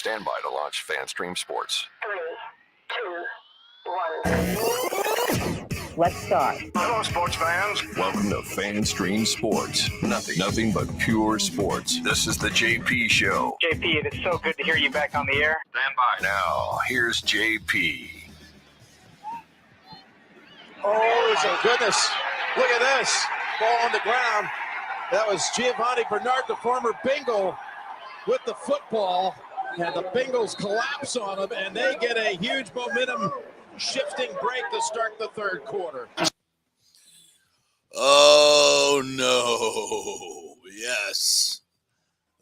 Stand by to launch FanStream Sports. 3, 2, 1. Let's start. Hello, sports fans. Welcome to FanStream Sports. Nothing but pure sports. This is the JP Show. JP, it is so good to hear you back on the air. Stand by. Now, here's JP. Oh, my goodness. Look at this. Ball on the ground. That was Giovanni Bernard, the former Bengal, with the football. And the Bengals collapse on them, and they get a huge momentum shifting break to start the third quarter. Oh, no. Yes.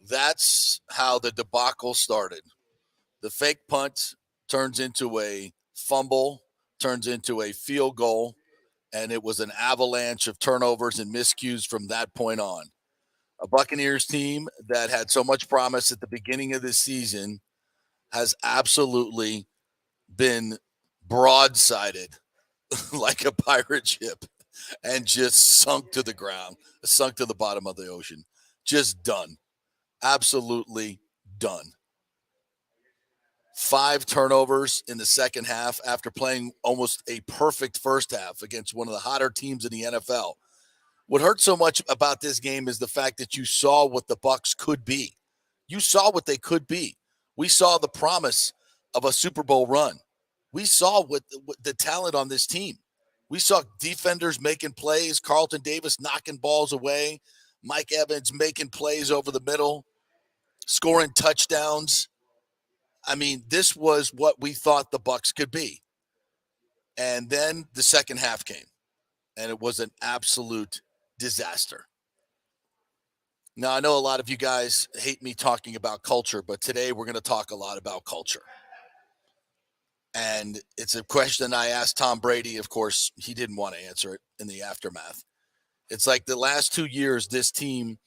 That's how the debacle started. The fake punt turns into a fumble, turns into a field goal, and it was an avalanche of turnovers and miscues from that point on. A Buccaneers team that had so much promise at the beginning of this season has absolutely been broadsided like a pirate ship and just sunk to the ground, sunk to the bottom of the ocean. Just done. Absolutely done. 5 turnovers in the second half after playing almost a perfect first half against one of the hotter teams in the NFL. What hurt so much about this game is the fact that you saw what the Bucs could be. You saw what they could be. We saw the promise of a Super Bowl run. We saw what the talent on this team. We saw defenders making plays, Carlton Davis knocking balls away, Mike Evans making plays over the middle, scoring touchdowns. I mean, this was what we thought the Bucs could be. And then the second half came, and it was an absolute disaster. Now, I know a lot of you guys hate me talking about culture, but today we're going to talk a lot about culture. And it's a question I asked Tom Brady. Of course, he didn't want to answer it in the aftermath. It's like the last 2 years, this team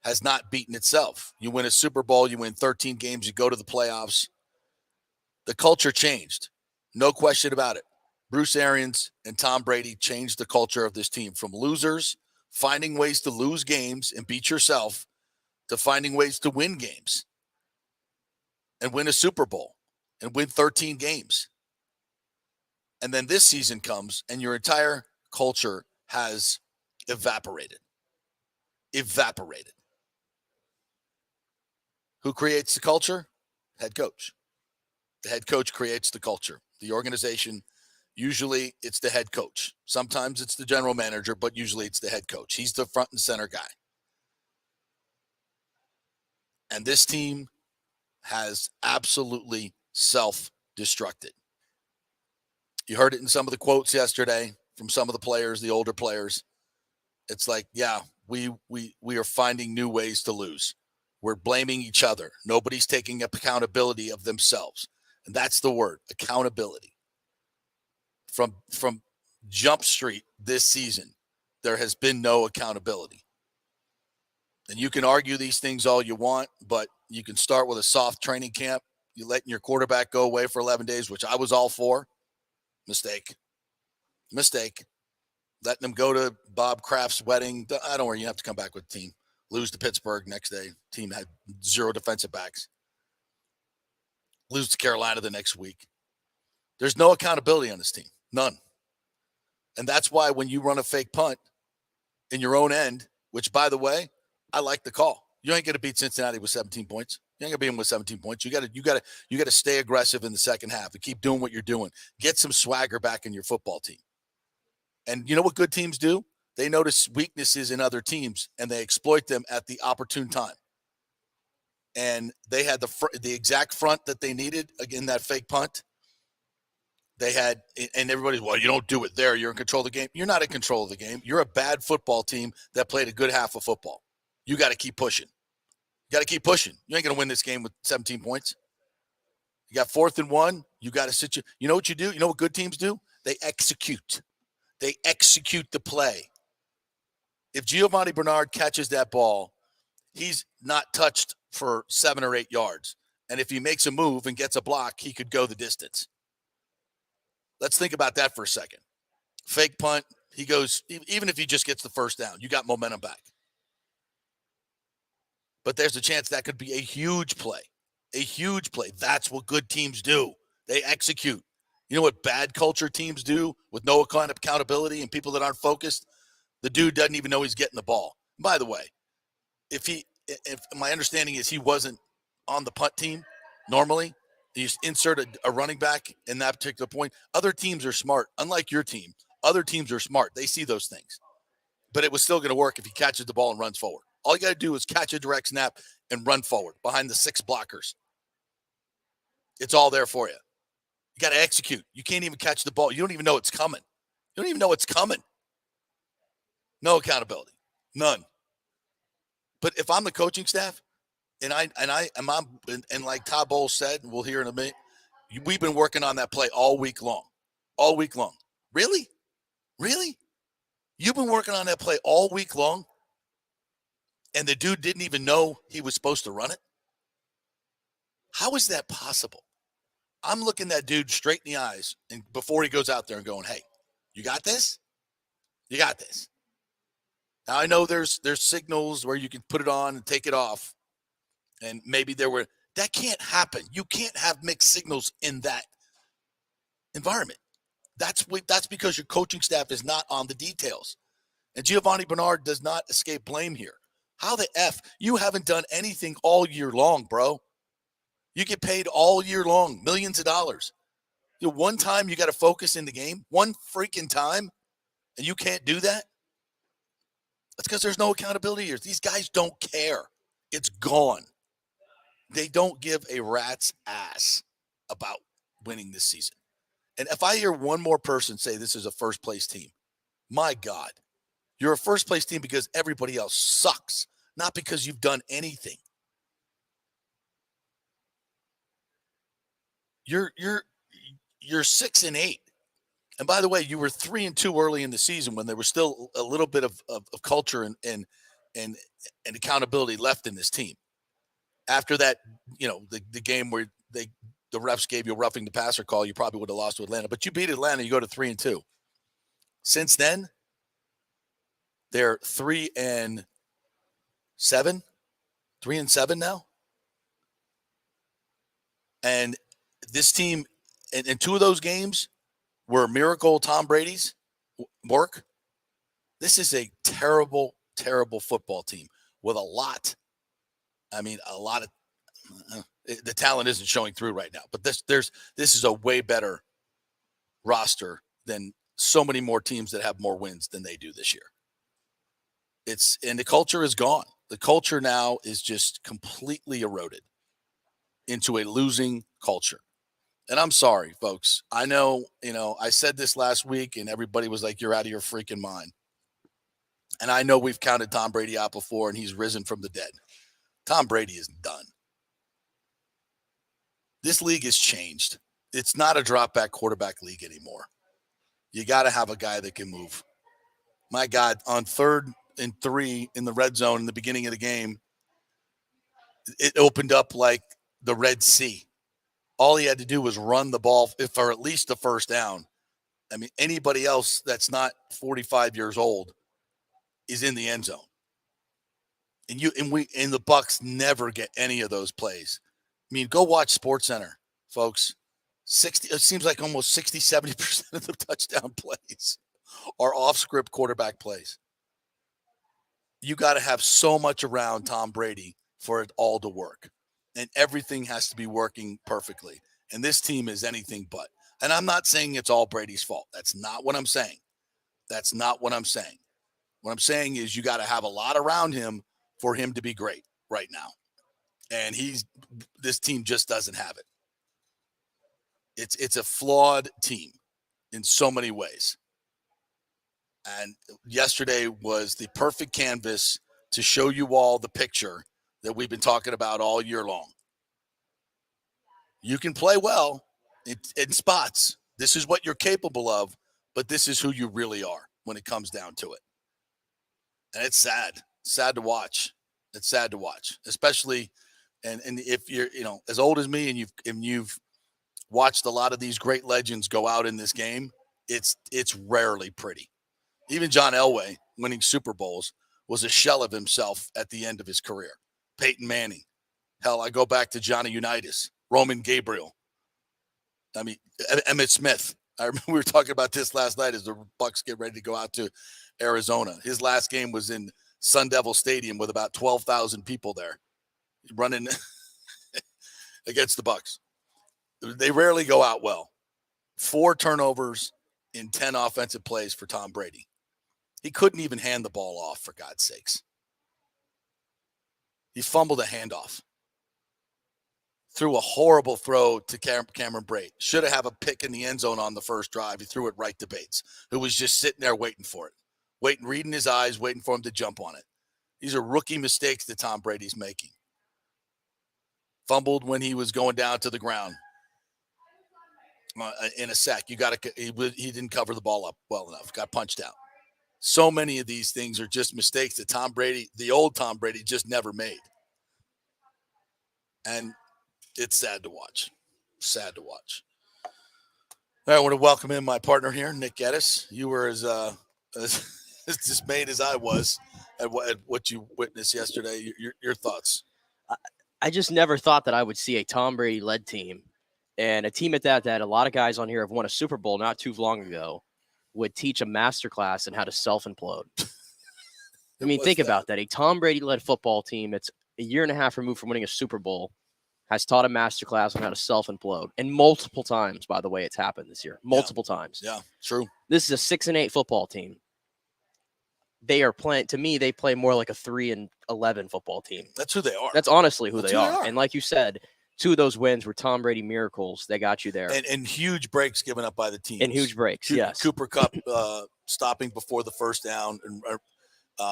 has not beaten itself. You win a Super Bowl, you win 13 games, you go to the playoffs. The culture changed. No question about it. Bruce Arians and Tom Brady changed the culture of this team from losers, finding ways to lose games and beat yourself, to finding ways to win games and win a Super Bowl and win 13 games. And then this season comes and your entire culture has evaporated. Evaporated. Who creates the culture? Head coach. The head coach creates the culture. The organization, usually it's the head coach. Sometimes it's the general manager, but usually it's the head coach. He's the front and center guy. And this team has absolutely self-destructed. You heard it in some of the quotes yesterday from some of the players, the older players. It's like, yeah, we are finding new ways to lose. We're blaming each other. Nobody's taking accountability of themselves. And that's the word, accountability. From Jump Street this season, there has been no accountability. And you can argue these things all you want, but you can start with a soft training camp. You letting your quarterback go away for 11 days, which I was all for. Mistake. Letting them go to Bob Kraft's wedding. I don't worry, you have to come back with the team. Lose to Pittsburgh next day. Team had 0 defensive backs. Lose to Carolina the next week. There's no accountability on this team. None. And that's why when you run a fake punt in your own end, which, by the way, I like the call. You ain't going to beat Cincinnati with 17 points. You ain't going to beat them with 17 points. You got to stay aggressive in the second half and keep doing what you're doing. Get some swagger back in your football team. And you know what good teams do? They notice weaknesses in other teams, and they exploit them at the opportune time. And they had the exact front that they needed in that fake punt. They had, and everybody's, well, you don't do it there. You're in control of the game. You're not in control of the game. You're a bad football team that played a good half of football. You got to keep pushing. You got to keep pushing. You ain't going to win this game with 17 points. You got 4th and 1. You got to sit you. You know what you do? You know what good teams do? They execute. They execute the play. If Giovanni Bernard catches that ball, he's not touched for 7 or 8 yards. And if he makes a move and gets a block, he could go the distance. Let's think about that for a second. Fake punt, he goes, even if he just gets the first down, you got momentum back. But there's a chance that could be a huge play. A huge play. That's what good teams do. They execute. You know what bad culture teams do with no kind of accountability and people that aren't focused? The dude doesn't even know he's getting the ball. By the way, if my understanding is he wasn't on the punt team normally, you just insert a running back in that particular point. Other teams are smart. Unlike your team, other teams are smart. They see those things. But it was still going to work if he catches the ball and runs forward. All you got to do is catch a direct snap and run forward behind the 6 blockers. It's all there for you. You got to execute. You can't even catch the ball. You don't even know it's coming. You don't even know it's coming. No accountability. None. But if I'm the coaching staff, and like Todd Bowles said, we'll hear in a minute, we've been working on that play all week long. All week long. Really? Really? You've been working on that play all week long, and the dude didn't even know he was supposed to run it? How is that possible? I'm looking that dude straight in the eyes and before he goes out there and going, hey, you got this? You got this. Now, I know there's signals where you can put it on and take it off, and maybe that can't happen. You can't have mixed signals in that environment. That's because your coaching staff is not on the details. And Giovanni Bernard does not escape blame here. How the F? You haven't done anything all year long, bro. You get paid all year long, millions of dollars. One time you got to focus in the game, one freaking time, and you can't do that? That's because there's no accountability here. These guys don't care. It's gone. They don't give a rat's ass about winning this season. And if I hear one more person say this is a first-place team, my God, you're a first-place team because everybody else sucks, not because you've done anything. You're 6-8. And by the way, you were 3-2 early in the season when there was still a little bit of culture and accountability left in this team. After that, the game where the refs gave you a roughing the passer call, you probably would have lost to Atlanta. But you beat Atlanta, you go to 3-2. Since then, they're 3-7. 3-7 now. And this team, in 2 of those games, were miracle Tom Brady's work. This is a terrible, terrible football team with a lot of the talent isn't showing through right now. But this is a way better roster than so many more teams that have more wins than they do this year. And the culture is gone. The culture now is just completely eroded into a losing culture. And I'm sorry, folks. I know, I said this last week and everybody was like, you're out of your freaking mind. And I know we've counted Tom Brady out before and he's risen from the dead. Tom Brady is done. This league has changed. It's not a drop back quarterback league anymore. You got to have a guy that can move. My God, on 3rd and 3 in the red zone in the beginning of the game, it opened up like the Red Sea. All he had to do was run the ball for at least a first down. I mean, anybody else that's not 45 years old is in the end zone. And the Bucs never get any of those plays. I mean, go watch SportsCenter, folks. It seems like almost 60-70% of the touchdown plays are off-script quarterback plays. You got to have so much around Tom Brady for it all to work. And everything has to be working perfectly. And this team is anything but. And I'm not saying it's all Brady's fault. That's not what I'm saying. That's not what I'm saying. What I'm saying is you got to have a lot around him for him to be great right now. And this team just doesn't have it. It's a flawed team in so many ways. And yesterday was the perfect canvas to show you all the picture that we've been talking about all year long. You can play well in spots. This is what you're capable of, but this is who you really are when it comes down to it. And it's sad. It's sad to watch. It's sad to watch, especially and if you're as old as me and you've watched a lot of these great legends go out in this game. It's rarely pretty. Even John Elway winning Super Bowls was a shell of himself at the end of his career. Peyton Manning, Hell, I go back to Johnny Unitas, Roman Gabriel. I mean, Emmitt Smith. I remember we were talking about this last night as the Bucs get ready to go out to Arizona. His last game was in Sun Devil Stadium with about 12,000 people there running against the Bucs. They rarely go out well. 4 turnovers in 10 offensive plays for Tom Brady. He couldn't even hand the ball off, for God's sakes. He fumbled a handoff. Threw a horrible throw to Cameron Brate. Should have a pick in the end zone on the first drive. He threw it right to Bates, who was just sitting there waiting for it. Reading his eyes, waiting for him to jump on it. These are rookie mistakes that Tom Brady's making. Fumbled when he was going down to the ground in a sack. He didn't cover the ball up well enough. Got punched out. So many of these things are just mistakes that Tom Brady, the old Tom Brady, just never made. And it's sad to watch. Sad to watch. All right, I want to welcome in my partner here, Nick Geddes. You were as dismayed as I was at what you witnessed yesterday. Your thoughts? I just never thought that I would see a Tom Brady-led team, and a team at that a lot of guys on here have won a Super Bowl not too long ago, would teach a masterclass on how to self-implode. I mean, think about that. A Tom Brady-led football team that's a year and a half removed from winning a Super Bowl has taught a masterclass on how to self-implode. And multiple times, by the way, it's happened this year. Multiple times. Yeah, true. This is a 6-8 football team. They are playing, to me, they play more like a 3-11 football team. That's who they are. That's honestly who they are. And like you said, 2 of those wins were Tom Brady miracles. They got you there. And huge breaks given up by the team. And huge breaks, yes. Cooper Kupp stopping before the first down,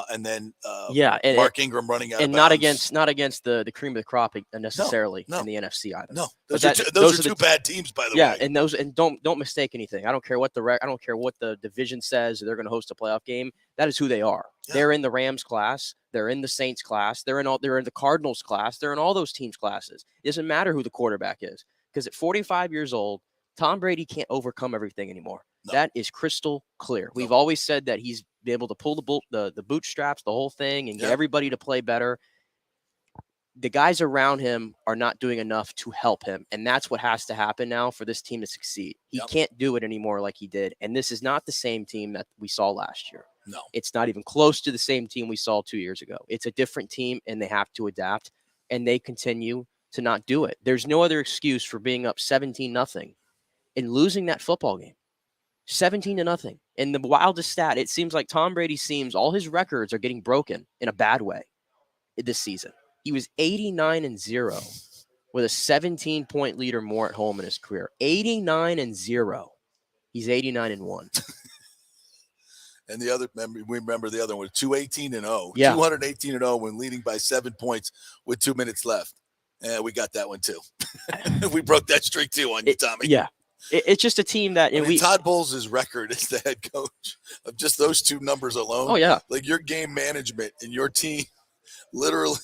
and then and Mark Ingram running out. And not against the cream of the crop necessarily in the NFC either. No, those are two bad teams, by the way. Yeah, and don't mistake anything. I don't care what the division says. They're going to host a playoff game. That is who they are. Yeah. They're in the Rams class. They're in the Saints class. They're in the Cardinals class. They're in all those teams' classes. It doesn't matter who the quarterback is, because at 45 years old, Tom Brady can't overcome everything anymore. No. That is crystal clear. We've always said that he's been able to pull the bootstraps, the whole thing, and get everybody to play better. The guys around him are not doing enough to help him, and that's what has to happen now for this team to succeed. He can't do it anymore like he did, and this is not the same team that we saw last year. No. It's not even close to the same team we saw 2 years ago. It's a different team, and they have to adapt, and they continue to not do it. There's no other excuse for being up 17-0 and losing that football game. 17-0. And the wildest stat, it seems like Tom Brady all his records are getting broken in a bad way this season. He was 89-0 with a 17-point lead or more at home in his career. 89-0. He's 89-1. And we remember the other one, 218-0. Yeah. 218-0 when leading by 7 points with 2 minutes left. And we got that one too. We broke that streak too on you, Tommy. Yeah. It's just a team that Todd Bowles' record as the head coach of just those 2 numbers alone. Oh, yeah. Like your game management and your team literally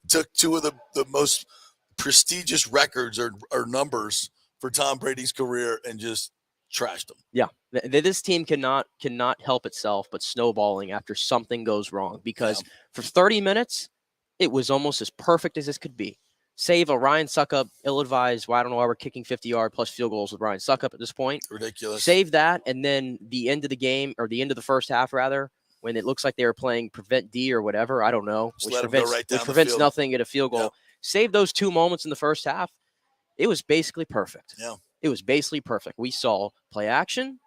took 2 of the most prestigious records or numbers for Tom Brady's career and just trashed them. Yeah. This team cannot help itself but snowballing after something goes wrong, because for 30 minutes, it was almost as perfect as this could be. Save a Ryan Suckup, ill-advised. Well, I don't know why we're kicking 50-yard plus field goals with Ryan Suckup at this point. Ridiculous. Save that, and then the end of the game, or the end of the first half, rather, when it looks like they were playing prevent D or whatever. I don't know. Which prevents nothing at a field goal. Yeah. Save those 2 moments in the first half. It was basically perfect. Yeah. It was basically perfect. We saw play action.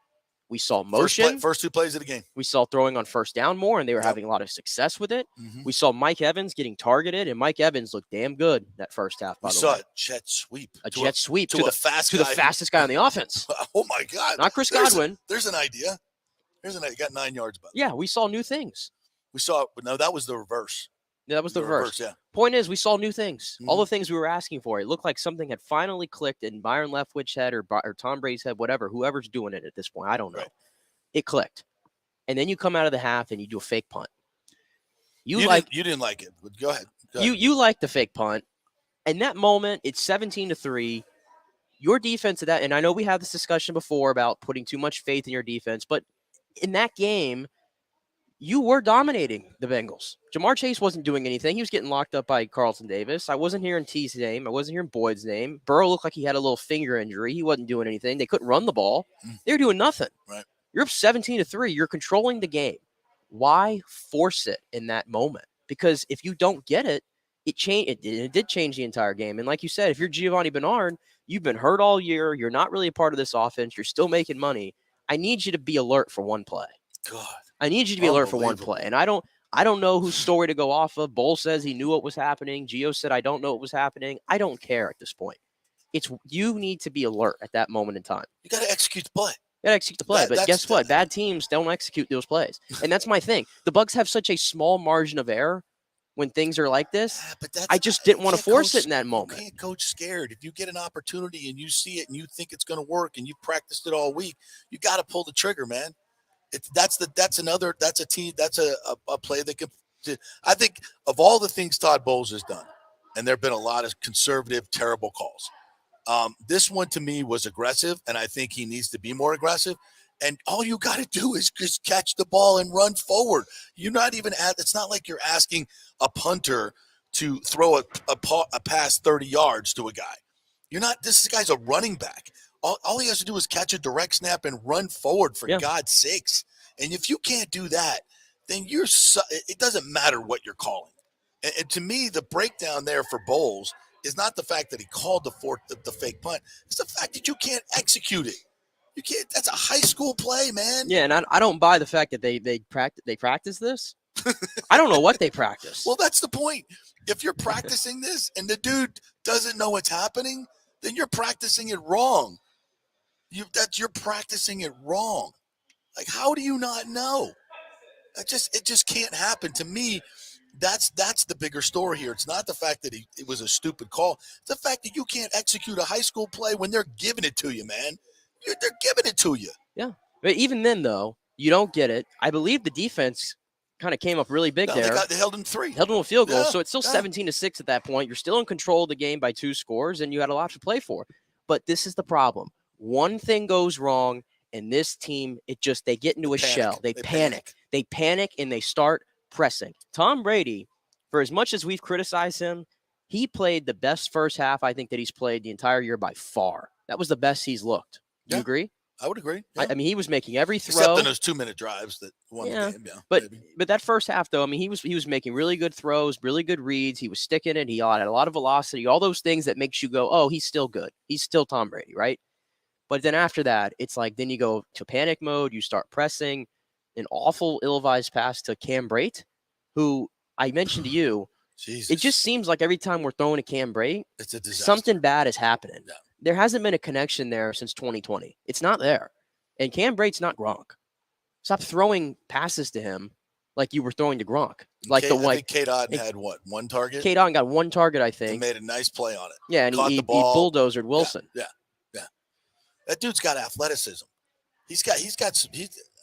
We saw motion. First 2 plays of the game. We saw throwing on first down more, and they were having a lot of success with it. Mm-hmm. We saw Mike Evans getting targeted, and Mike Evans looked damn good that first half. We saw a jet sweep. A jet sweep to the fastest guy on the offense. Oh my God! Not Chris Godwin. There's an idea. He got 9 yards. Yeah, we saw new things. That was the reverse. Yeah, that was the reverse. Yeah. Point is, we saw new things. Mm-hmm. All the things we were asking for. It looked like something had finally clicked in Byron Leftwich's head or Tom Brady's head, whatever. Whoever's doing it at this point, I don't know. Right. It clicked. And then you come out of the half and you do a fake punt. You didn't like it, but go ahead. You like the fake punt. And that moment, it's 17-3. Your defense of that, and I know we had this discussion before about putting too much faith in your defense, but in that game, you were dominating the Bengals. Jamar Chase wasn't doing anything. He was getting locked up by Carlton Davis. I wasn't hearing T's name. I wasn't hearing Boyd's name. Burrow looked like he had a little finger injury. He wasn't doing anything. They couldn't run the ball. They were doing nothing. Right. You're up 17-3. You're controlling the game. Why force it in that moment? Because if you don't get it, it did change the entire game. And like you said, if you're Giovanni Bernard, you've been hurt all year. You're not really a part of this offense. You're still making money. I need you to be alert for one play. God. I need you to be alert for one play. And I don't know whose story to go off of. Bull says he knew what was happening. Gio said, I don't know what was happening. I don't care at this point. You need to be alert at that moment in time. You got to execute the play. You got to execute the play. But guess what? Bad teams don't execute those plays. And that's my thing. The Bucs have such a small margin of error when things are like this. Yeah, but I just didn't want to force it in that moment. You can't coach scared. If you get an opportunity and you see it and you think it's going to work and you've practiced it all week, you got to pull the trigger, man. That's a play that can. I think of all the things Todd Bowles has done, and there have been a lot of conservative, terrible calls. This one to me was aggressive, and I think he needs to be more aggressive. And all you got to do is just catch the ball and run forward. You're not even it's not like you're asking a punter to throw a pass 30 yards to a guy. This guy's a running back. All he has to do is catch a direct snap and run forward for God's sakes. And if you can't do that, then it doesn't matter what you're calling. And to me, the breakdown there for Bowles is not the fact that he called the fake punt. It's the fact that you can't execute it. You can't. That's a high school play, man. Yeah, and I don't buy the fact that they practice this. I don't know what they practice. Well, that's the point. If you're practicing this and the dude doesn't know what's happening, then you're practicing it wrong. You're practicing it wrong. Like, how do you not know? It just can't happen. To me, that's the bigger story here. It's not the fact that it was a stupid call. It's the fact that you can't execute a high school play when they're giving it to you, man. They're giving it to you. Yeah. But even then, though, you don't get it. I believe the defense kind of came up really big there. They held them 3. Held them a field goal. So it's still 17-6 at that point. You're still in control of the game by 2 scores, and you had a lot to play for. But this is the problem. One thing goes wrong, and this team, they get into a shell. They panic. They panic, and they start pressing. Tom Brady, for as much as we've criticized him, he played the best first half I think that he's played the entire year by far. That was the best he's looked. Do you agree? I would agree. Yeah. I mean, he was making every throw. Except in those 2-minute drives that won the game. Yeah, but that first half, though, I mean, he was making really good throws, really good reads. He was sticking it. He had a lot of velocity, all those things that makes you go, oh, he's still good. He's still Tom Brady, right? But then after that, it's like then you go to panic mode. You start pressing. An awful ill-advised pass to Cam Brate, who I mentioned to you. Jesus. It just seems like every time we're throwing a Cam Brate, it's a disaster. Something bad is happening. Yeah. There hasn't been a connection there since 2020. It's not there. And Cam Brate's not Gronk. Stop throwing passes to him like you were throwing to Gronk. I think Kate Otten had what? 1 target? Kate Otten got 1 target, I think. He made a nice play on it. Yeah, and he bulldozered Wilson. Yeah. That dude's got athleticism.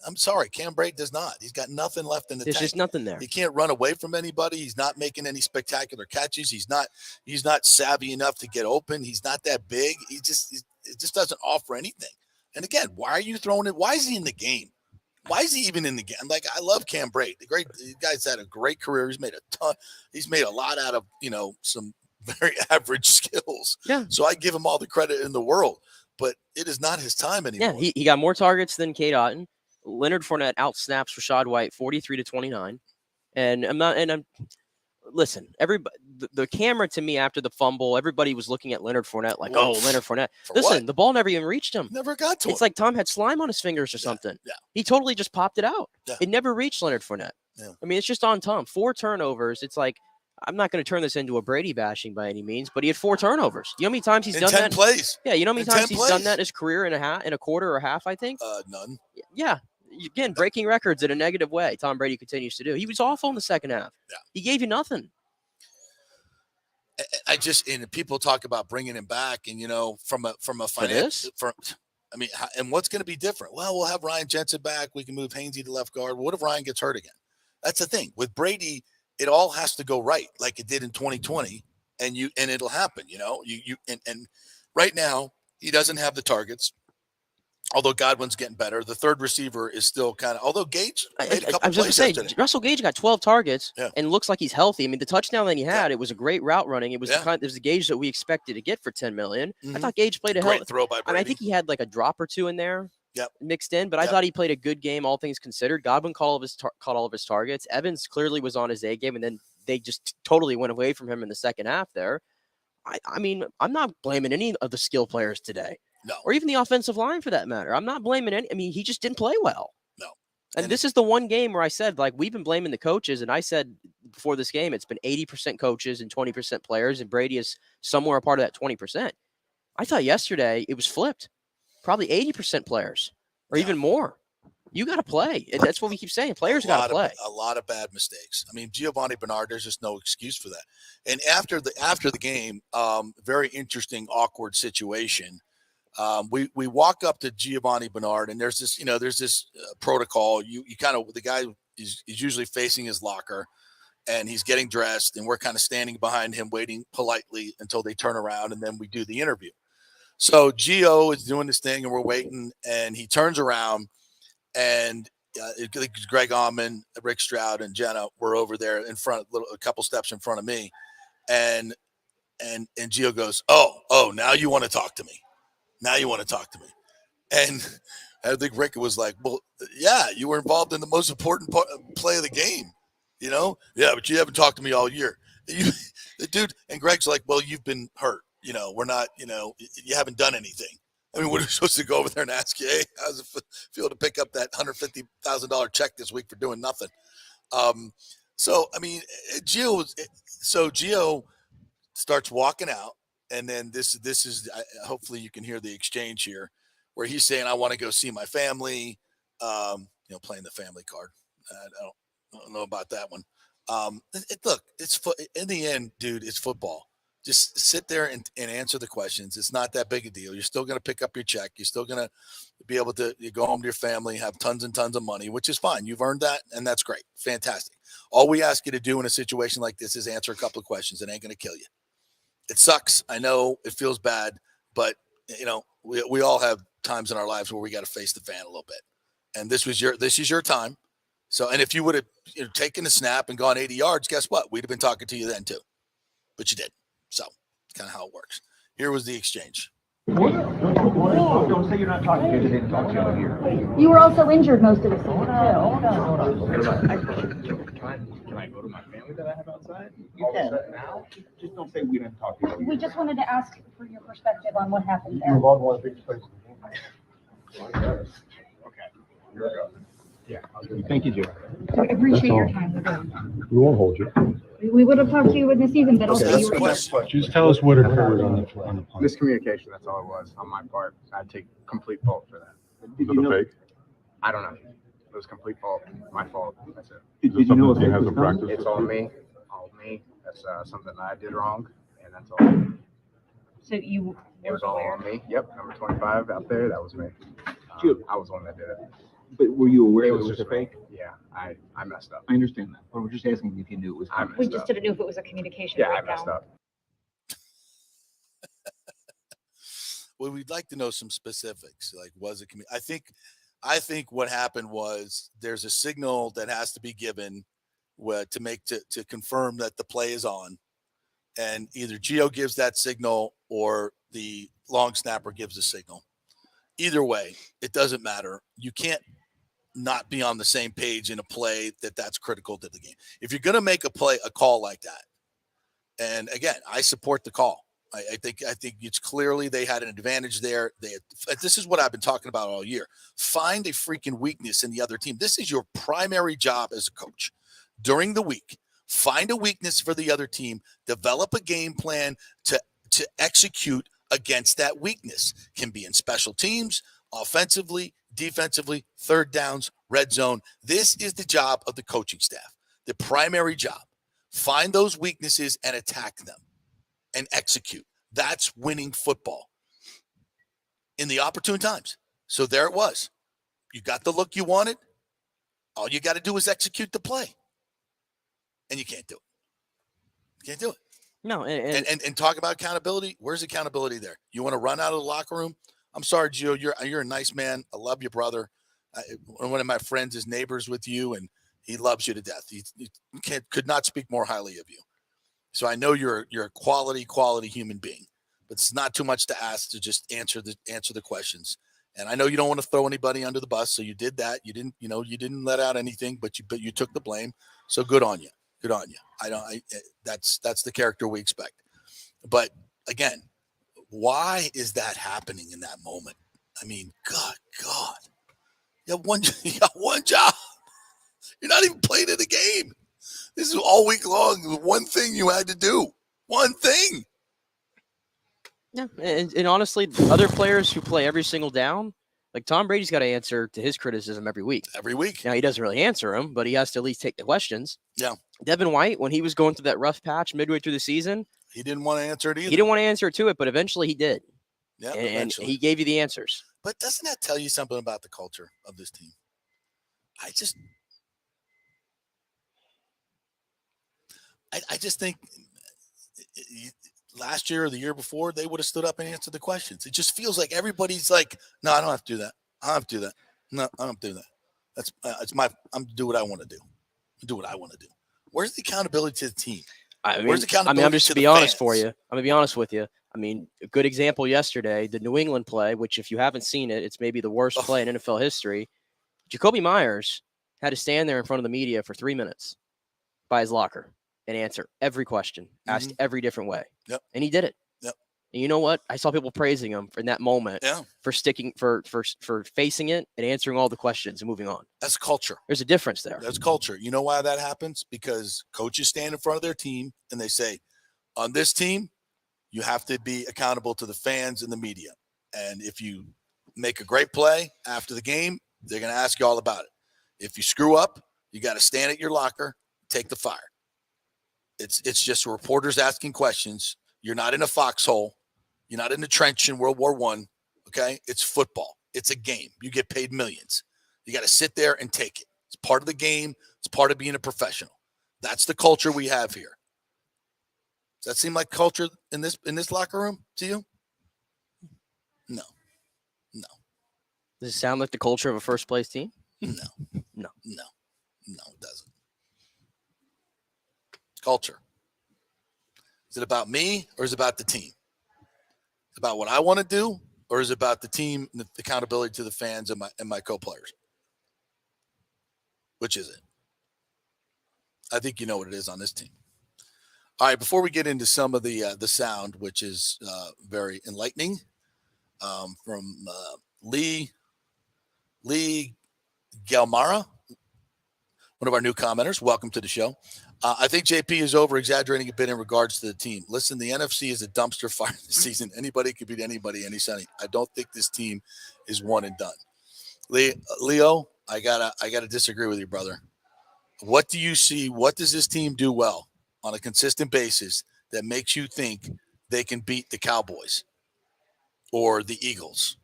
I'm sorry, Cam Brate does not. He's got nothing left in the tank. There's just nothing there. He can't run away from anybody. He's not making any spectacular catches. He's not savvy enough to get open. He's not that big. It just doesn't offer anything. And again, why are you throwing it? Why is he in the game? Why is he even in the game? Like, I love Cam Brate. The guy's had a great career. He's made a ton. He's made a lot out of, some very average skills. Yeah. So I give him all the credit in the world. But it is not his time anymore. Yeah, he got more targets than Kate Otten. Leonard Fournette outsnaps Rachaad White 43-29. Listen, everybody, the camera to me after the fumble, everybody was looking at Leonard Fournette like, oh, Leonard Fournette. Listen, the ball never even reached him. Never got to him. It's like Tom had slime on his fingers or something. Yeah. He totally just popped it out. Yeah. It never reached Leonard Fournette. Yeah. I mean, it's just on Tom. 4 turnovers. It's like, I'm not going to turn this into a Brady bashing by any means, but he had 4 turnovers. You know how many times he's done that? 10 plays. Yeah, you know how many times he's done that in his career in a quarter or a half, I think? None. Yeah. Again, breaking records in a negative way. Tom Brady continues to do. He was awful in the second half. Yeah. He gave you nothing. And people talk about bringing him back, and from a financial, and what's going to be different? Well, we'll have Ryan Jensen back. We can move Hainsey to left guard. What if Ryan gets hurt again? That's the thing with Brady. It all has to go right, like it did in 2020, and it'll happen. And right now he doesn't have the targets. Although Godwin's getting better, the third receiver is still kind of. Although Gage made a couple I was just plays going to yesterday. say, Russell Gage got 12 targets Yeah. and looks like he's healthy. I mean, the touchdown that he had, Yeah. it was a great route running. It was it was the Gage that we expected to get for $10 million. I thought Gage played a Great throw by Brady. I mean, I think he had like a drop or two in there. Yep. Mixed in, but I thought he played a good game, all things considered. Godwin caught all of his targets. Evans clearly was on his A game, and then they just totally went away from him in the second half there. I mean, I'm not blaming any of the skill players today. No. Or even the offensive line for that matter. I'm not blaming any. I mean, he just didn't play well. No. And this is the one game where I said, like, we've been blaming the coaches, and I said before this game, it's been 80% coaches and 20% players, and Brady is somewhere a part of that 20%. I thought yesterday it was flipped. Probably 80% players or even more. You got to play. That's what we keep saying. Players got to play. A lot of bad mistakes. I mean, Giovanni Bernard, there's just no excuse for that. And after the game, very interesting, awkward situation. We walk up to Giovanni Bernard, and there's this protocol. You kind of, the guy is usually facing his locker, and he's getting dressed, and we're kind of standing behind him, waiting politely until they turn around, and then we do the interview. So Gio is doing this thing, and we're waiting, and he turns around, and Greg Auman, Rick Stroud, and Jenna were over there in front, a couple steps in front of me, and Gio goes, "Oh, now you want to talk to me? Now you want to talk to me?" And I think Rick was like, "Well, yeah, you were involved in the most important play of the game, you know? Yeah, but you haven't talked to me all year." The dude, and Greg's like, "Well, you've been hurt. You know, we're not, you haven't done anything. I mean, we're supposed to go over there and ask you, hey, how does it feel to pick up that $150,000 check this week for doing nothing?" So, I mean, Gio starts walking out, and then this is hopefully you can hear the exchange here, where he's saying, "I want to go see my family," playing the family card. I don't know about that one. Look, in the end, dude, it's football. Just sit there and answer the questions. It's not that big a deal. You're still going to pick up your check. You're still going to be able to go home to your family, have tons and tons of money, which is fine. You've earned that, and that's great. Fantastic. All we ask you to do in a situation like this is answer a couple of questions. It ain't going to kill you. It sucks. I know it feels bad, but, we all have times in our lives where we got to face the fan a little bit. And this is your time. So, and if you would have taken a snap and gone 80 yards, guess what? We'd have been talking to you then too. But you didn't. So, kind of how it works. Here was the exchange. Don't say you're not talking to you. Didn't talk to you out here. You were also injured most of the season, too. Hold on. Can I go to my family that I have outside? You can. Now? Just don't say we didn't talk to you. We just wanted to ask for your perspective on what happened You there. involved in one of the biggest plays of the game. Okay. Here we go. Yeah. Thank you, Joe. We appreciate your time. We won't hold you. We would have talked to you in the season, but also Okay, you were. Just tell us what occurred on the punt. Miscommunication, that's all it was on my part. I take complete fault for that. Did you know? Fake? I don't know. It was complete fault. My fault. That's it. Did you know if it has a practice? It's all me. All me. That's something that I did wrong, and that's all. So you It were was all aware. on me. Yep, number 25 out there. That was me. I was the one that did it. But were you aware it was just a fake? Yeah, I messed up. I understand that, but we're just asking if you knew it was. We just didn't know if it was a communication Yeah, I breakdown. messed up. Well, we'd like to know some specifics. Like, was it? I think what happened was there's a signal that has to be given to confirm that the play is on, and either Gio gives that signal or the long snapper gives a signal. Either way, it doesn't matter. You can't not be on the same page in a play that's critical to the game. If you're going to make a call like that, and again, I support the call. I think it's clearly they had an advantage there. This is what I've been talking about all year. Find a freaking weakness in the other team. This is your primary job as a coach. During the week, find a weakness for the other team, develop a game plan to execute against that weakness. Can be in special teams, offensively, defensively, third downs, red zone. This is the job of the coaching staff, the primary job. Find those weaknesses and attack them and execute. That's winning football in the opportune times. So there it was. You got the look you wanted. All you got to do is execute the play. And you can't do it. You can't do it. No, And talk about accountability. Where's accountability there? You want to run out of the locker room? I'm sorry, Gio. You're a nice man. I love you, brother. One of my friends is neighbors with you, and he loves you to death. He could not speak more highly of you. So I know you're a quality human being, but it's not too much to ask to just answer the questions. And I know you don't want to throw anybody under the bus, so you did that. You didn't let out anything, but you took the blame. So good on you. Good on you. That's the character we expect. But again, why is that happening in that moment? I mean, God, you got one job. You're not even playing in the game. This is all week long. One thing you had to do. One thing. Yeah, and honestly, other players who play every single down, like Tom Brady's got to answer to his criticism every week. Every week. Now, he doesn't really answer them, but he has to at least take the questions. Yeah. Devin White, when he was going through that rough patch midway through the season, he didn't want to answer it either. He didn't want to answer to it, but eventually he did. Yeah, and he gave you the answers. But doesn't that tell you something about the culture of this team? I just think last year or the year before, they would have stood up and answered the questions. It just feels like everybody's like, no, I don't have to do that. I don't have to do that. No, I don't do that. I'm do what I want to do. Do what I want to do. Where's the accountability to the team? Where's the accountability? I'm just to be honest for you. I'm gonna be honest with you. I mean, a good example yesterday, the New England play, which if you haven't seen it, it's maybe the worst play in NFL history. Jacoby Myers had to stand there in front of the media for 3 minutes by his locker and answer every question, asked every different way. Yep. And he did it. Yep. And you know what? I saw people praising him in that moment for sticking for facing it and answering all the questions and moving on. That's culture. There's a difference there. That's culture. You know why that happens? Because coaches stand in front of their team and they say, on this team, you have to be accountable to the fans and the media. And if you make a great play after the game, they're going to ask you all about it. If you screw up, you got to stand at your locker, take the fire. It's just reporters asking questions. You're not in a foxhole. You're not in a trench in World War I. Okay? It's football. It's a game. You get paid millions. You got to sit there and take it. It's part of the game. It's part of being a professional. That's the culture we have here. Does that seem like culture in this locker room to you? No. Does it sound like the culture of a first place team? No, it doesn't. Culture. Is it about me or is it about the team? Is it about what I want to do or is it about the team and the accountability to the fans and my co-players? Which is it? I think you know what it is on this team. All right, before we get into some of the sound, which is very enlightening, from Lee Galmara, one of our new commenters. Welcome to the show. I think JP is over-exaggerating a bit in regards to the team. Listen, the NFC is a dumpster fire this season. Anybody could beat anybody any Sunday. I don't think this team is one and done. Leo, I gotta disagree with you, brother. What do you see? What does this team do well on a consistent basis that makes you think they can beat the Cowboys or the Eagles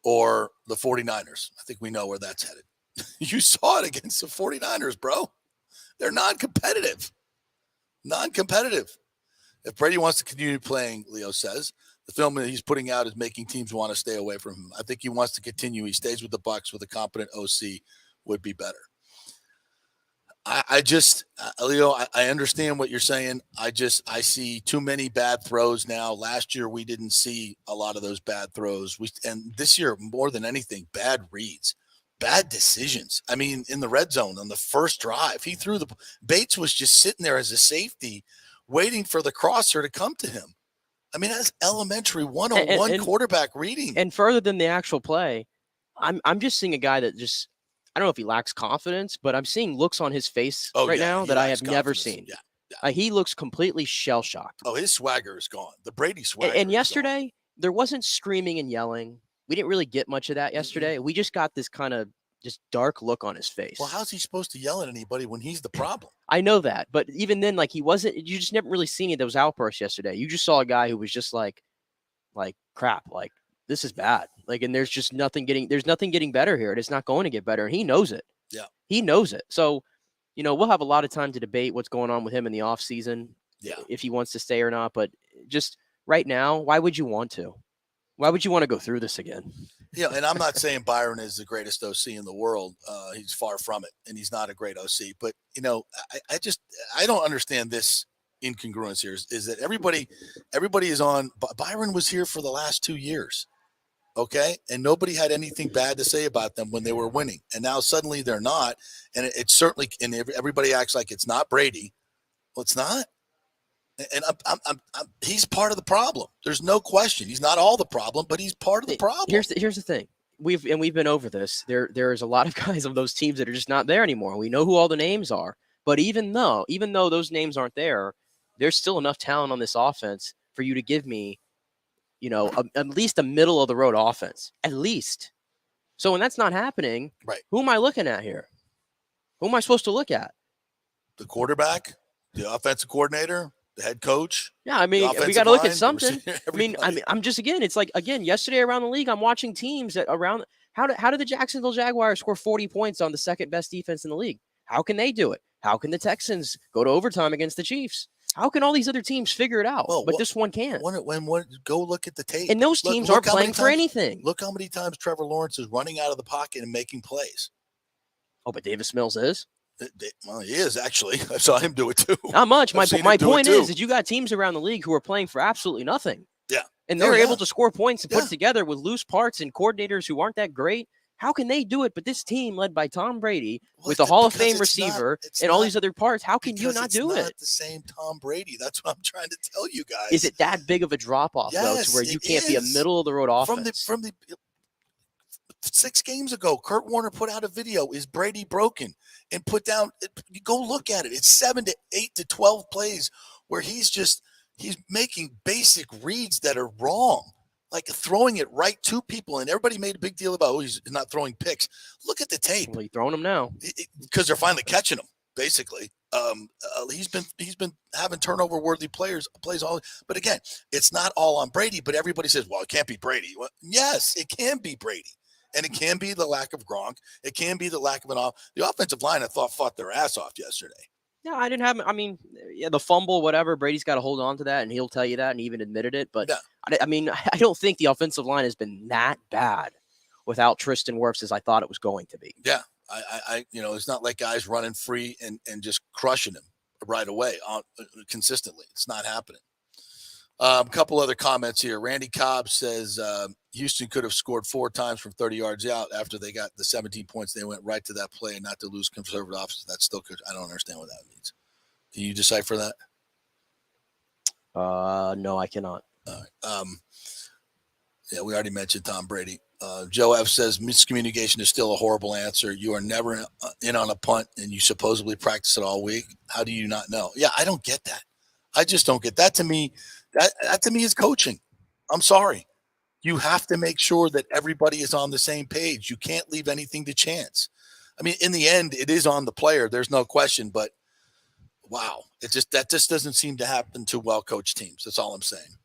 or the 49ers? I think we know where that's headed. You saw it against the 49ers, bro. They're non-competitive. If Brady wants to continue playing, Leo says, the film that he's putting out is making teams want to stay away from him. I think he wants to continue. He stays with the Bucs with a competent OC would be better. I just, Leo, I understand what you're saying. I see too many bad throws now. Last year, we didn't see a lot of those bad throws. And this year, more than anything, bad reads, bad decisions. I mean, in the red zone on the first drive, Bates was just sitting there as a safety waiting for the crosser to come to him. I mean, that's elementary 101 quarterback reading. And further than the actual play, I'm just seeing a guy that just, I don't know if he lacks confidence, but I'm seeing looks on his face now that I have never seen. Yeah. He looks completely shell-shocked. Oh, his swagger is gone. The Brady swagger. And yesterday, there wasn't screaming and yelling. We didn't really get much of that yesterday. Mm-hmm. We just got this kind of just dark look on his face. Well, how's he supposed to yell at anybody when he's the problem? I know that. But even then, like, he wasn't – you just never really seen any of those outbursts yesterday. You just saw a guy who was just like crap, like, this is bad. Like, and there's nothing getting better here. And it's not going to get better. And he knows it. Yeah. He knows it. So, we'll have a lot of time to debate what's going on with him in the offseason, if he wants to stay or not. But just right now, why would you want to? Why would you want to go through this again? Yeah, and I'm not saying Byron is the greatest OC in the world. He's far from it, and he's not a great OC. But, I don't understand this incongruence here is that everybody is on. Byron was here for the last 2 years, okay? And nobody had anything bad to say about them when they were winning. And now suddenly they're not. And it's certainly – and everybody acts like it's not Brady. Well, it's not. And he's part of the problem. There's no question. He's not all the problem, but he's part of the problem. Here's the thing. We've been over this. There is a lot of guys on those teams that are just not there anymore. We know who all the names are. But even though those names aren't there, there's still enough talent on this offense for you to give me, at least a middle of the road offense. At least. So when that's not happening, right? Who am I looking at here? Who am I supposed to look at? The quarterback, the offensive coordinator, the head coach. Yeah, I mean, we got to look at something. I'm just it's like yesterday around the league, I'm watching teams that around. How did the Jacksonville Jaguars score 40 points on the second best defense in the league? How can they do it? How can the Texans go to overtime against the Chiefs? How can all these other teams figure it out? But this one can't. Go look at the tape. And those teams aren't playing for anything. Look how many times Trevor Lawrence is running out of the pocket and making plays. Oh, but Davis Mills is. Well, he is actually. I saw him do it too. Not much. My point is that you got teams around the league who are playing for absolutely nothing. Yeah. And they're able to score points and put it together with loose parts and coordinators who aren't that great. How can they do it? But this team led by Tom Brady with a Hall of Fame receiver and all these other parts, how can you not do it? It's not the same Tom Brady. That's what I'm trying to tell you guys. Is it that big of a drop-off, though, to where you can't be a middle-of-the-road offense? From the 6 games ago, Kurt Warner put out a video, Is Brady Broken? And put down, go look at it. It's 7 to 8 to 12 plays where he's making basic reads that are wrong, like throwing it right to people. And everybody made a big deal about, he's not throwing picks. Look at the tape. Well, he's throwing them now. Because they're finally catching him, basically. He's been having turnover-worthy plays all. But again, it's not all on Brady, but everybody says, well, it can't be Brady. Well, yes, it can be Brady. And it can be the lack of Gronk. It can be the lack of the offensive line. I thought fought their ass off yesterday. Yeah, I didn't have. I mean, the fumble, whatever. Brady's got to hold on to that, and he'll tell you that, and he even admitted it. But I don't think the offensive line has been that bad without Tristan Wirfs as I thought it was going to be. Yeah, it's not like guys running free and just crushing him right away consistently. It's not happening. A couple other comments here. Randy Cobb says Houston could have scored 4 times from 30 yards out after they got the 17 points. They went right to that play and not to lose conservative offense. That's still good. I don't understand what that means. Can you decipher that? No, I cannot. All right. Yeah, we already mentioned Tom Brady. Joe F. says miscommunication is still a horrible answer. You are never in on a punt, and you supposedly practice it all week. How do you not know? Yeah, I don't get that. I just don't get that. To me, that to me is coaching. I'm sorry. You have to make sure that everybody is on the same page. You can't leave anything to chance. I mean, in the end, it is on the player. There's no question. But wow, that just doesn't seem to happen to well-coached teams. That's all I'm saying.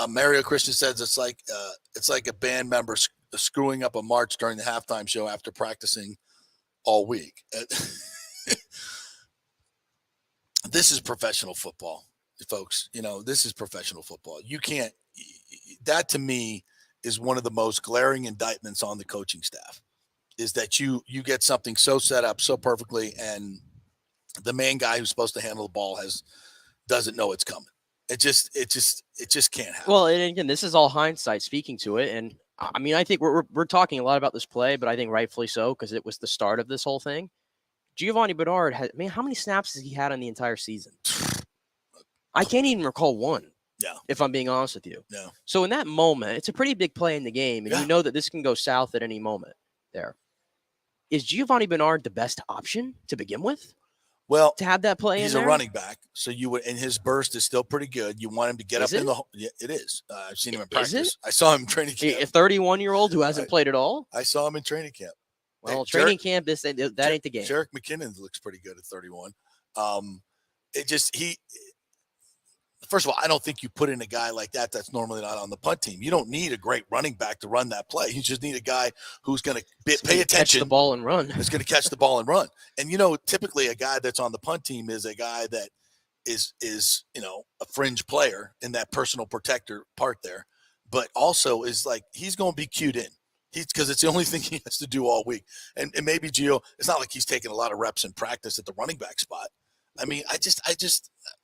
Mario Christian says it's like a band member screwing up a march during the halftime show after practicing all week. This is professional football, folks. This is professional football. You can't. That to me is one of the most glaring indictments on the coaching staff. Is that you get something so set up so perfectly, and the main guy who's supposed to handle the ball doesn't know it's coming. It just can't happen. Well, and again, this is all hindsight speaking to it, and I mean, I think we're talking a lot about this play, but I think rightfully so because it was the start of this whole thing. Giovanni Bernard how many snaps has he had on the entire season? I can't even recall one. Yeah. If I'm being honest with you. Yeah. So in that moment, it's a pretty big play in the game, and you know that this can go south at any moment there. Is Giovanni Bernard the best option to begin with? Well, to have that play he's in there? a running back, so and his burst is still pretty good. You want him to get up in the – yeah, it is. I've seen him in practice. I saw him in training camp. A 31-year-old who hasn't played at all? I saw him in training camp. Well, training camp, that ain't the game. Jerick McKinnon looks pretty good at 31. First of all, I don't think you put in a guy like that that's normally not on the punt team. You don't need a great running back to run that play. You just need a guy who's going to pay attention. Catch the ball and run. Is going to catch the ball and run. And, typically a guy that's on the punt team is a guy that is a fringe player in that personal protector part there. but also is like he's going to be cued in. Because it's the only thing he has to do all week. And maybe Gio, it's not like he's taking a lot of reps in practice at the running back spot. I mean,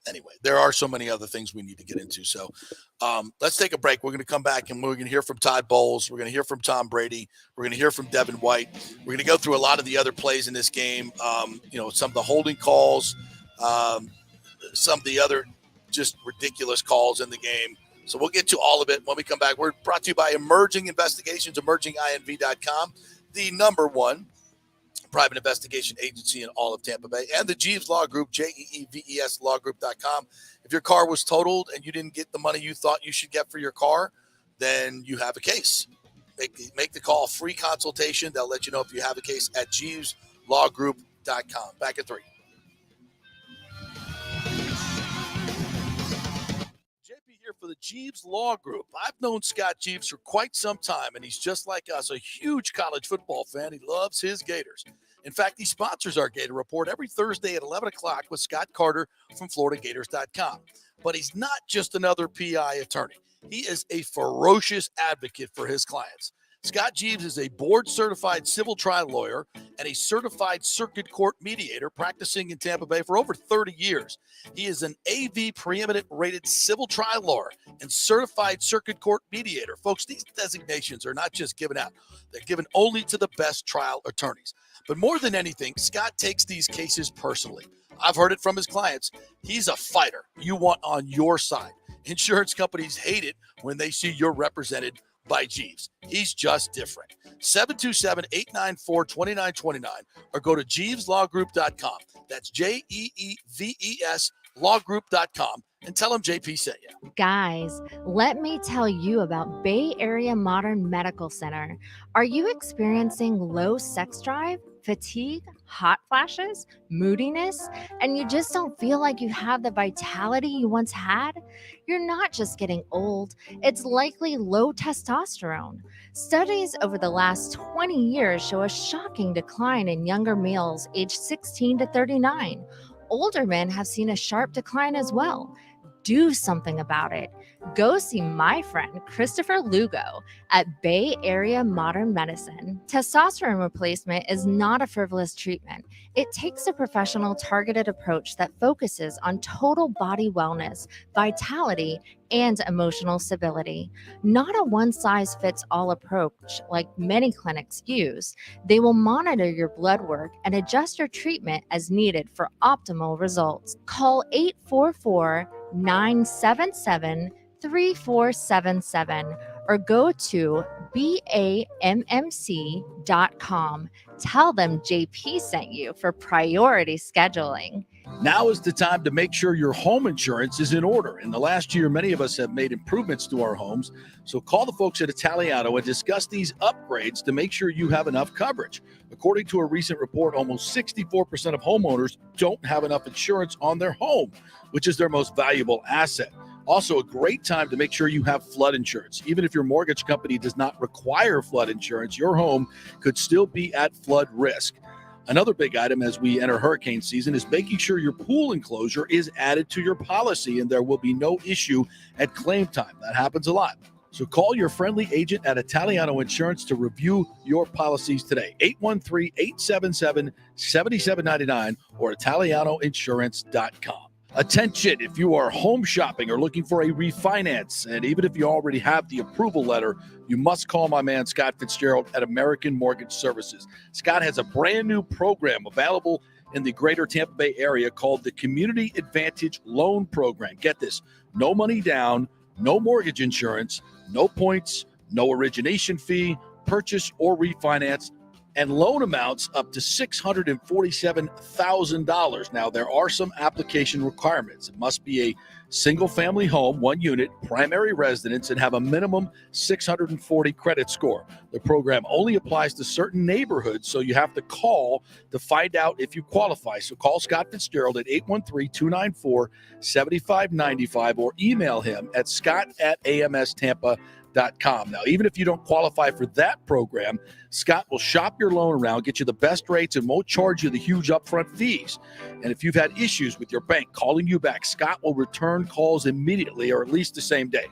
anyway, there are so many other things we need to get into. So let's take a break. We're going to come back and we're going to hear from Todd Bowles. We're going to hear from Tom Brady. We're going to hear from Devin White. We're going to go through a lot of the other plays in this game. Some of the holding calls, some of the other just ridiculous calls in the game. So we'll get to all of it when we come back. We're brought to you by Emerging Investigations, emerginginv.com, the #1 private investigation agency in all of Tampa Bay, and the Jeeves Law Group, JEEVES lawgroup.com. If your car was totaled and you didn't get the money you thought you should get for your car, then you have a case. Make the call, free consultation. They'll let you know if you have a case at jeeveslawgroup.com. Back at 3. For the Jeeves Law Group. I've known Scott Jeeves for quite some time, and he's just like us, a huge college football fan. He loves his Gators. In fact, he sponsors our Gator Report every Thursday at 11 o'clock with Scott Carter from FloridaGators.com. But he's not just another PI attorney. He is a ferocious advocate for his clients. Scott Jeeves is a board-certified civil trial lawyer and a certified circuit court mediator practicing in Tampa Bay for over 30 years. He is an AV preeminent rated civil trial lawyer and certified circuit court mediator. Folks, these designations are not just given out. They're given only to the best trial attorneys. But more than anything, Scott takes these cases personally. I've heard it from his clients. He's a fighter you want on your side. Insurance companies hate it when they see you're represented by Jeeves. He's just different. 727-894-2929 or go to jeeveslawgroup.com. That's JEEVES lawgroup.com and tell him JP sent you. Guys, let me tell you about Bay Area Modern Medical Center. Are you experiencing low sex drive, fatigue, hot flashes, moodiness, and you just don't feel like you have the vitality you once had? You're not just getting old, it's likely low testosterone. Studies over the last 20 years show a shocking decline in younger males aged 16 to 39. Older men have seen a sharp decline as well. Do something about it. Go see my friend Christopher Lugo at Bay Area Modern Medicine. Testosterone replacement is not a frivolous treatment. It takes a professional, targeted approach that focuses on total body wellness, vitality, and emotional stability. Not a one-size-fits-all approach like many clinics use. They will monitor your blood work and adjust your treatment as needed for optimal results. Call 844-977-3477 or go to BAMMC.com. Tell them JP sent you for priority scheduling. Now is the time to make sure your home insurance is in order. In the last year, many of us have made improvements to our homes. So call the folks at Italiano and discuss these upgrades to make sure you have enough coverage. According to a recent report, almost 64% of homeowners don't have enough insurance on their home, which is their most valuable asset. Also, a great time to make sure you have flood insurance. Even if your mortgage company does not require flood insurance, your home could still be at flood risk. Another big item as we enter hurricane season is making sure your pool enclosure is added to your policy and there will be no issue at claim time. That happens a lot. So call your friendly agent at Italiano Insurance to review your policies today. 813-877-7799 or italianoinsurance.com. Attention, if you are home shopping or looking for a refinance, and even if you already have the approval letter, you must call my man Scott Fitzgerald at American Mortgage Services. Scott has a brand new program available in the greater Tampa Bay area called the Community Advantage Loan Program. Get this, no money down, no mortgage insurance, no points, no origination fee, purchase or refinance, and loan amounts up to $647,000. Now, there are some application requirements. It must be a single-family home, 1 unit, primary residence, and have a minimum 640 credit score. The program only applies to certain neighborhoods, so you have to call to find out if you qualify. So call Scott Fitzgerald at 813-294-7595 or email him at scott@amstampa.com. Now, even if you don't qualify for that program, Scott will shop your loan around, get you the best rates, and won't charge you the huge upfront fees. And if you've had issues with your bank calling you back, Scott will return calls immediately or at least the same day.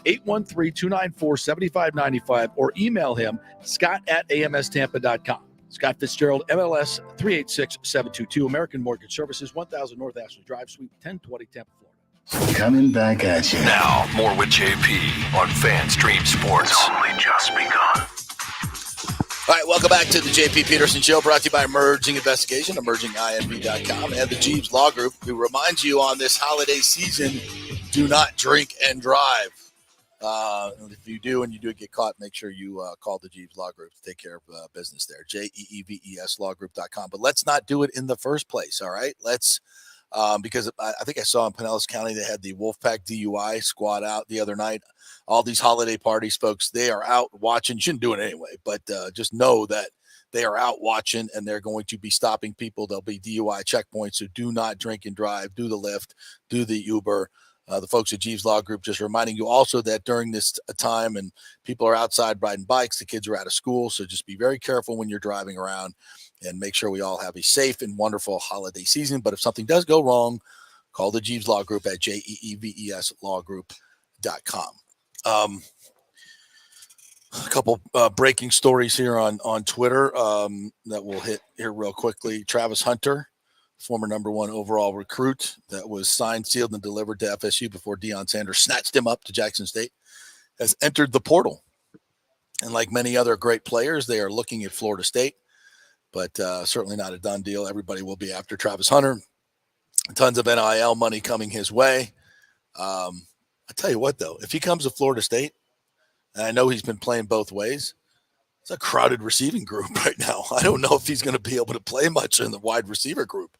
813-294-7595, or email him, scott@amstampa.com. Scott Fitzgerald, MLS 386722, American Mortgage Services, 1000 North Ashland Drive, Suite 1020, Tampa, Florida. Coming back at you. Now, more with JP on FanStream Sports. It's only just begun. All right, welcome back to the JP Peterson Show, brought to you by Emerging Investigation, emerginginv.com, and the Jeeves Law Group, who reminds you on this holiday season, do not drink and drive. If you do and you do get caught, make sure you call the Jeeves Law Group to take care of business there, JEEVES lawgroup.com. But let's not do it in the first place, all right? Let's because I think I saw in Pinellas County they had the Wolfpack DUI squad out the other night. All these holiday parties, folks, they are out watching. You shouldn't do it anyway, but just know that they are out watching, and they're going to be stopping people. There'll be DUI checkpoints, so do not drink and drive. Do the Lyft, do the Uber. The folks at Jeeves Law Group just reminding you also that during this time and people are outside riding bikes, the kids are out of school, so just be very careful when you're driving around and make sure we all have a safe and wonderful holiday season. But if something does go wrong, call the Jeeves Law Group at JEEVES lawgroup.com. A couple breaking stories here on Twitter that we'll hit here real quickly. Travis Hunter, former number 1 overall recruit that was signed, sealed, and delivered to FSU before Deion Sanders snatched him up to Jackson State, has entered the portal. And like many other great players, they are looking at Florida State, but certainly not a done deal. Everybody will be after Travis Hunter. Tons of NIL money coming his way. I tell you what, though, if he comes to Florida State, and I know he's been playing both ways, it's a crowded receiving group right now. I don't know if he's going to be able to play much in the wide receiver group.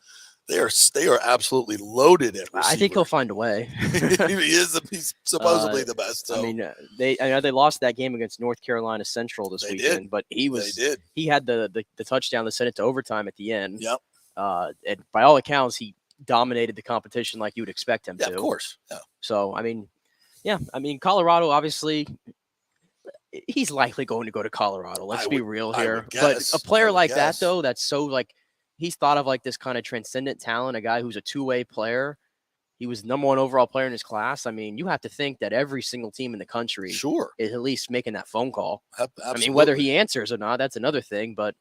They are absolutely loaded at receiver. I think he'll find a way. He's supposedly the best. So. I mean, I know they lost that game against North Carolina Central this weekend, but he had the touchdown that sent it to overtime at the end. Yep. And by all accounts, he dominated the competition like you would expect him to. Of course. Yeah. So, Colorado, obviously, he's likely going to go to Colorado. Let's be real here. But a player like that, though, that's so like he's thought of like this kind of transcendent talent, a guy who's a two-way player. He was number 1 overall player in his class. I mean, you have to think that every single team in the country is at least making that phone call. Absolutely. I mean, whether he answers or not, that's another thing, but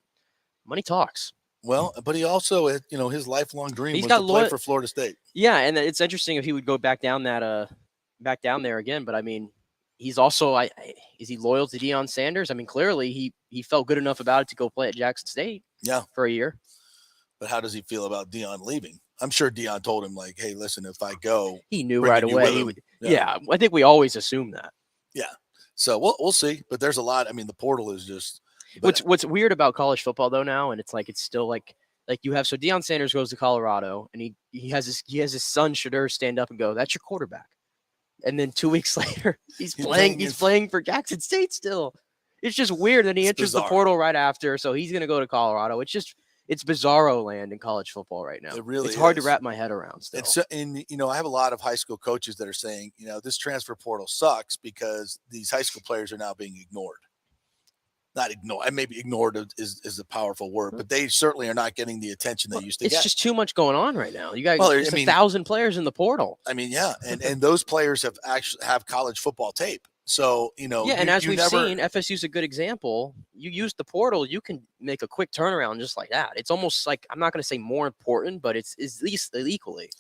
money talks. Well, but he also, his lifelong dream was to play for Florida State. Yeah, and it's interesting if he would go back down there again. But I mean, he's also, is he loyal to Deion Sanders? I mean, clearly he felt good enough about it to go play at Jackson State. Yeah, for a year. But how does he feel about Deion leaving? I'm sure Deion told him like, "Hey, listen, if I go," he knew right away he would. Yeah, I think we always assume that. Yeah, so we'll see. But there's a lot. I mean, the portal is just. What's weird about college football though now, and it's still like you have Deion Sanders goes to Colorado, and he has his son Shedeur stand up and go, "That's your quarterback," and then 2 weeks later he's playing for Jackson State still. It's just weird that he enters the portal right after, so he's gonna go to Colorado. It's bizarro land in college football right now. It's hard to wrap my head around still. I have a lot of high school coaches that are saying, this transfer portal sucks because these high school players are now being ignored. Not ignored. Maybe ignored is a powerful word, but they certainly are not getting the attention they used to get. It's just too much going on right now. You got 1,000 players in the portal. I mean, yeah, and those players have college football tape. So, and as we've seen, FSU's a good example. You use the portal, you can make a quick turnaround just like that. It's almost like, I'm not going to say more important, but it's at least equally.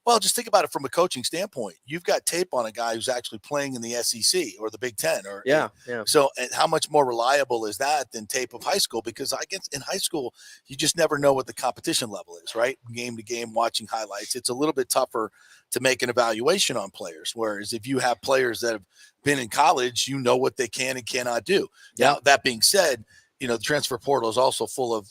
Well, just think about it from a coaching standpoint. You've got tape on a guy who's actually playing in the SEC or the Big Ten. Yeah. So and how much more reliable is that than tape of high school? Because I guess in high school, you just never know what the competition level is, right? Game to game, watching highlights. It's a little bit tougher to make an evaluation on players. Whereas if you have players that have been in college, you know what they can and cannot do. Yeah. Now, that being said, the transfer portal is also full of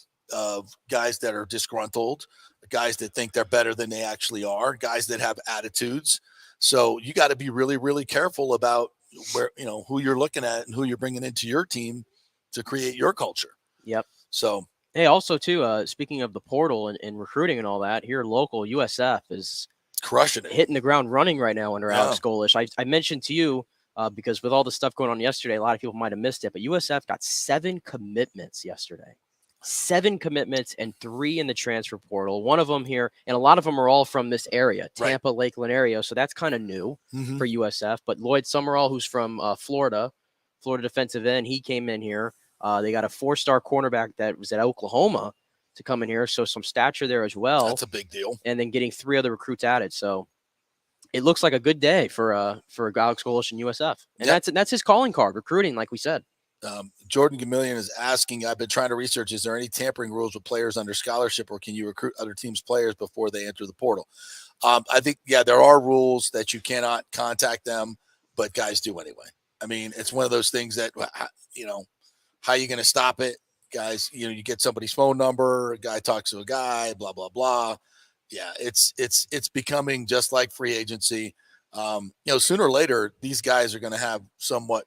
guys that are disgruntled, guys that think they're better than they actually are, guys that have attitudes. So you got to be really, really careful about where, who you're looking at and who you're bringing into your team to create your culture. Yep. So, hey, also too, speaking of the portal and recruiting and all that, here local USF is crushing it, hitting the ground running right now under Alex Golish. I mentioned to you because with all the stuff going on yesterday, a lot of people might have missed it, but USF got 7 commitments yesterday. 7 commitments and 3 in the transfer portal. One of them here, and a lot of them are all from this area, Tampa, Lakeland area. So that's kind of new for USF. But Lloyd Summerall, who's from Florida defensive end, he came in here. They got a 4-star cornerback that was at Oklahoma to come in here. So some stature there as well. That's a big deal. And then getting 3 other recruits added. So it looks like a good day for Alex Golesh and USF. And that's his calling card, recruiting, like we said. Jordan Gamillion is asking, I've been trying to research, is there any tampering rules with players under scholarship, or can you recruit other teams' players before they enter the portal? I think, there are rules that you cannot contact them, but guys do anyway. I mean, it's one of those things that, how are you going to stop it? Guys, you get somebody's phone number, a guy talks to a guy, blah, blah, blah. Yeah, it's becoming just like free agency. Sooner or later, these guys are going to have somewhat,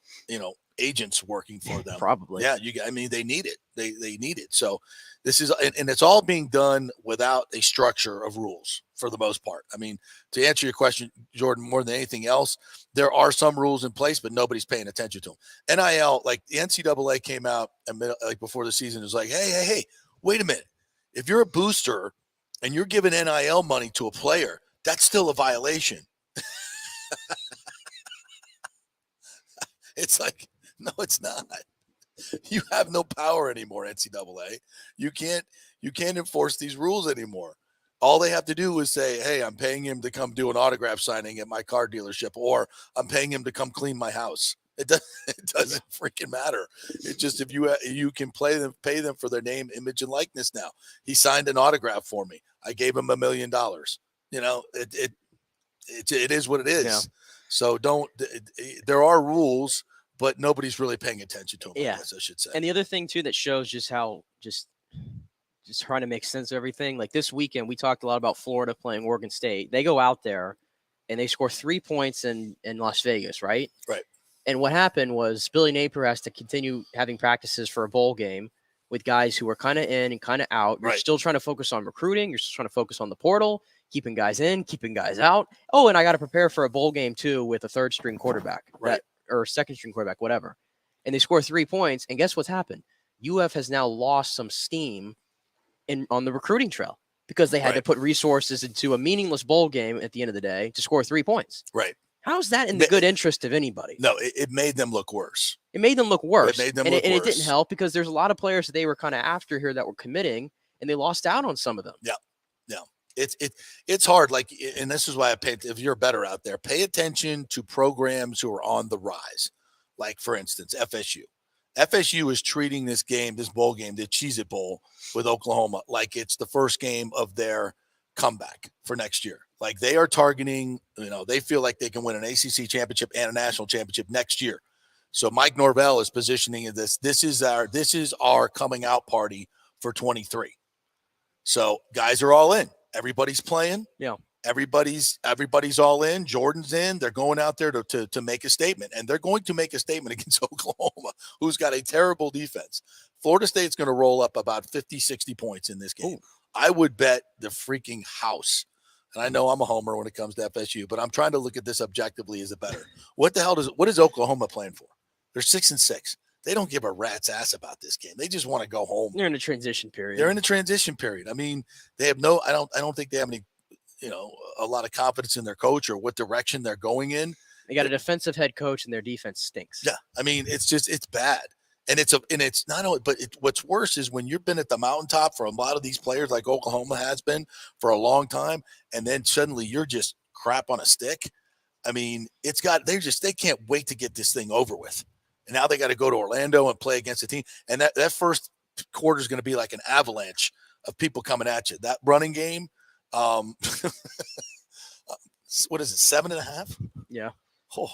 agents working for them. Probably. Yeah, they need it. They need it. So this is, and it's all being done without a structure of rules for the most part. I mean, to answer your question, Jordan, more than anything else, there are some rules in place, but nobody's paying attention to them. NIL, like the NCAA came out before the season, is like, hey, wait a minute. If you're a booster and you're giving NIL money to a player, that's still a violation. It's like, no, it's not. You have no power anymore, NCAA. You can't enforce these rules anymore. All they have to do is say, hey, I'm paying him to come do an autograph signing at my car dealership, or I'm paying him to come clean my house. It doesn't freaking matter. It's just, if you can pay them for their name, image, and likeness now. He signed an autograph for me. I gave him $1 million. It is what it is. Yeah. So there are rules, but nobody's really paying attention to them, I guess I should say. And the other thing, too, that shows just how just trying to make sense of everything. Like this weekend, we talked a lot about Florida playing Oregon State. They go out there and they score 3 points in Las Vegas, right? Right. And what happened was Billy Napier has to continue having practices for a bowl game with guys who are kind of in and kind of out. You're still trying to focus on recruiting. You're still trying to focus on the portal, keeping guys in, keeping guys out. Oh, and I got to prepare for a bowl game, too, with a third-string quarterback. Right. Or second-string quarterback, whatever. And they score 3 points, and guess what's happened? UF has now lost some steam on the recruiting trail because they had to put resources into a meaningless bowl game at the end of the day to score 3 points. Right. How's that in the good interest of anybody? No, it made them look worse. It made them look worse. It and it didn't help because there's a lot of players that they were kind of after here that were committing, and they lost out on some of them. Yeah. It's hard. Like, and this is why if you're better out there, pay attention to programs who are on the rise. Like, for instance, FSU. FSU is treating this bowl game, the Cheez-It Bowl with Oklahoma, like it's the first game of their comeback for next year. Like, they are targeting, they feel like they can win an ACC championship and a national championship next year. So Mike Norvell is positioning this. This is our coming out party for 23. So guys are all in. Everybody's playing. Yeah. Everybody's all in. Jordan's in. They're going out there to make a statement, and they're going to make a statement against Oklahoma, who's got a terrible defense. Florida State's going to roll up about 50, 60 points in this game. Ooh. I would bet the freaking house. And I know I'm a homer when it comes to FSU, but I'm trying to look at this objectively as a better. What is Oklahoma playing for? They're 6-6. They don't give a rat's ass about this game. They just want to go home. They're in a transition period. I mean, they have I don't think they have any, a lot of confidence in their coach or what direction they're going in. They got a defensive head coach and their defense stinks. Yeah. I mean, it's bad. And it's not only, but what's worse is when you've been at the mountaintop for a lot of these players, like Oklahoma has been for a long time, and then suddenly you're just crap on a stick. I mean, they can't wait to get this thing over with. And now they got to go to Orlando and play against a team. And that first quarter is going to be like an avalanche of people coming at you. That running game, what is it, 7.5? Yeah. Oh.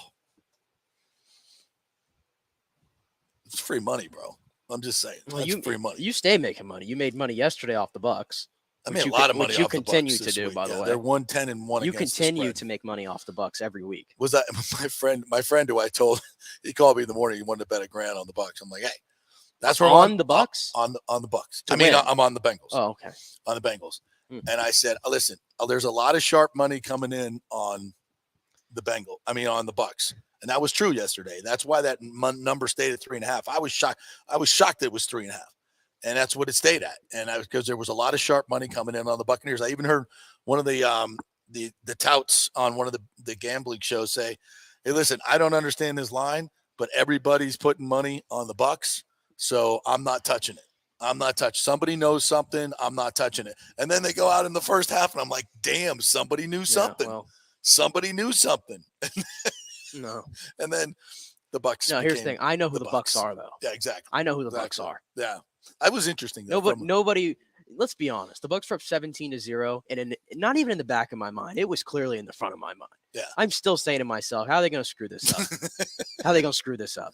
It's free money, bro. I'm just saying. Well, that's free money. You stay making money. You made money yesterday off the Bucs. I made a lot of money off the Bucs. You continue to do, by the way. They're 110-1. You continue to make money off the Bucs every week. Was that my friend who I told, he called me in the morning, he wanted to bet $1,000 on the Bucs. I'm like, hey, that's where on the Bucs? On the Bucs. I'm on the Bengals. Oh, okay. On the Bengals. And I said, listen, there's a lot of sharp money coming in on the on the Bucs. And that was true yesterday. That's why that number stayed at 3.5. I was shocked that it was 3.5. And that's what it stayed at. And because there was a lot of sharp money coming in on the Buccaneers. I even heard one of the touts on one of the gambling shows say, hey, listen, I don't understand this line, but everybody's putting money on the Bucs, so I'm not touching it. I'm not touching. Somebody knows something. I'm not touching it. And then they go out in the first half, and I'm like, damn, somebody knew something. Well, somebody knew something. No. And then the Bucs. No, here's the thing. I know who the Bucs are, though. Yeah, exactly. I know who the Bucs are. Yeah. That was interesting. Though, Nobody. Let's be honest. The Bucs were up 17-0, and not even in the back of my mind. It was clearly in the front of my mind. Yeah. I'm still saying to myself, how are they going to screw this up? How are they going to screw this up?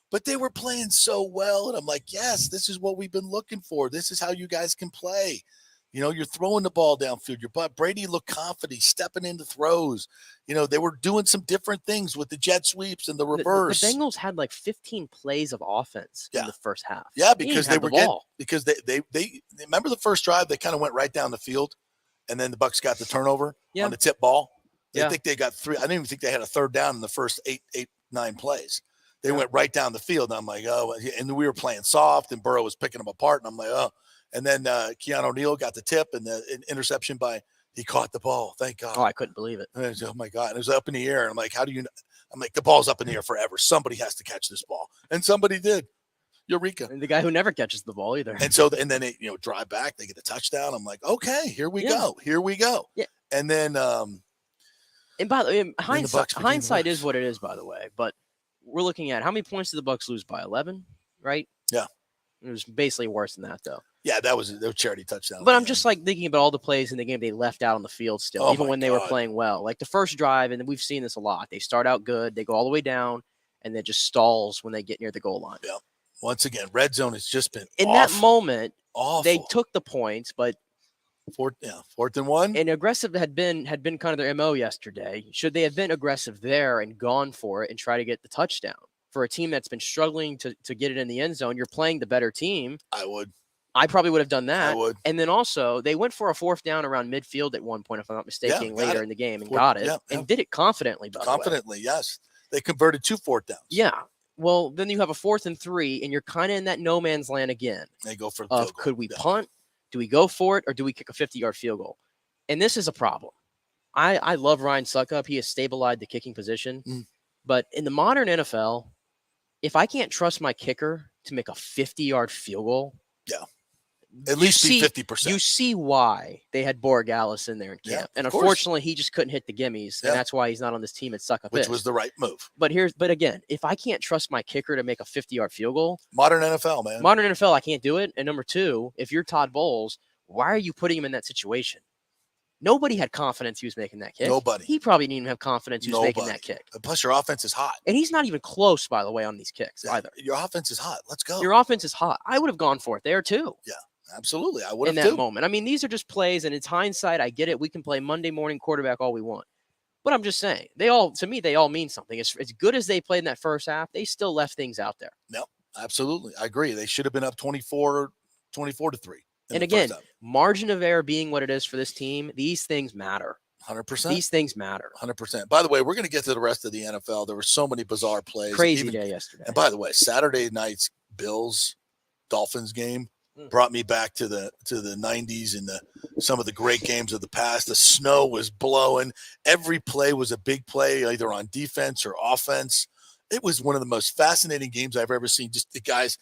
But they were playing so well, and I'm like, yes, this is what we've been looking for. This is how you guys can play. You know, you're throwing the ball downfield. Brady looked confident, he's stepping into throws. You know, they were doing some different things with the jet sweeps and the reverse. The Bengals had like 15 plays of offense in the first half. Yeah, because they were because they remember the first drive, they kind of went right down the field, and then the Bucs got the turnover on the tip ball. I think they got 3. I didn't even think they had a third down in the first 9 plays. They went right down the field, and I'm like, oh, and we were playing soft, and Burrow was picking them apart, and I'm like, oh. And then Keanu Neal got the tip and the interception he caught the ball. Thank God. Oh, I couldn't believe it. Oh, my God. And it was up in the air. And I'm like, I'm like, the ball's up in the air forever. Somebody has to catch this ball. And somebody did. Eureka. And the guy who never catches the ball either. And so, and then they, drive back. They get the touchdown. I'm like, okay, here we go. Here we go. Yeah. And then, and by the way, hindsight is what it is, by the way. But we're looking at how many points did the Bucs lose by? 11, right? Yeah. It was basically worse than that, though. Yeah, that was charity touchdown. But I'm just like thinking about all the plays in the game they left out on the field still, even when they were playing well. Like the first drive, and we've seen this a lot. They start out good, they go all the way down, and then just stalls when they get near the goal line. Yeah. Once again, red zone has just been in that moment. Awful. They took the points, but 4th and 1. And aggressive had been kind of their MO yesterday. Should they have been aggressive there and gone for it and try to get the touchdown? For a team that's been struggling to get it in the end zone, you're playing the better team. I probably would have done that. I would. And then also, they went for a 4th down around midfield at one point, if I'm not mistaken, later in the game, and got it. And did it confidently, by the way. Confidently, yes. They converted 2 4th downs. Yeah. Well, then you have a 4th and 3, and you're kind of in that no man's land again. They go for the field goal. Could we punt? Do we go for it, or do we kick a 50-yard field goal? And this is a problem. I love Ryan Suckup. He has stabilized the kicking position. But in the modern NFL, if I can't trust my kicker to make a 50-yard field goal, at least be 50%. You see why they had Borregales in there in camp. And unfortunately, he just couldn't hit the gimmies, and that's why he's not on this team at Suckup. Which was the right move. But again, if I can't trust my kicker to make a 50-yard field goal, modern NFL, man. Modern NFL, I can't do it. And number 2, if you're Todd Bowles, why are you putting him in that situation? Nobody had confidence he was making that kick. Nobody. He probably didn't even have confidence he was making that kick. Plus, your offense is hot. And he's not even close, by the way, on these kicks either. Your offense is hot. Let's go. Your offense is hot. I would have gone for it there, too. Yeah, absolutely. I would have, in that moment. I mean, these are just plays, and it's hindsight. I get it. We can play Monday morning quarterback all we want. But I'm just saying, to me, they all mean something. As good as they played in that first half, they still left things out there. No, absolutely. I agree. They should have been up 24-3. And again, margin of error being what it is for this team, these things matter. 100%. These things matter. 100%. By the way, we're going to get to the rest of the NFL. There were so many bizarre plays. Crazy day yesterday. And by the way, Saturday night's Bills-Dolphins game brought me back to the 90s and some of the great games of the past. The snow was blowing. Every play was a big play, either on defense or offense. It was one of the most fascinating games I've ever seen. Just the guys,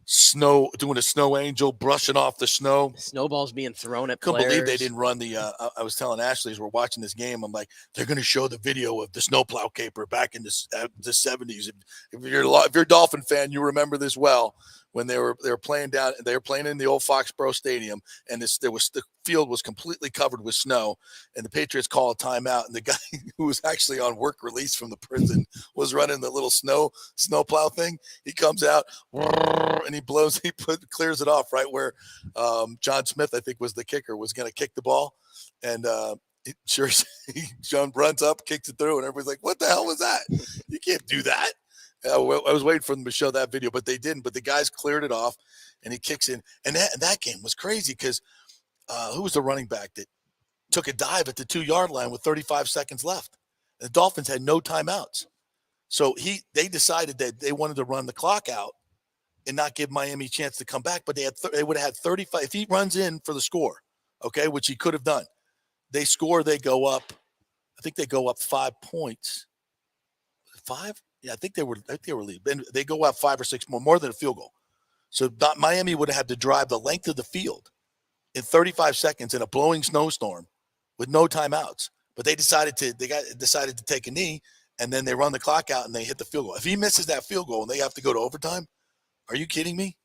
snow doing a snow angel, brushing off the snow. Snowballs being thrown at Couldn't players. believe they didn't run the I was telling Ashley as we're watching this game, I'm like, they're going to show the video of the snowplow caper back in the 70s. If you're a Dolphin fan, you remember this well. When they were playing in the old Foxborough Stadium, and the field was completely covered with snow, and the Patriots call a timeout, and the guy who was actually on work release from the prison was running the little snowplow thing. He comes out and clears it off right where John Smith, I think, was the kicker, was going to kick the ball, and John runs up, kicks it through, and everybody's like, "What the hell was that? You can't do that." I was waiting for them to show that video, but they didn't. But the guys cleared it off, and he kicks in. And that game was crazy because who was the running back that took a dive at the 2-yard line with 35 seconds left? The Dolphins had no timeouts. So they decided that they wanted to run the clock out and not give Miami a chance to come back. But they would have had 35. If he runs in for the score, okay, which he could have done, they score, they go up. I think they go up 5 points. 5? Yeah, I think they were leading. They go up 5 or 6 more than a field goal. So Miami would have had to drive the length of the field in 35 seconds in a blowing snowstorm with no timeouts. But they decided to take a knee, and then they run the clock out and they hit the field goal. If he misses that field goal and they have to go to overtime, are you kidding me?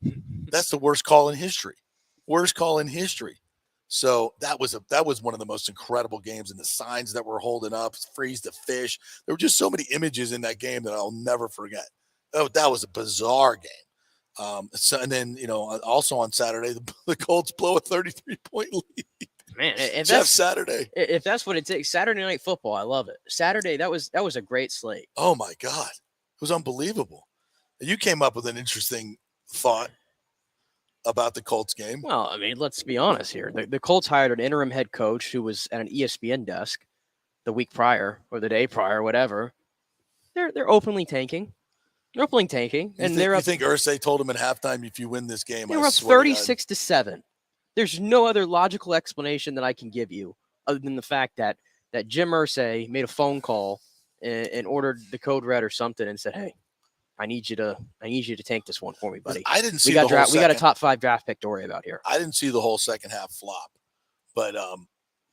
That's the worst call in history. Worst call in history. So that was one of the most incredible games, and the signs that were holding up, freeze the fish. There were just so many images in that game that I'll never forget. That was a bizarre game. And then, also on Saturday, the Colts blow a 33-point lead. Man, Jeff Saturday. If that's what it takes, Saturday Night Football, I love it. Saturday, that was a great slate. Oh my God, it was unbelievable. You came up with an interesting thought about the Colts game. Well, I mean, let's be honest here. The Colts hired an interim head coach who was at an ESPN desk the week prior or the day prior, whatever. They're openly tanking. They're openly tanking, and you think Irsay told him at halftime, if you win this game, they were up 36-7. There's no other logical explanation that I can give you other than the fact that Jim Irsay made a phone call and ordered the code red or something and said, "Hey, I need you to tank this one for me, buddy." I didn't see we got a top 5 draft pick to worry about here. I didn't see the whole second half flop, but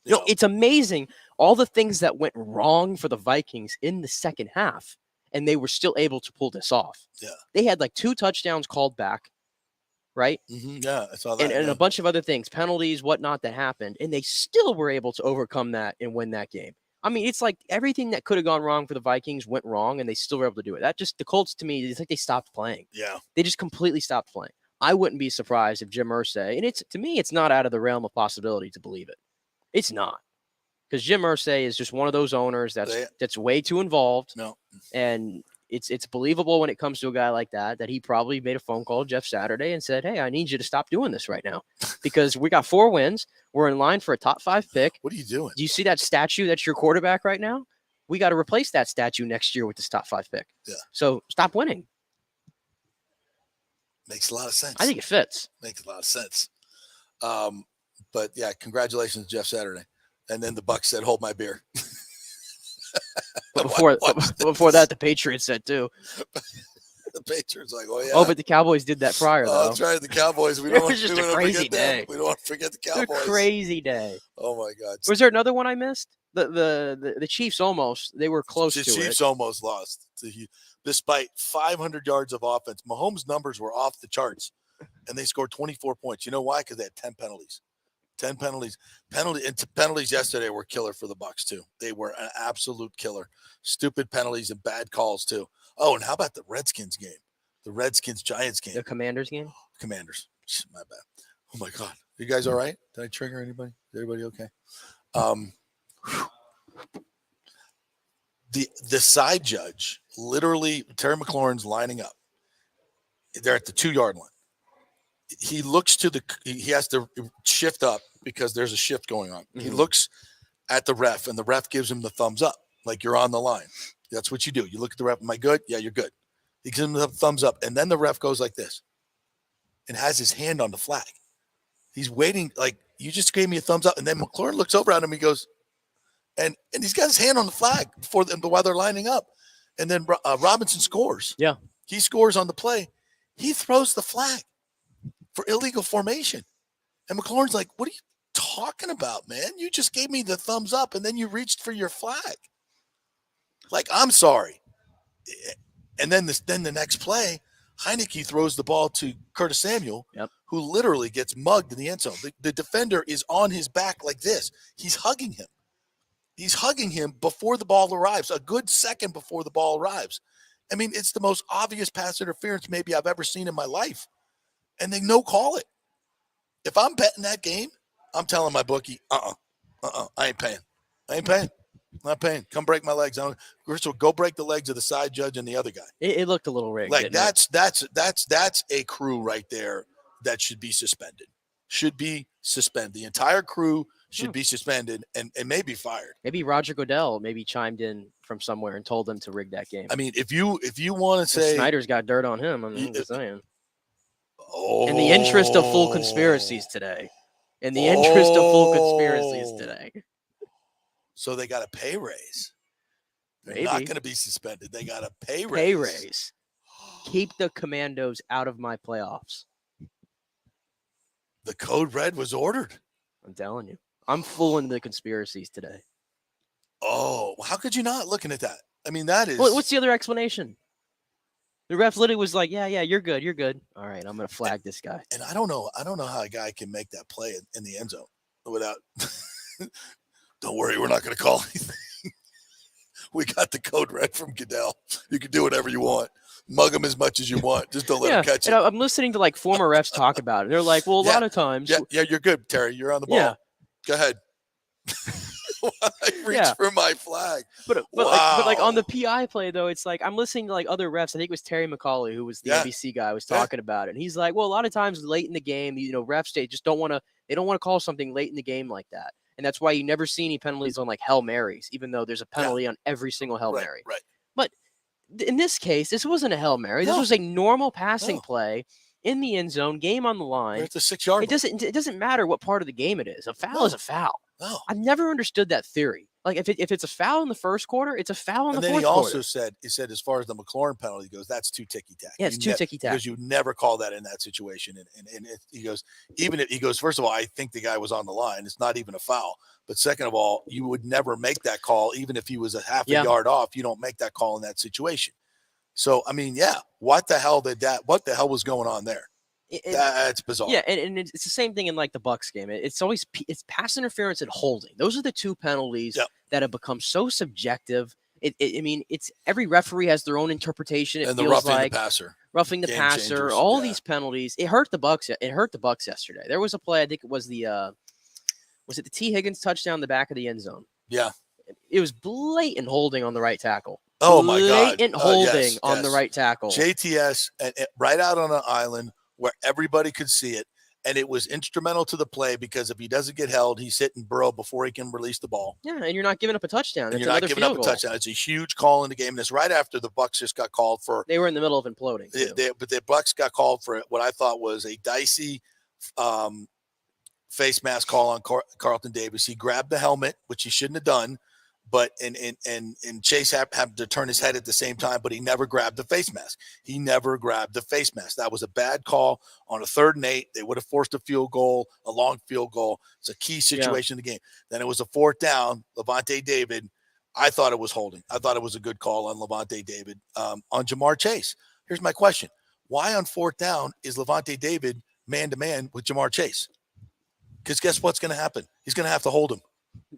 it's amazing all the things that went wrong for the Vikings in the second half, and they were still able to pull this off. Yeah, they had like 2 touchdowns called back. Right? Mm-hmm. Yeah, I saw that. And a bunch of other things, penalties, whatnot that happened, and they still were able to overcome that and win that game. I mean, it's like everything that could have gone wrong for the Vikings went wrong, and they still were able to do it. The Colts, to me, it's like they stopped playing. Yeah. They just completely stopped playing. I wouldn't be surprised if Jim Irsay, and to me, it's not out of the realm of possibility to believe it. It's not. Because Jim Irsay is just one of those owners that's way too involved. No. And it's believable when it comes to a guy like that he probably made a phone call to Jeff Saturday and said, "Hey, I need you to stop doing this right now because we got 4 wins. We're in line for a top 5 pick. What are you doing? Do you see that statue that's your quarterback right now? We got to replace that statue next year with this top 5 pick. Yeah. So stop winning." Makes a lot of sense. I think it fits. Makes a lot of sense. But yeah, congratulations, Jeff Saturday. And then the Bucs said, "Hold my beer." But before that, the Patriots said too. The Patriots like, "Oh yeah." Oh, but the Cowboys did that prior though. That's right. The Cowboys. We don't want just to a crazy day. We don't want to forget the Cowboys. A crazy day. Oh my God. Was there another one I missed? The Chiefs they were close to it. The Chiefs almost lost. Despite 500 yards of offense, Mahomes' numbers were off the charts, and they scored 24 points. You know why? Because they had 10 penalties. 10 penalties. Penalties yesterday were killer for the Bucs too. They were an absolute killer. Stupid penalties and bad calls too. Oh, and how about the Redskins game? The Redskins-Giants game. The Commanders game? Commanders. My bad. Oh my God. You guys all right? Did I trigger anybody? Is everybody okay? The side judge, literally, Terry McLaurin's lining up. They're at the 2-yard line. He looks he has to shift up because there's a shift going on. Mm-hmm. He looks at the ref, and the ref gives him the thumbs up, like you're on the line. That's what you do. You look at the ref. Am I good? Yeah, you're good. He gives him the thumbs up, and then the ref goes like this and has his hand on the flag. He's waiting, like, you just gave me a thumbs up, and then McLaurin looks over at him. He goes, and he's got his hand on the flag while they're lining up. And then Robinson scores. Yeah. He scores on the play. He throws the flag for illegal formation. And McLaurin's like, "What are you talking about, man? You just gave me the thumbs up, and then you reached for your flag. Like, I'm sorry." And then the next play, Heineke throws the ball to Curtis Samuel, who literally gets mugged in the end zone. The defender is on his back like this. He's hugging him. He's hugging him before the ball arrives, a good second before the ball arrives. I mean, it's the most obvious pass interference maybe I've ever seen in my life. And they no call it. If I'm betting that game, I'm telling my bookie, I ain't paying. I'm not paying. Come break my legs. Go break the legs of the side judge and the other guy. It looked a little rigged. Like that's a crew right there that should be suspended. The entire crew should be suspended and maybe fired. Maybe Roger Goodell chimed in from somewhere and told them to rig that game. I mean, if you want to say Snyder's got dirt on him, I'm just saying. In the interest of full conspiracies today. In the interest of full conspiracies today. So they got a pay raise. They're Maybe. not going to be suspended. They got a pay raise. Pay raise. Keep the Commandos out of my playoffs. The code red was ordered. I'm telling you. I'm full into the conspiracies today. Oh, how could you not looking at that? I mean, that is. What's the other explanation? The ref literally was like, yeah, you're good. You're good. All right, I'm going to flag this guy. And I don't know how a guy can make that play in the end zone without. Don't worry, we're not going to call anything. We got the code red from Goodell. You can do whatever you want. Mug him as much as you want. Just don't let him catch it. And I'm listening to like former refs talk about it. They're like, well, a lot of times. Yeah, you're good, Terry. You're on the ball. Yeah. Go ahead. I reached for my flag. But like on the PI play though, it's like I'm listening to like other refs. I think it was Terry McCauley who was the NBC guy was talking about it. And he's like, well, a lot of times late in the game, refs they just don't want to call something late in the game like that. And that's why you never see any penalties on like Hail Marys, even though there's a penalty on every single Hail Mary. Right. But in this case, this wasn't a Hail Mary. This was a normal passing play in the end zone, game on the line. It's a 6-yard. It doesn't matter what part of the game it is. A foul is a foul. No. I've never understood that theory. Like if it's a foul in the first quarter, it's a foul in the fourth quarter. And then he also said as far as the McLaurin penalty goes, that's too ticky-tack. Yeah, it's too ticky-tack. Because you never call that in that situation. And he goes, first of all, I think the guy was on the line. It's not even a foul. But second of all, you would never make that call, even if he was a half a yard off. You don't make that call in that situation. So, I mean, what the hell was going on there? That's bizarre. Yeah, and it's the same thing in like the Bucs game. It's pass interference and holding. Those are the two penalties that have become so subjective. It's every referee has their own interpretation. It and the feels roughing the passer, all these penalties. It hurt the Bucs. It hurt the Bucs yesterday. There was a play. I think it was the T. Higgins touchdown in the back of the end zone. Yeah, it was blatant holding on the right tackle. Oh my God! Blatant holding on the right tackle. JTS and right out on an island where everybody could see it. And it was instrumental to the play because if he doesn't get held, he's hitting Burrow before he can release the ball. Yeah, and you're not giving up a touchdown. And you're not giving up a touchdown. It's a huge call in the game. And it's right after the Bucs just got called for. They were in the middle of imploding. But the Bucs got called for what I thought was a dicey face mask call on Carlton Davis. He grabbed the helmet, which he shouldn't have done. But and Chase had to turn his head at the same time, but he never grabbed the face mask. That was a bad call on a 3rd and 8. They would have forced a long field goal. It's a key situation in the game. Then it was a 4th down. Levante David, I thought it was holding. I thought it was a good call on Levante David on Jamar Chase. Here's my question. Why on 4th down is Levante David man-to-man with Jamar Chase? Because guess what's going to happen? He's going to have to hold him.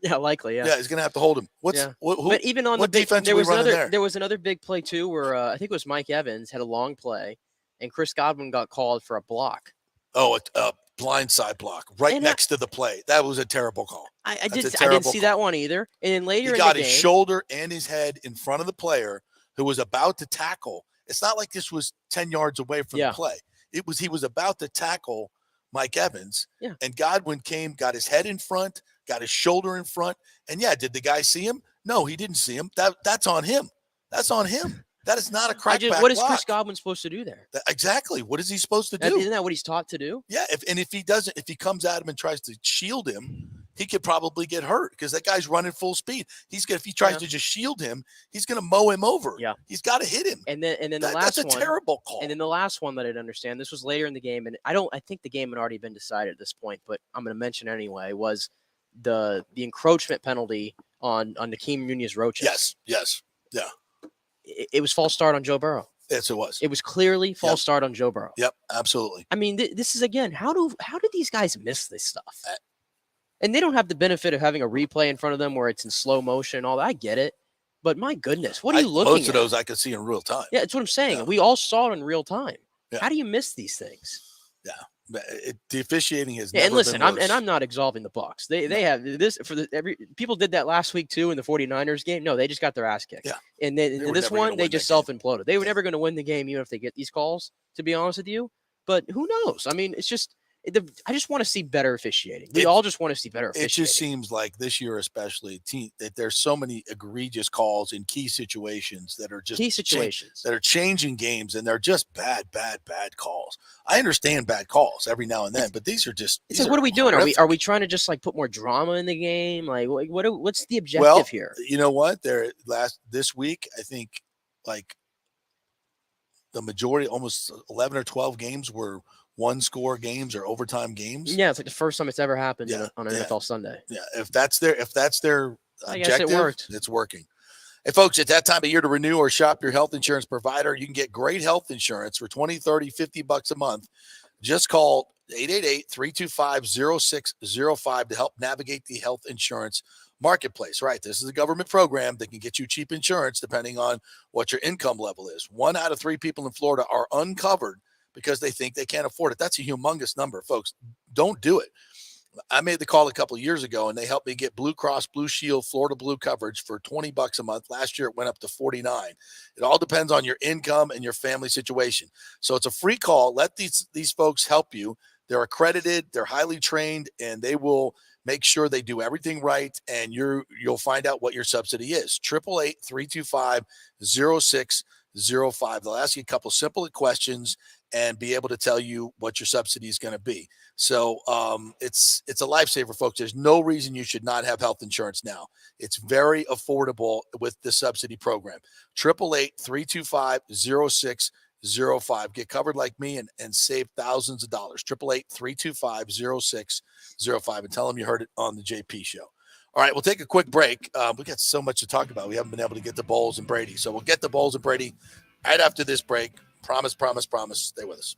Yeah, likely. Yeah, he's gonna have to hold him. But even on what the big, defense there was another big play too, where I think it was Mike Evans had a long play, and Chris Godwin got called for a block. Oh, a blindside block next to the play. That was a terrible call. I didn't see that one either. And then later he got his shoulder and his head in front of the player who was about to tackle. It's not like this was 10 yards away from the play. He was about to tackle Mike Evans, and Godwin came, got his head in front, got his shoulder in front, and did the guy see him? No, he didn't see him. That's on him. That's on him. That is not a crackback. What is Chris Godwin supposed to do there? Exactly. What is he supposed to do? Isn't that what he's taught to do? Yeah. If he comes at him and tries to shield him, he could probably get hurt because that guy's running full speed. If he tries to just shield him, he's going to mow him over. Yeah. He's got to hit him. And then the last one. That's a terrible call. And then the last one that I didn't understand, this was later in the game, and I think the game had already been decided at this point, but I'm going to mention it anyway, was the encroachment penalty on Nakeem Munoz-Roches. Yes. Yeah. It was false start on Joe Burrow. Yes, it was. It was clearly false start on Joe Burrow. Yep, absolutely. I mean, this is, again, how do these guys miss this stuff? And they don't have the benefit of having a replay in front of them where it's in slow motion and all that. I get it. But my goodness, what are you looking at? Most of those I could see in real time. Yeah, that's what I'm saying. Yeah. We all saw it in real time. Yeah. How do you miss these things? Yeah. The officiating is never and listen, been worse. I'm not absolving the Bucs. They have this people did that last week too in the 49ers game. No, they just got their ass kicked. Yeah. And then in this one, they just self-imploded. They were never going to win the game even if they get these calls, to be honest with you. But who knows? I mean, it's I just want to see better officiating. We all just want to see better officiating. It just seems like this year, especially, that there's so many egregious calls in key situations that are just that are changing games, and they're just bad calls. I understand bad calls every now and then, but these are just. It's like, what are we doing? Are we trying to just like put more drama in the game? Like what's the objective here? You know what? This week, I think like the majority, almost 11 or 12 games were one-score games or overtime games. Yeah, it's like the first time it's ever happened on an NFL Sunday. Yeah, if that's their I guess objective, it worked. It's working. Hey, folks, it's that time of year to renew or shop your health insurance provider. You can get great health insurance for $20, $30, $50 a month. Just call 888-325-0605 to help navigate the health insurance marketplace. Right, this is a government program that can get you cheap insurance depending on what your income level is. 1 out of 3 people in Florida are uncovered because they think they can't afford it. That's a humongous number, folks. Don't do it. I made the call a couple of years ago, and they helped me get Blue Cross Blue Shield Florida Blue coverage for $20 a month. Last year, it went up to $49. It all depends on your income and your family situation. So it's a free call. Let these folks help you. They're accredited, they're highly trained, and they will make sure they do everything right, and you'll find out what your subsidy is. 888-325-0605. They'll ask you a couple simple questions and be able to tell you what your subsidy is going to be. So it's a lifesaver, folks. There's no reason you should not have health insurance now. It's very affordable with the subsidy program. 888-325-0605. Get covered like me and save thousands of dollars. 888-325-0605. And tell them you heard it on the JP Show. All right, we'll take a quick break. We got so much to talk about. We haven't been able to get to Bowles and Brady. So we'll get to Bowles and Brady right after this break. Promise. Stay with us.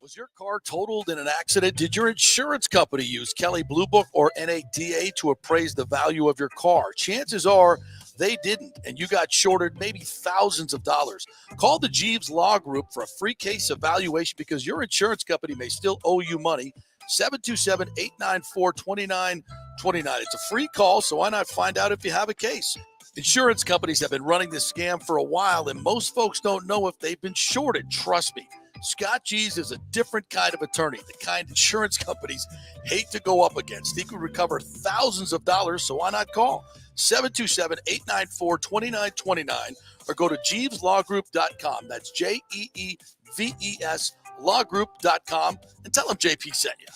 Was your car totaled in an accident? Did your insurance company use Kelley Blue Book or NADA to appraise the value of your car? Chances are they didn't, and you got shorted maybe thousands of dollars. Call the Jeeves Law Group for a free case evaluation because your insurance company may still owe you money. 727-894-2929. It's a free call, so why not find out if you have a case? Insurance companies have been running this scam for a while, and most folks don't know if they've been shorted. Trust me. Scott Jeeves is a different kind of attorney, the kind insurance companies hate to go up against. He could recover thousands of dollars, so why not call? 727-894-2929 or go to JeevesLawGroup.com. That's JEEVES lawgroup.com and tell them JP sent you.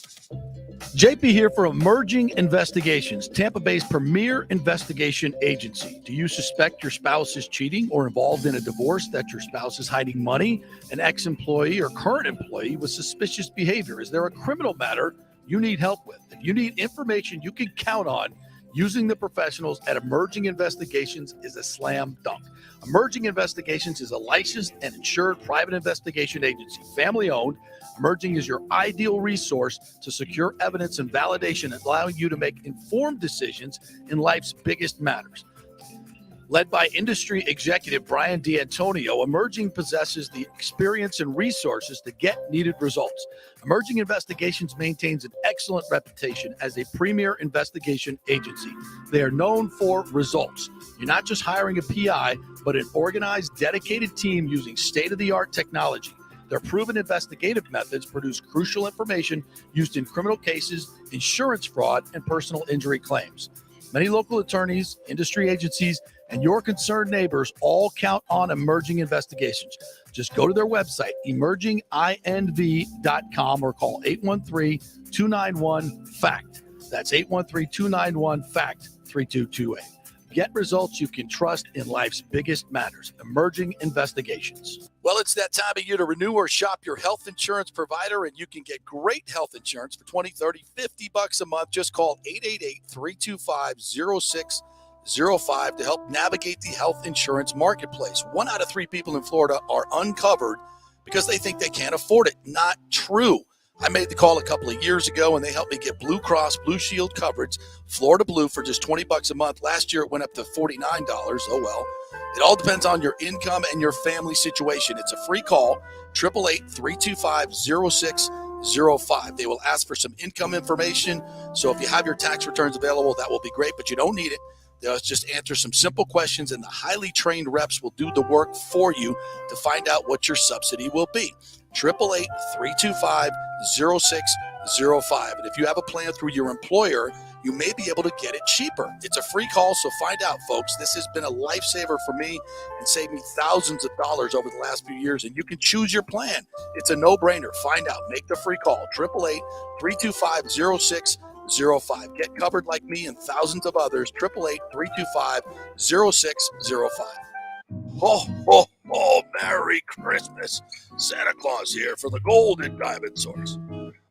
JP here for Emerging Investigations, Tampa Bay's premier investigation agency. Do you suspect your spouse is cheating or involved in a divorce, that your spouse is hiding money, an ex-employee or current employee with suspicious behavior? Is there a criminal matter you need help with? If you need information you can count on, using the professionals at Emerging Investigations is a slam dunk. Emerging Investigations is a licensed and insured private investigation agency, family-owned. Emerging is your ideal resource to secure evidence and validation, allowing you to make informed decisions in life's biggest matters. Led by industry executive Brian D'Antonio, Emerging possesses the experience and resources to get needed results. Emerging Investigations maintains an excellent reputation as a premier investigation agency. They are known for results. You're not just hiring a PI, but an organized, dedicated team using state-of-the-art technology. Their proven investigative methods produce crucial information used in criminal cases, insurance fraud, and personal injury claims. Many local attorneys, industry agencies, and your concerned neighbors all count on Emerging Investigations. Just go to their website, emerginginv.com, or call 813-291-FACT. That's 813-291-FACT-3228. Get results you can trust in life's biggest matters. Emerging Investigations. Well, it's that time of year to renew or shop your health insurance provider, and you can get great health insurance for $20, $30, $50 a month. Just call 888-325-0605 to help navigate the health insurance marketplace. 1 out of 3 people in Florida are uncovered because they think they can't afford it. Not true. I made the call a couple of years ago, and they helped me get Blue Cross Blue Shield coverage, Florida Blue, for just $20 a month. Last year, it went up to $49. Oh, well. It all depends on your income and your family situation. It's a free call, 888-325-0605. They will ask for some income information. So if you have your tax returns available, that will be great, but you don't need it. They'll just answer some simple questions, and the highly trained reps will do the work for you to find out what your subsidy will be. 888-325-0605. And if you have a plan through your employer, you may be able to get it cheaper. It's a free call, so find out, folks. This has been a lifesaver for me and saved me thousands of dollars over the last few years, and you can choose your plan. It's a no-brainer. Find out. Make the free call. 888-325-0605. Get covered like me and thousands of others. 888-325-0605. Oh, Merry Christmas. Santa Claus here for the Golden Diamond Source.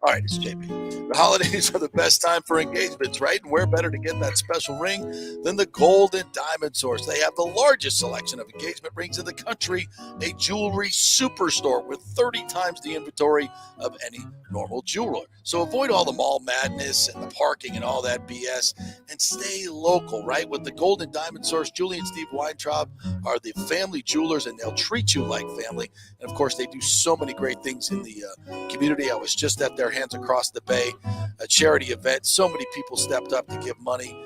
All right, it's JP. The holidays are the best time for engagements, right? And where better to get that special ring than the Golden Diamond Source? They have the largest selection of engagement rings in the country, a jewelry superstore with 30 times the inventory of any normal jeweler. So avoid all the mall madness and the parking and all that BS and stay local, right? With the Golden Diamond Source, Julie and Steve Weintraub are the family jewelers, and they'll treat you like family. And of course, they do so many great things in the community. I was just at their Hands Across the Bay, a charity event. So many people stepped up to give money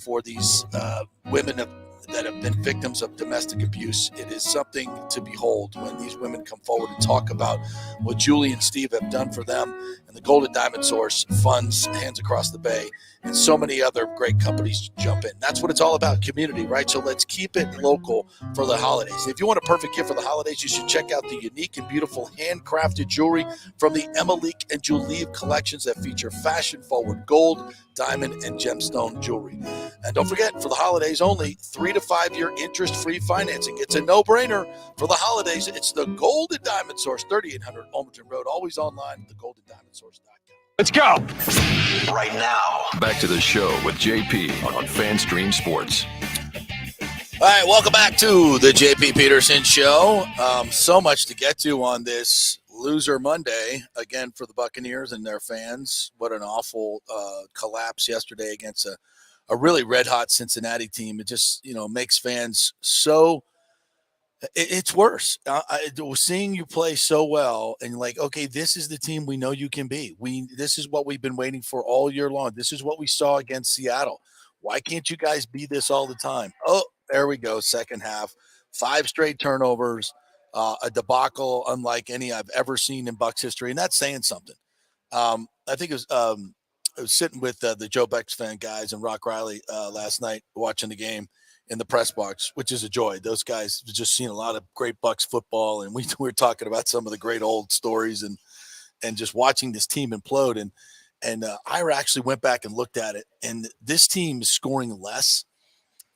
for these women that have been victims of domestic abuse. It is something to behold when these women come forward and talk about what Julie and Steve have done for them, and the Golden Diamond Source funds Hands Across the Bay, and so many other great companies jump in. That's what it's all about, community, right? So let's keep it local for the holidays. If you want a perfect gift for the holidays, you should check out the unique and beautiful handcrafted jewelry from the Emilique and Julieve collections that feature fashion-forward gold, diamond, and gemstone jewelry. And don't forget, for the holidays only, 3 to 5 year interest-free financing. It's a no-brainer for the holidays. It's the Golden Diamond Source, 3800 Almerton Road, always online at thegoldendimondsource.com. Let's go. Right now, back to the show with JP on FanStream Sports. All right, welcome back to the JP Peterson Show. So much to get to on this Loser Monday, again, for the Buccaneers and their fans. What an awful collapse yesterday against a really red-hot Cincinnati team. It just, makes fans so – it's worse. Seeing you play so well and like, okay, this is the team we know you can be. This is what we've been waiting for all year long. This is what we saw against Seattle. Why can't you guys be this all the time? Oh, there we go, second half. 5 straight turnovers, a debacle unlike any I've ever seen in Bucs history, and that's saying something. I think it was I was sitting with the Joe Bucs fan guys and Rock Riley last night watching the game in the press box, which is a joy. Those guys have just seen a lot of great Bucs football, and we were talking about some of the great old stories and just watching this team implode. And Ira actually went back and looked at it, and this team is scoring less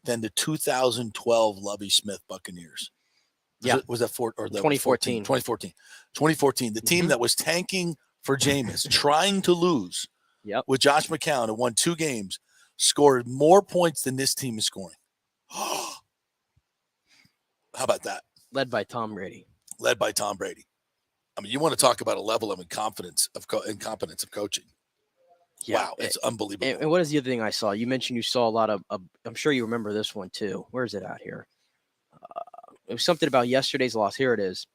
than the 2012 Lovie Smith Buccaneers. Was that 2014? 2014. The team that was tanking for Jameis, trying to lose with Josh McCown and won 2 games, scored more points than this team is scoring. How about that? Led by Tom Brady. I mean, you want to talk about a level of incompetence of coaching. Yeah, wow, it's unbelievable. And what is the other thing I saw? You mentioned you saw a lot of I'm sure you remember this one too. Where is it out here? It was something about yesterday's loss. Here it is.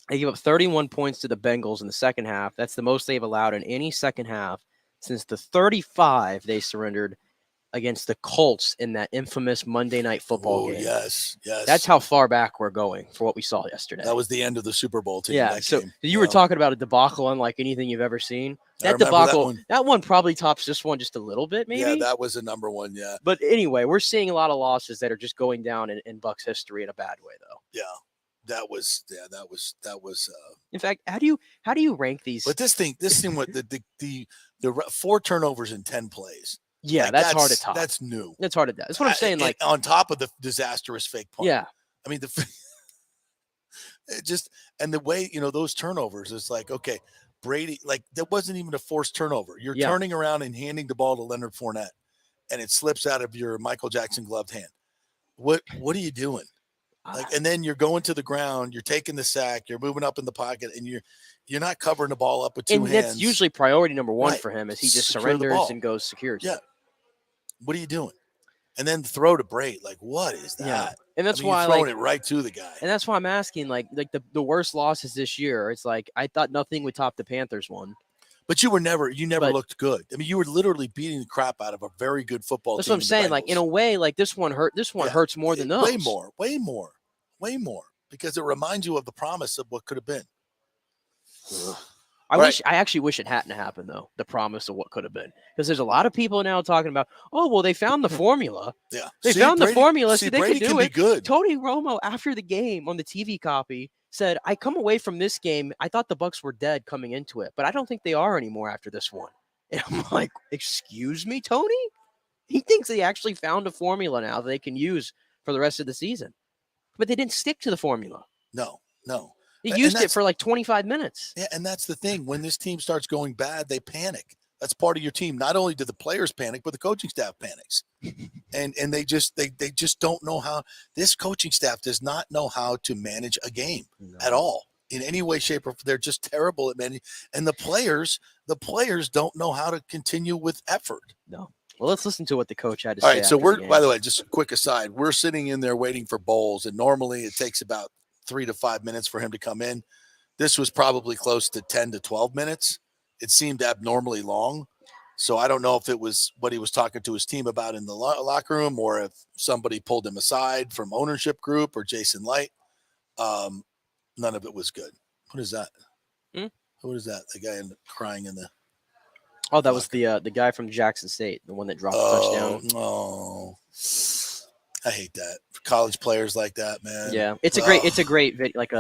They gave up 31 points to the Bengals in the second half. That's the most they've allowed in any second half since the 35 they surrendered against the Colts in that infamous Monday Night Football game. Yes. That's how far back we're going for what we saw yesterday. That was the end of the Super Bowl team. Yeah, so game. You were talking about a debacle unlike anything you've ever seen. That debacle, that one probably tops this one just a little bit, maybe. Yeah, that was a number one, yeah. But anyway, we're seeing a lot of losses that are just going down in Bucs history in a bad way, though. Yeah. That was. In fact, how do you rank these? But this thing with the 4 turnovers in 10 plays. Yeah, like, that's hard to top. That's new. That's hard to do. That's what I'm saying. Like on top of the disastrous fake punt. Yeah. I mean, and the way, those turnovers, it's like, okay, Brady, like that wasn't even a forced turnover. You're turning around and handing the ball to Leonard Fournette and it slips out of your Michael Jackson gloved hand. What are you doing? Like, and then you're going to the ground, you're taking the sack, you're moving up in the pocket, and you're not covering the ball up with 2 hands. And that's usually priority number 1 for him, is he just surrenders and goes secures. Yeah. What are you doing? And then throw to Brady. Like, what is that? Yeah. And that's why you're throwing it right to the guy. And that's why I'm asking, like the worst losses this year. It's like I thought nothing would top the Panthers one. But you never But- looked good. I mean, you were literally beating the crap out of a very good football That's team. what I'm saying. Like, in a way, like this one hurts more than those. Way more. Because it reminds you of the promise of what could have been. I actually wish it hadn't happened, though. The promise of what could have been, because there's a lot of people now talking about, oh, well, they found the formula. Yeah, they found the formula, See, so they Brady could do can it. be good. Tony Romo, after the game on the TV copy, said, "I come away from this game. I thought the Bucs were dead coming into it, but I don't think they are anymore after this one." And I'm like, "Excuse me, Tony? He thinks they actually found a formula now that they can use for the rest of the season, but they didn't stick to the formula. No. They used it for like 25 minutes. Yeah, and that's the thing. When this team starts going bad, they panic. That's part of your team. Not only do the players panic, but the coaching staff panics. and they just don't know how. This coaching staff does not know how to manage a game at all in any way, shape, or they're just terrible at managing. And the players don't know how to continue with effort. No. Well, let's listen to what the coach had to All say. right, so after the game. by the way, just a quick aside, we're sitting in there waiting for Bowles, and normally it takes about 3 to 5 minutes for him to come in. This was probably close to 10 to 12 minutes. It seemed abnormally long. So I don't know if it was what he was talking to his team about in the locker room, or if somebody pulled him aside from ownership group or Jason Light. None of it was good. What is that? What is that? The guy crying in the. Oh, that was the guy from Jackson State, the one that dropped the touchdown. Oh, I hate that for college players like that, man. Yeah, it's a great video. Like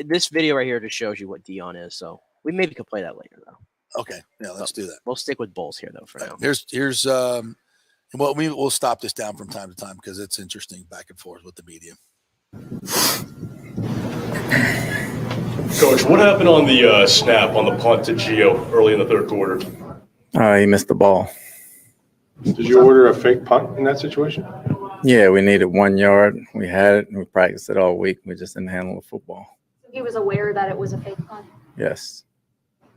this video right here just shows you what Dion is. So we maybe could play that later though. Okay, yeah, let's do that. We'll stick with Bulls here though for now. Here's well, we'll stop this down from time to time because it's interesting back and forth with the media. Coach, what happened on the snap on the punt to Gio early in the third quarter? He missed the ball. Did you order a fake punt in that situation? Yeah, we needed 1 yard. We had it, and we practiced it all week. We just didn't handle the football. He was aware that it was a fake punt. Yes.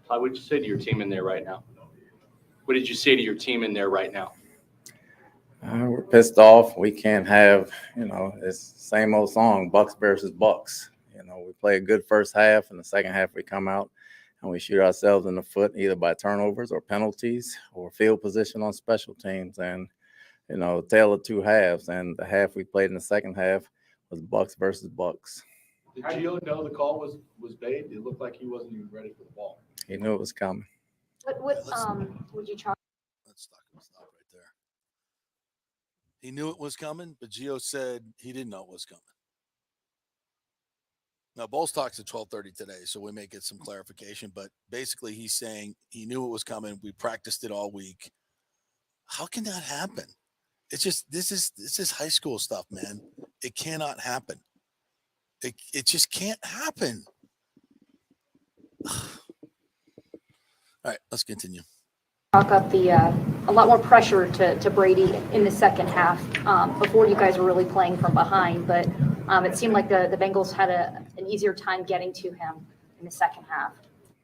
What would you say to your team in there right now? What did you say to your team in there right now? We're pissed off. We can't have, it's the same old song, Bucs versus Bucs. We play a good first half, and the second half we come out and we shoot ourselves in the foot either by turnovers or penalties or field position on special teams. And, tale of two halves. And the half we played in the second half was Bucs versus Bucs. Did Gio know the call was made? It looked like he wasn't even ready for the ball. He knew it was coming. What would you charge? Let's stop right there. He knew it was coming, but Gio said he didn't know it was coming. Now, Bowles talks at 12:30 today, so we may get some clarification. But basically, he's saying he knew it was coming. We practiced it all week. How can that happen? It's just this is high school stuff, man. It cannot happen. It just can't happen. All right, let's continue. Talk up a lot more pressure to Brady in the second half before you guys were really playing from behind, but it seemed like the Bengals had an easier time getting to him in the second half.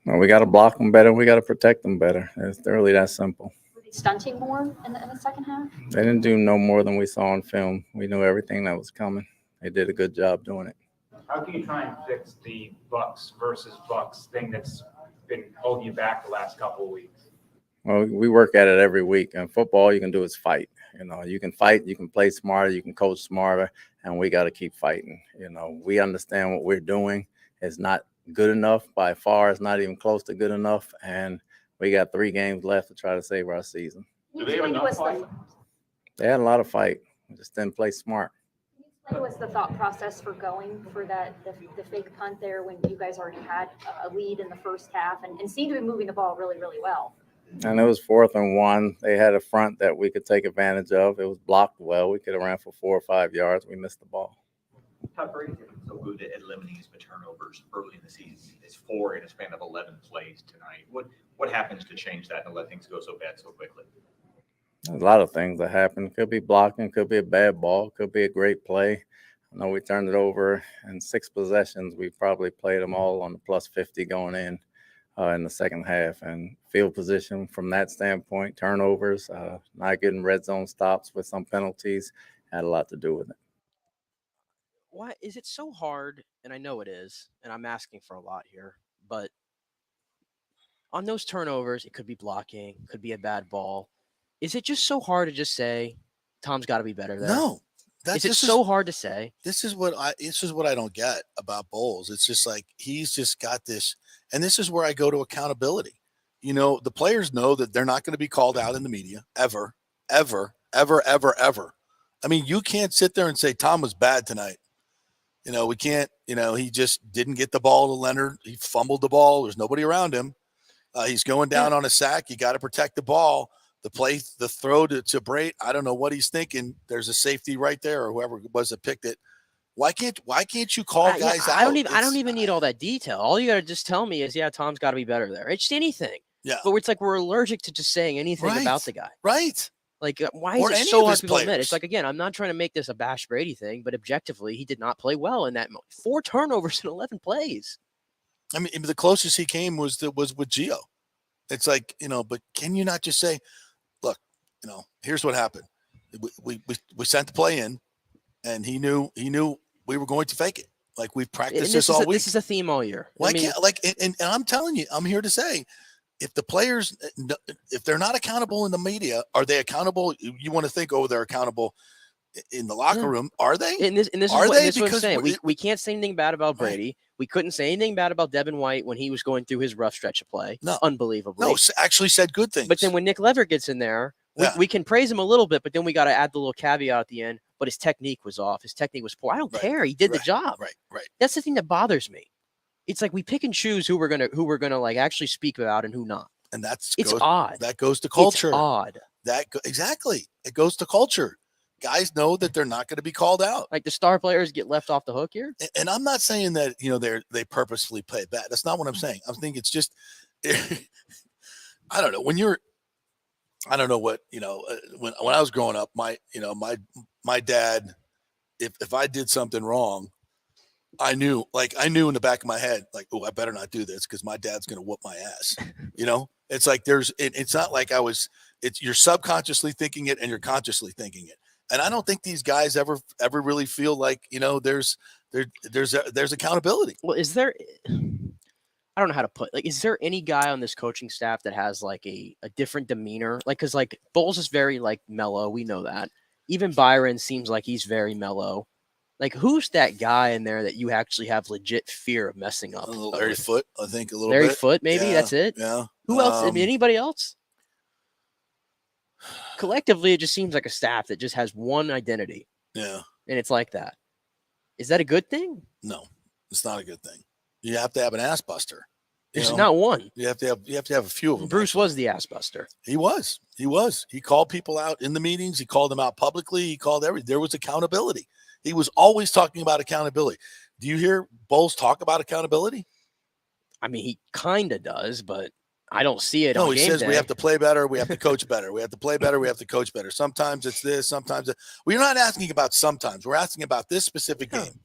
Well, we got to block them better. We got to protect them better. It's really that simple. Were they stunting more in the second half? They didn't do no more than we saw on film. We knew everything that was coming. They did a good job doing it. How can you try and fix the Bucs versus Bucs thing that's been holding you back the last couple of weeks? Well, we work at it every week. In football, you can do is fight. You can fight, you can play smarter, you can coach smarter, and we got to keep fighting. We understand what we're doing is not good enough by far. It's not even close to good enough, and we got 3 games left to try to save our season. Do they have enough fight? They had a lot of fight. We just didn't play smart. What was the thought process for going for the fake punt there when you guys already had a lead in the first half and seemed to be moving the ball really, really well? And it was 4th and 1. They had a front that we could take advantage of. It was blocked well. We could have ran for 4 or 5 yards. We missed the ball. Todd Brady's been so good at limiting his turnovers early in the season. It's 4 in a span of 11 plays tonight. What happens to change that and let things go so bad so quickly? There's a lot of things that happen. Could be blocking, could be a bad ball, could be a great play. I know we turned it over in 6 possessions. We probably played them all on the plus 50 going in the second half. And field position from that standpoint, turnovers, not getting red zone stops with some penalties had a lot to do with it. Why is it so hard? And I know it is, and I'm asking for a lot here, but on those turnovers, it could be blocking, could be a bad ball. Is it just so hard to just say Tom's got to be better there? No, is it so hard to say? This is what I don't get about Bowles. It's just like he's just got this, and this is where I go to accountability. You know, the players know that they're not going to be called out in the media ever, ever, ever, ever, ever. I mean, you can't sit there and say Tom was bad tonight. You know, we can't. You know, he just didn't get the ball to Leonard. He fumbled the ball. There's nobody around him. He's going down on a sack. You got to protect the ball. The throw to Brate, I don't know what he's thinking. There's a safety right there, or whoever it was that picked it. Why can't you call guys out? I don't even need all that detail. All you got to just tell me is, yeah, Tom's got to be better there. It's just anything. Yeah. But it's like we're allergic to just saying anything about the guy. Right. Like, why is it so hard for people to admit? It's like, again, I'm not trying to make this a Bash Brady thing, but objectively, he did not play well in that moment. 4 turnovers in 11 plays. I mean, the closest he came was with Gio. It's like, you know, but can you not just say, look, you know, here's what happened. We sent the play in, and he knew we were going to fake it. Like, we've practiced this all week. This is a theme all year. Why can't, like, and I'm telling you, I'm here to say, if the players, if they're not accountable in the media, are they accountable? You want to think, oh, they're accountable in the locker room. Are they? And this is what I'm saying. We can't say anything bad about Brady. Right. We couldn't say anything bad about Devin White when he was going through his rough stretch of play. No. Unbelievably. No, actually said good things. But then when Nick Lever gets in there, we can praise him a little bit, but then we got to add the little caveat at the end. But his technique was off. His technique was poor. I don't care. He did the job. Right. That's the thing that bothers me. It's like we pick and choose who we're gonna like actually speak about and who not. And it's odd. That goes to culture. It's odd. Exactly. It goes to culture. Guys know that they're not going to be called out. Like the star players get left off the hook here. And I'm not saying that, you know, they purposefully play bad. That's not what I'm saying. I'm thinking it's just, I don't know. I don't know what, you know, when I was growing up, my dad, if I did something wrong, I knew in the back of my head, like, oh, I better not do this because my dad's going to whoop my ass. You know, it's like it's not like you're subconsciously thinking it and you're consciously thinking it. And I don't think these guys ever really feel like, you know, there's accountability. Well, is there, I don't know how to put, like, is there any guy on this coaching staff that has like a different demeanor? Like, cause like Bowles is very like mellow. We know that. Even Byron seems like he's very mellow. Like, who's that guy in there that you actually have legit fear of messing up? Larry Foote, I think a little Larry bit. Foote, maybe. Yeah, that's it. Yeah. Who else? I mean, anybody else? Collectively, it just seems like a staff that just has one identity. Yeah. And it's like that. Is that a good thing? No, it's not a good thing. You have to have an ass buster. There's not one. You have to have a few of them. Bruce was the ass buster. He was. He called people out in the meetings. He called them out publicly. He called there was accountability. He was always talking about accountability. Do you hear Bowles talk about accountability? I mean, he kind of does, but I don't see it. No, he says we have to play better. We have to coach better. We have to play better. We have to coach better. Sometimes it's this. Sometimes we're not asking about sometimes. We're asking about this specific game.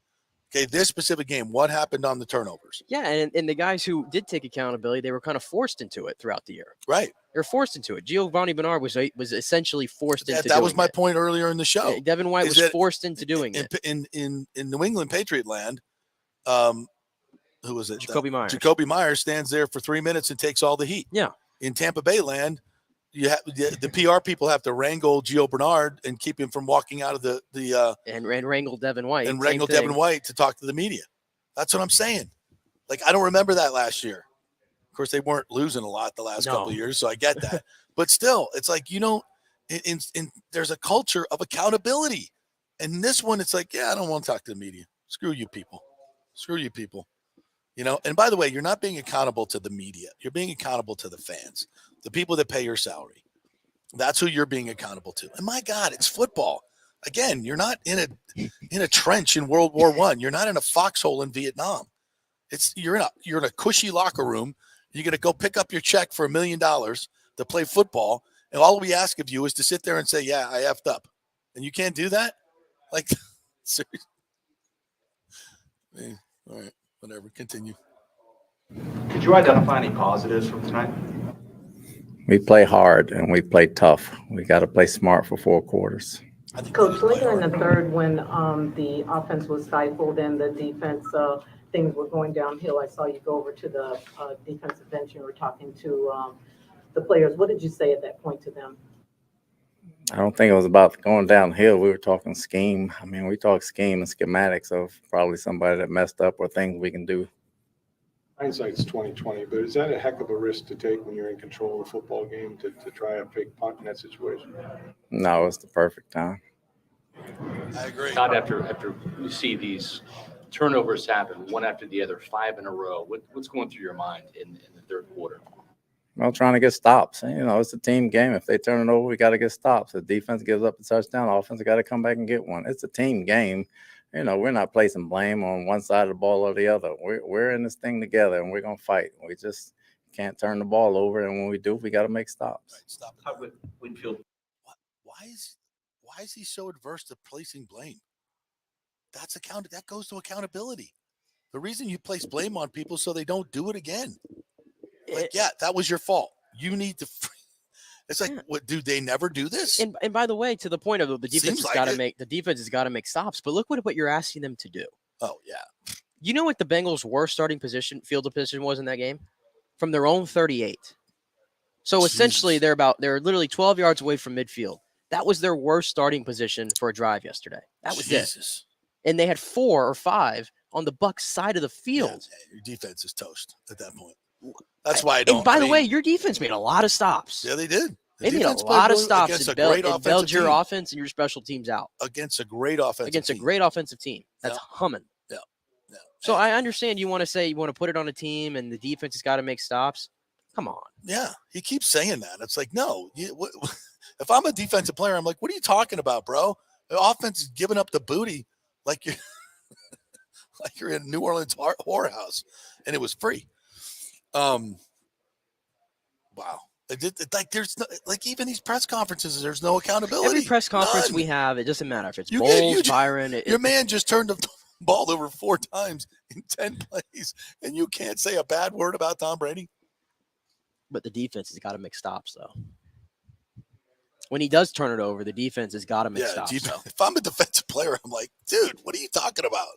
Okay, this specific game. What happened on the turnovers? Yeah, and the guys who did take accountability, they were kind of forced into it throughout the year. Right. They were forced into it. Giovanni Bernard was essentially forced into it. That was my point earlier in the show. Yeah, Devin White was forced into doing it. In New England Patriot land, who was it? Jacoby Myers. Jacoby Myers stands there for 3 minutes and takes all the heat. Yeah. In Tampa Bay land, you have the PR people have to wrangle Gio Bernard and keep him from walking out of the and wrangle Devin White and wrangle Devin White to talk to the media. That's what I'm saying. Like, I don't remember that last year. Of course, they weren't losing a lot the last couple of years, so I get that. But still, it's like, you know, there's a culture of accountability. And this one, it's like, yeah, I don't want to talk to the media. Screw you people. You know, and by the way, you're not being accountable to the media. You're being accountable to the fans, the people that pay your salary. That's who you're being accountable to. And my God, it's football. Again, you're not in a trench in World War I. You're not in a foxhole in Vietnam. You're in a cushy locker room. You're going to go pick up your check for $1 million to play football. And all we ask of you is to sit there and say, yeah, I effed up. And you can't do that? Like, seriously. All right, whatever. Continue. Could you identify any positives from tonight? We play hard and we play tough. We got to play smart for 4 quarters. Coach, later in the third, when the offense was stifled and the defense things were going downhill, I saw you go over to the defensive bench and were talking to the players. What did you say at that point to them? I don't think it was about going downhill. We were talking scheme. I mean, we talk scheme and schematics of probably somebody that messed up or things we can do. Hindsight's 20/20, but is that a heck of a risk to take when you're in control of a football game to try a fake punt in that situation? No, it's the perfect time. I agree. Todd, after you see these turnovers happen one after the other, 5 in a row, what's going through your mind in the third quarter? Well, trying to get stops. You know, it's a team game. If they turn it over, we got to get stops. If defense gives up a touchdown, offense got to come back and get one. It's a team game. You know, we're not placing blame on one side of the ball or the other. We're in this thing together, and we're going to fight. We just can't turn the ball over, and when we do, we got to make stops. Right, stop it. How would Winfield? Why is he so adverse to placing blame? That goes to accountability. The reason you place blame on people so they don't do it again. Like, yeah, that was your fault. You need to. It's like, what? Do they never do this? And by the way, to the point of the defense has like got to it. make the defense has got to make stops. But look what you're asking them to do. Oh yeah. You know what the Bengals' worst starting field position was in that game? From their own 38. So essentially, they're literally 12 yards away from midfield. That was their worst starting position for a drive yesterday. That was it. And they had 4 or 5 on the Bucs side of the field. Yeah, your defense is toast at that point. That's why I don't. And by the way, your defense made a lot of stops. Yeah, they did. They made a lot of stops and bailed your offense and your special teams out. Against a great offensive team. That's humming. Yeah. So I understand you want to say you want to put it on a team and the defense has got to make stops. Come on. Yeah, he keeps saying that. It's like, no. If I'm a defensive player, I'm like, what are you talking about, bro? The offense is giving up the booty like you're like you're in New Orleans whorehouse, and it was free. Wow. Like there's no, like even these press conferences, there's no accountability. Every press conference we have, it doesn't matter if it's Bowles, Byron. Your man just turned the ball over 4 times in 10 plays, and you can't say a bad word about Tom Brady. But the defense has got to make stops, though. When he does turn it over, the defense has got to make stops. If I'm a defensive player, I'm like, dude, what are you talking about?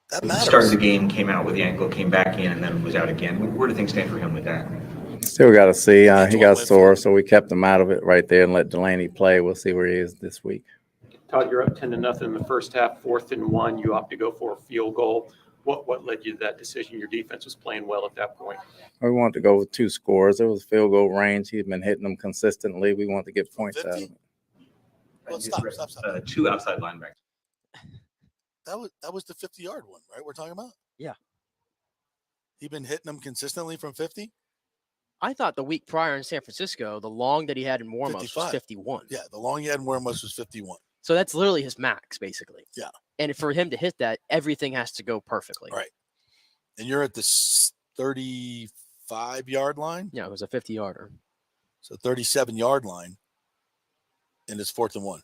That matters. Started the game, came out with the ankle, came back in, and then was out again. Where do things stand for him with that? Still got to see. He got sore, so we kept him out of it right there and let Delaney play. We'll see where he is this week. Todd, you're up 10-0 in the first half, 4th and 1. You opt to go for a field goal. What led you to that decision? Your defense was playing well at that point. We wanted to go with 2 scores. It was field goal range. He'd been hitting them consistently. We wanted to get points out of it. Well, stop. 2 outside linebackers. That was the 50-yard one, right? We're talking about? Yeah. He'd been hitting them consistently from 50? I thought the week prior in San Francisco, the long that he had in warm-ups was 51. Yeah, the long he had in warm-ups was 51. So that's literally his max, basically. Yeah. And for him to hit that, everything has to go perfectly. Right. And you're at the 35-yard line? Yeah, it was a 50-yarder. So 37-yard line, and it's 4th and 1.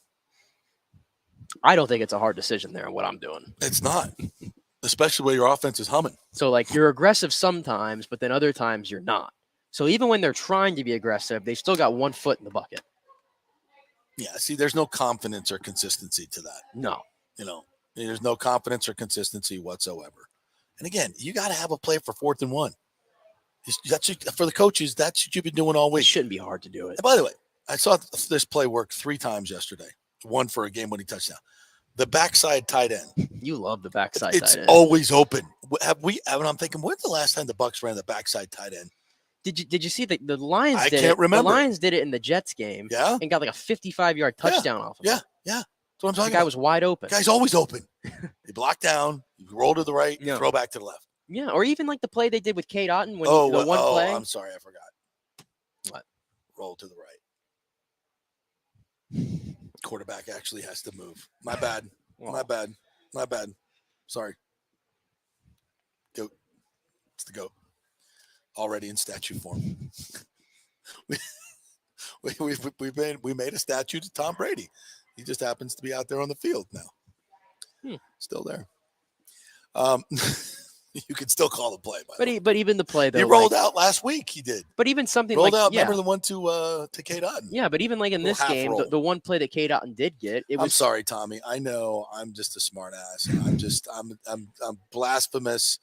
I don't think it's a hard decision there on what I'm doing. It's not, especially where your offense is humming. So, like, you're aggressive sometimes, but then other times you're not. So even when they're trying to be aggressive, they still got 1 foot in the bucket. Yeah, see, there's no confidence or consistency to that. No. There's no confidence or consistency whatsoever. And again, you got to have a play for 4th and 1. For the coaches, that's what you've been doing all week. It shouldn't be hard to do it. And by the way, I saw this play work 3 times yesterday. 1 for a game-winning touchdown. The backside tight end. You love the backside tight end. It's always open. I'm thinking, when's the last time the Bucs ran the backside tight end? Did you see the Lions? I can't remember. The Lions did it in the Jets game. Yeah. And got like a 55-yard touchdown off of it. Yeah. That's what I'm talking about. The guy was wide open. The guy's always open. You block down, you roll to the right, you throw back to the left. Yeah, or even like the play they did with Kate Otten when the one play. I'm sorry, I forgot. What? Roll to the right. Quarterback actually has to move. My bad. My bad. Sorry. Goat. It's the goat. Already in statue form. we made a statue to Tom Brady. He just happens to be out there on the field now. Still there. You could still call the play. But even the play though, he rolled out last week. He did. But even something rolled like out. yeah. Remember the one to Kate Otten? Yeah, but even like in this game, the one play that Kate Otten did get, it was. I'm sorry, Tommy. I know I'm just a smart ass. I'm blasphemous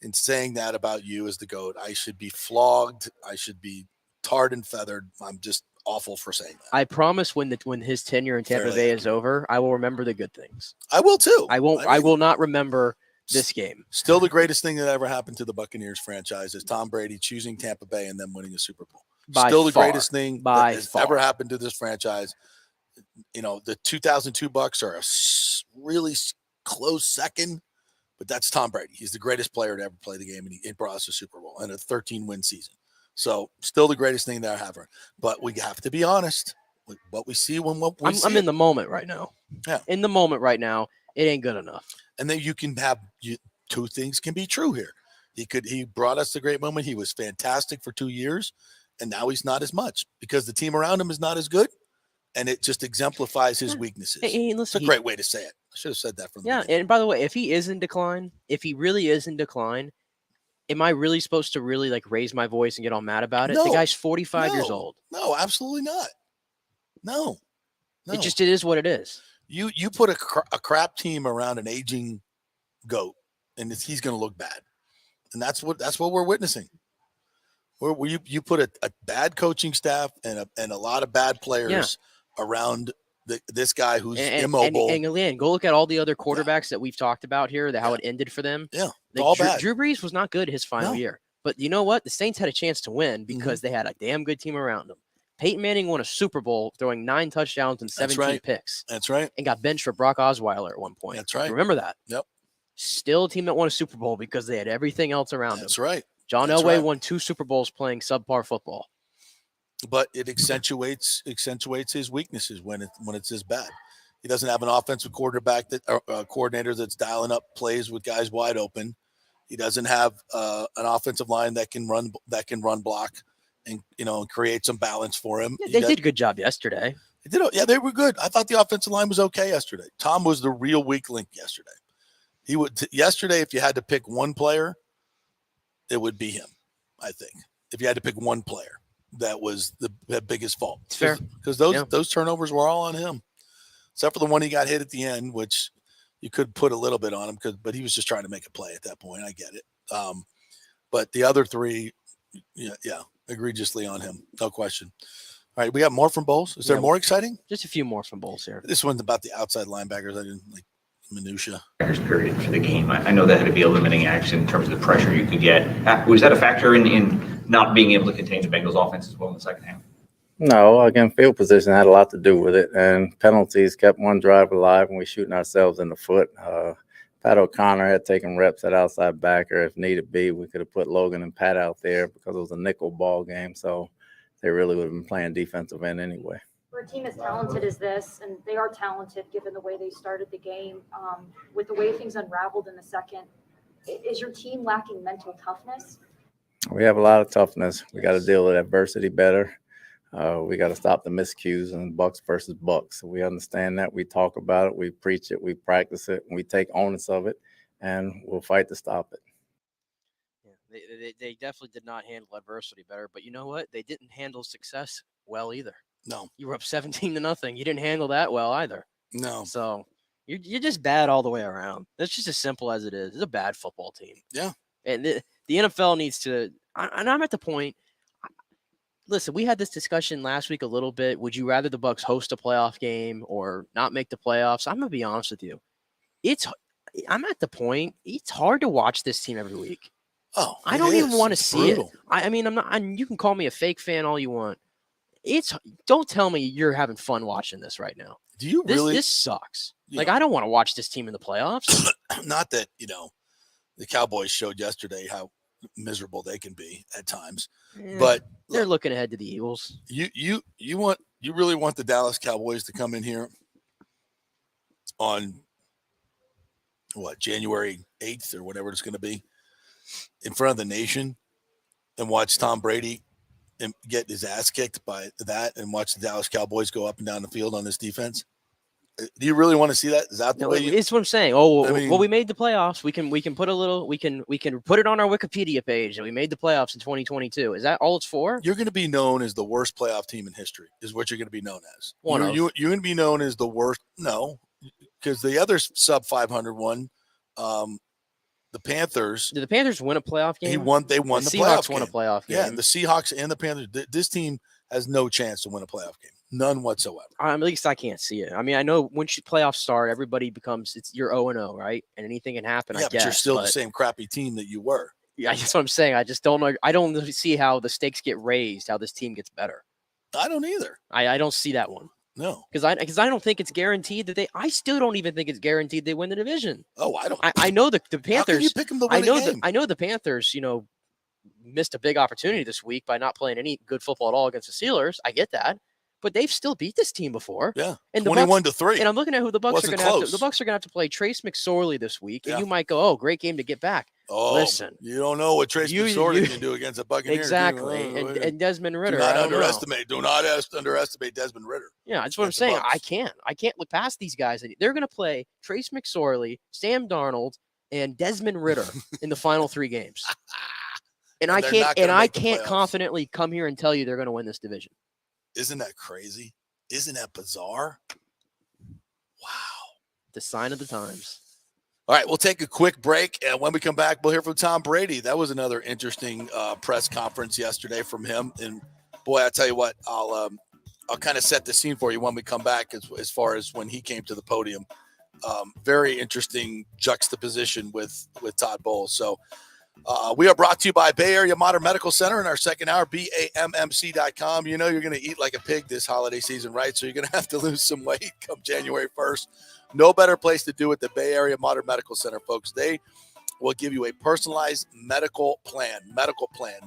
in saying that about you as the GOAT. I should be flogged. I should be tarred and feathered. I'm just awful for saying that. I promise when his tenure in Tampa Bay is over, I will remember the good things. I will too. I won't. I will not remember this game. Still the greatest thing that ever happened to the Buccaneers franchise is Tom Brady choosing Tampa Bay and them winning a Super Bowl. Still the greatest thing that has ever happened to this franchise. You know, the 2002 Bucs are a really close second, but that's Tom Brady. He's the greatest player to ever play the game, and he brought us a Super Bowl and a 13-win season. So still the greatest thing that ever. But we have to be honest with what we see when we see. I'm in the moment right now. Yeah. In the moment right now, it ain't good enough. And then you can have two things can be true here. He brought us a great moment. He was fantastic for 2 years, and now he's not as much because the team around him is not as good, and it just exemplifies his weaknesses. Hey, listen, it's a great way to say it. I should have said that from the beginning. And by the way, if he is in decline, if he really is in decline, am I really supposed to really like raise my voice and get all mad about it? No, the guy's 45 years old. No, absolutely not. No. It is what it is. You put a crap team around an aging GOAT, and he's going to look bad, and that's what we're witnessing. Where you put a bad coaching staff and a lot of bad players around this guy who's immobile. And go look at all the other quarterbacks that we've talked about here, how it ended for them. Yeah, all bad. Drew Brees was not good his final year, but you know what? The Saints had a chance to win because they had a damn good team around them. Peyton Manning won a Super Bowl throwing 9 touchdowns and 17 picks. That's right. And got benched for Brock Osweiler at one point. That's right. Remember that? Yep. Still a team that won a Super Bowl because they had everything else around them. That's right. John Elway won 2 Super Bowls playing subpar football. But it accentuates his weaknesses when it's this bad. He doesn't have an offensive coordinator that's dialing up plays with guys wide open. He doesn't have an offensive line that can run block and create some balance for him. Yeah, they did a good job yesterday. They did. Yeah, they were good. I thought the offensive line was okay yesterday. Tom was the real weak link yesterday. Yesterday, if you had to pick one player, it would be him. I think if you had to pick one player, that was the biggest fault. It's fair because those turnovers were all on him, except for the one he got hit at the end, which you could put a little bit on him but he was just trying to make a play at that point. I get it. But the other three, egregiously on him, no question. All right, we got more from Bowles. Is there more exciting? Just a few more from Bowles here. This one's about the outside linebackers. I didn't like minutia. Period for the game. I know that had to be a limiting action in terms of the pressure you could get. Was that a factor in not being able to contain the Bengals offense as well in the second half? No, again, field position had a lot to do with it, and penalties kept one drive alive, and we shooting ourselves in the foot. Pat O'Connor had taken reps at outside backer if needed be. We could have put Logan and Pat out there because it was a nickel ball game, so they really would have been playing defensive end anyway. For a team as talented as this, and they are talented given the way they started the game, with the way things unraveled in the second, is your team lacking mental toughness? We have a lot of toughness. We got to deal with adversity better. We got to stop the miscues and Bucs versus Bucs. So we understand that. We talk about it. We preach it. We practice it. And we take onus of it, and we'll fight to stop it. Yeah, they definitely did not handle adversity better. But you know what? They didn't handle success well either. No. You were up 17-0. You didn't handle that well either. No. So you're just bad all the way around. That's just as simple as it is. It's a bad football team. Yeah. And the NFL needs to – and I'm at the point – listen, we had this discussion last week a little bit. Would you rather the Bucs host a playoff game or not make the playoffs? I'm going to be honest with you. I'm at the point, it's hard to watch this team every week. Oh, I don't even want to see it. I mean, I'm not. You can call me a fake fan all you want. Don't tell me you're having fun watching this right now. Do you really? This sucks. I don't want to watch this team in the playoffs. Not that, the Cowboys showed yesterday how miserable they can be at times. Yeah, but they're looking ahead to the Eagles. You really want the Dallas Cowboys to come in here on January 8th or whatever it's going to be in front of the nation and watch Tom Brady and get his ass kicked by that and watch the Dallas Cowboys go up and down the field on this defense? Do you really want to see that? Is that the way you? It's what I'm saying. Oh, I mean- well, we made the playoffs. We can put a little. We can put it on our Wikipedia page that we made the playoffs in 2022. Is that all it's for? You're going to be known as the worst playoff team in history. Is what you're going to be known as. One You're of. going to be known as the worst. No, because the other sub 500 one, the Panthers. Did the Panthers win a playoff game? They won the Seahawks playoff won a game. playoff game. Yeah, the Seahawks and the Panthers. This team has no chance to win a playoff game. None whatsoever. At least I can't see it. I mean, I know when playoffs start, everybody you're 0-0, right? And anything can happen. Yeah, I guess, but you're still the same crappy team that you were. Yeah, that's what I'm saying. I just don't know. I don't see how the stakes get raised, how this team gets better. I don't either. I don't see that one. No, because I don't think it's guaranteed that I still don't even think it's guaranteed they win the division. Oh, I don't. I know the Panthers. How can you pick them to win a game? I know the Panthers. Missed a big opportunity this week by not playing any good football at all against the Steelers. I get that. But they've still beat this team before. Yeah, and 21-3. And I'm looking at who the Bucs Wasn't are going to have close. to. The Bucs are going to have to play Trace McSorley this week, Yeah. and you might go, "Oh, great game to get back." Oh, listen, you don't know what Trace McSorley can do against a Buccaneer. exactly, and Desmond Ritter. Do not I don't know. underestimate Desmond Ritter. Yeah, that's what I'm saying. I can't look past these guys. They're going to play Trace McSorley, Sam Darnold, and Desmond Ritter in the final 3 games. And I can't confidently come here and tell you they're going to win this division. Isn't that crazy? Isn't that bizarre? Wow. The sign of the times. All right, we'll take a quick break, and when we come back, we'll hear from Tom Brady. That was another interesting press conference yesterday from him. And boy, I tell you what, I'll kind of set the scene for you when we come back as far as when he came to the podium. Very interesting juxtaposition with Todd Bowles. So we are brought to you by Bay Area Modern Medical Center in our second hour, BAMMC.com. You know you're going to eat like a pig this holiday season, right? So you're going to have to lose some weight come January 1st. No better place to do it than Bay Area Modern Medical Center, folks. They will give you a personalized medical plan,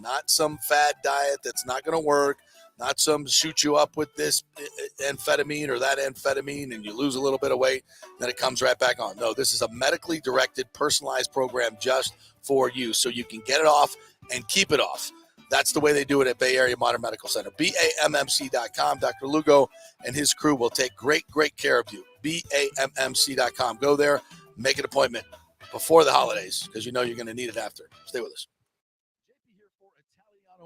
not some fad diet that's not going to work, not some shoot you up with this amphetamine or that amphetamine and you lose a little bit of weight, then it comes right back on. No, this is a medically directed, personalized program just for you so you can get it off and keep it off. That's the way they do it at Bay Area Modern Medical Center. BAMMC.com. Dr. Lugo and his crew will take great care of you. BAMMC.com. Go there, make an appointment before the holidays because you know you're going to need it after. Stay with us.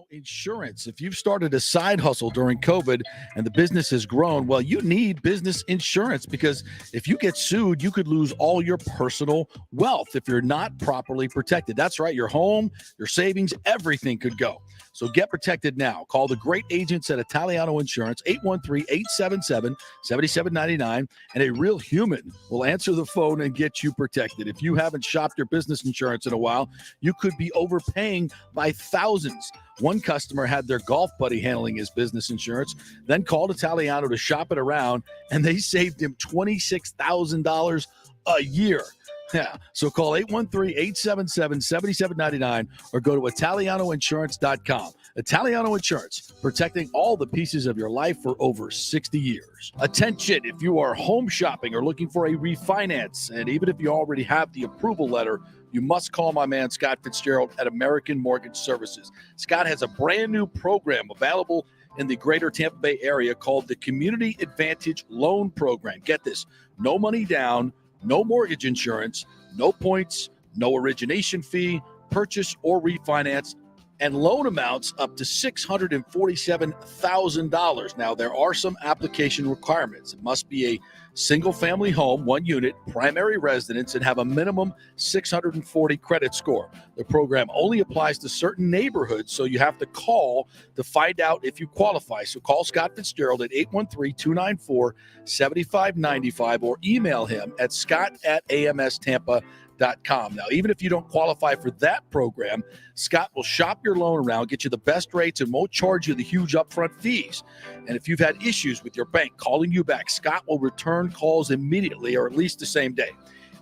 Insurance. If you've started a side hustle during COVID and the business has grown, well, you need business insurance because if you get sued, you could lose all your personal wealth if you're not properly protected. That's right. Your home, your savings, everything could go. So get protected now. Call the great agents at Italiano Insurance, 813-877-7799, and a real human will answer the phone and get you protected. If you haven't shopped your business insurance in a while, you could be overpaying by thousands. One customer had their golf buddy handling his business insurance, then called Italiano to shop it around, and they saved him $26,000 a year. Yeah, so call 813-877-7799 or go to ItalianoInsurance.com. Italiano Insurance, protecting all the pieces of your life for over 60 years. Attention, if you are home shopping or looking for a refinance, and even if you already have the approval letter, you must call my man Scott Fitzgerald at American Mortgage Services. Scott has a brand new program available in the greater Tampa Bay area called the Community Advantage Loan Program. Get this, no money down, no mortgage insurance, no points, no origination fee, purchase or refinance, and loan amounts up to $647,000. Now, there are some application requirements. It must be a single-family home, 1 unit, primary residence, and have a minimum 640 credit score. The program only applies to certain neighborhoods, so you have to call to find out if you qualify. So call Scott Fitzgerald at 813-294-7595 or email him at scott@amstampa.com. Now, even if you don't qualify for that program, Scott will shop your loan around, get you the best rates, and won't charge you the huge upfront fees. And if you've had issues with your bank calling you back, Scott will return calls immediately or at least the same day.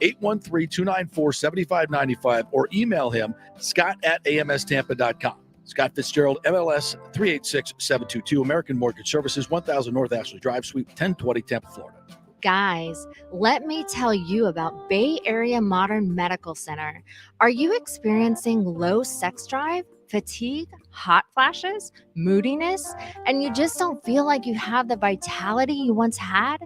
813-294-7595 or email him, scott@amstampa.com. Scott Fitzgerald, MLS 386722, American Mortgage Services, 1000 North Ashley Drive, Suite 1020, Tampa, Florida. Guys, let me tell you about Bay Area Modern Medical Center. Are you experiencing low sex drive, fatigue, hot flashes, moodiness, and you just don't feel like you have the vitality you once had?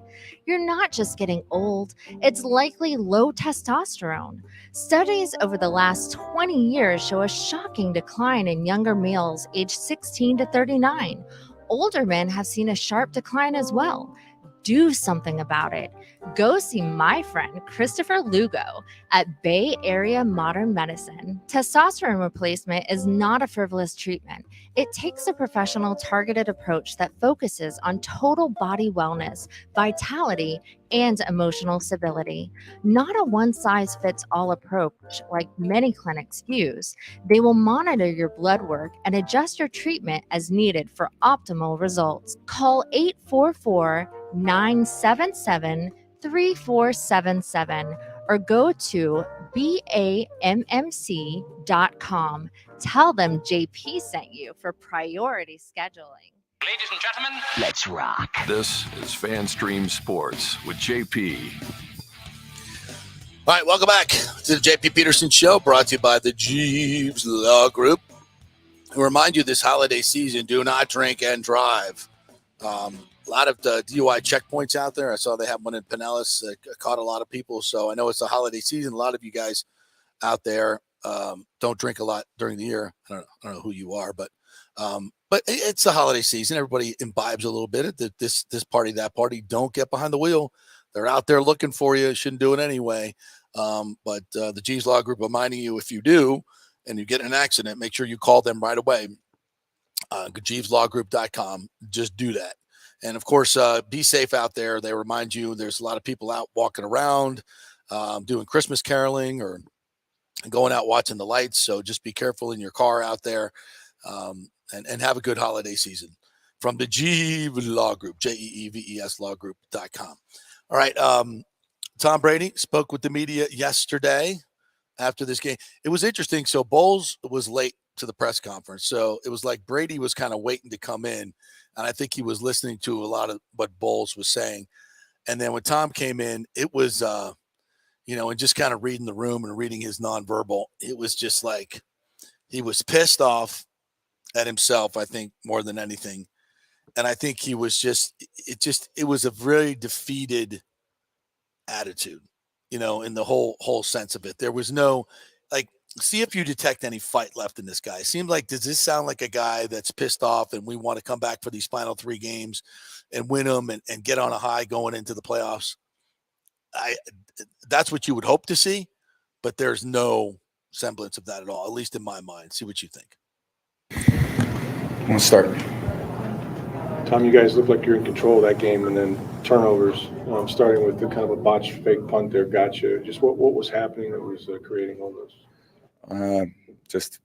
You're not just getting old, it's likely low testosterone. Studies over the last 20 years show a shocking decline in younger males aged 16 to 39. Older men have seen a sharp decline as well. Do something about it. Go see my friend Christopher Lugo at Bay Area Modern Medicine. Testosterone replacement is not a frivolous treatment. It takes a professional, targeted approach that focuses on total body wellness, vitality, and emotional stability. Not a one-size-fits-all approach like many clinics use. They will monitor your blood work and adjust your treatment as needed for optimal results. Call 844-977-3477 or go to BAMMC.com. Tell them JP sent you for priority scheduling. Ladies and gentlemen, let's rock. This is FanStream Sports with JP. All right, welcome back to the JP Peterson Show, brought to you by the Jeeves Law Group. I remind you this holiday season, do not drink and drive. A lot of the DUI checkpoints out there. I saw they have one in Pinellas that caught a lot of people. So I know it's a holiday season. A lot of you guys out there don't drink a lot during the year. I don't know who you are, but it's the holiday season. Everybody imbibes a little bit. This party, that party. Don't get behind the wheel. They're out there looking for you. Shouldn't do it anyway. But the Jeeves Law Group reminding you, if you do and you get in an accident, make sure you call them right away. JeevesLawGroup.com. Just do that. And, of course, be safe out there. They remind you there's a lot of people out walking around doing Christmas caroling or going out watching the lights. So just be careful in your car out there and have a good holiday season. From the Jeeves Law Group, JEEVES lawgroup.com. All right. Tom Brady spoke with the media yesterday after this game. It was interesting. So Bowles was late to the press conference. So it was like Brady was kind of waiting to come in. And I think he was listening to a lot of what Bowles was saying. And then when Tom came in, it was, and just kind of reading the room and reading his nonverbal, it was just like he was pissed off at himself, I think, more than anything. And I think he was it was a very defeated attitude, in the whole sense of it. There was no, see if you detect any fight left in this guy. It seemed like, does this sound like a guy that's pissed off and we want to come back for these final 3 games and win them and get on a high going into the playoffs? That's what you would hope to see, but there's no semblance of that at all, at least in my mind. See what you think. We'll start. Tom, you guys look like you're in control of that game, and then turnovers, starting with the kind of a botched fake punt there, gotcha. Just what was happening that was creating all those? Just,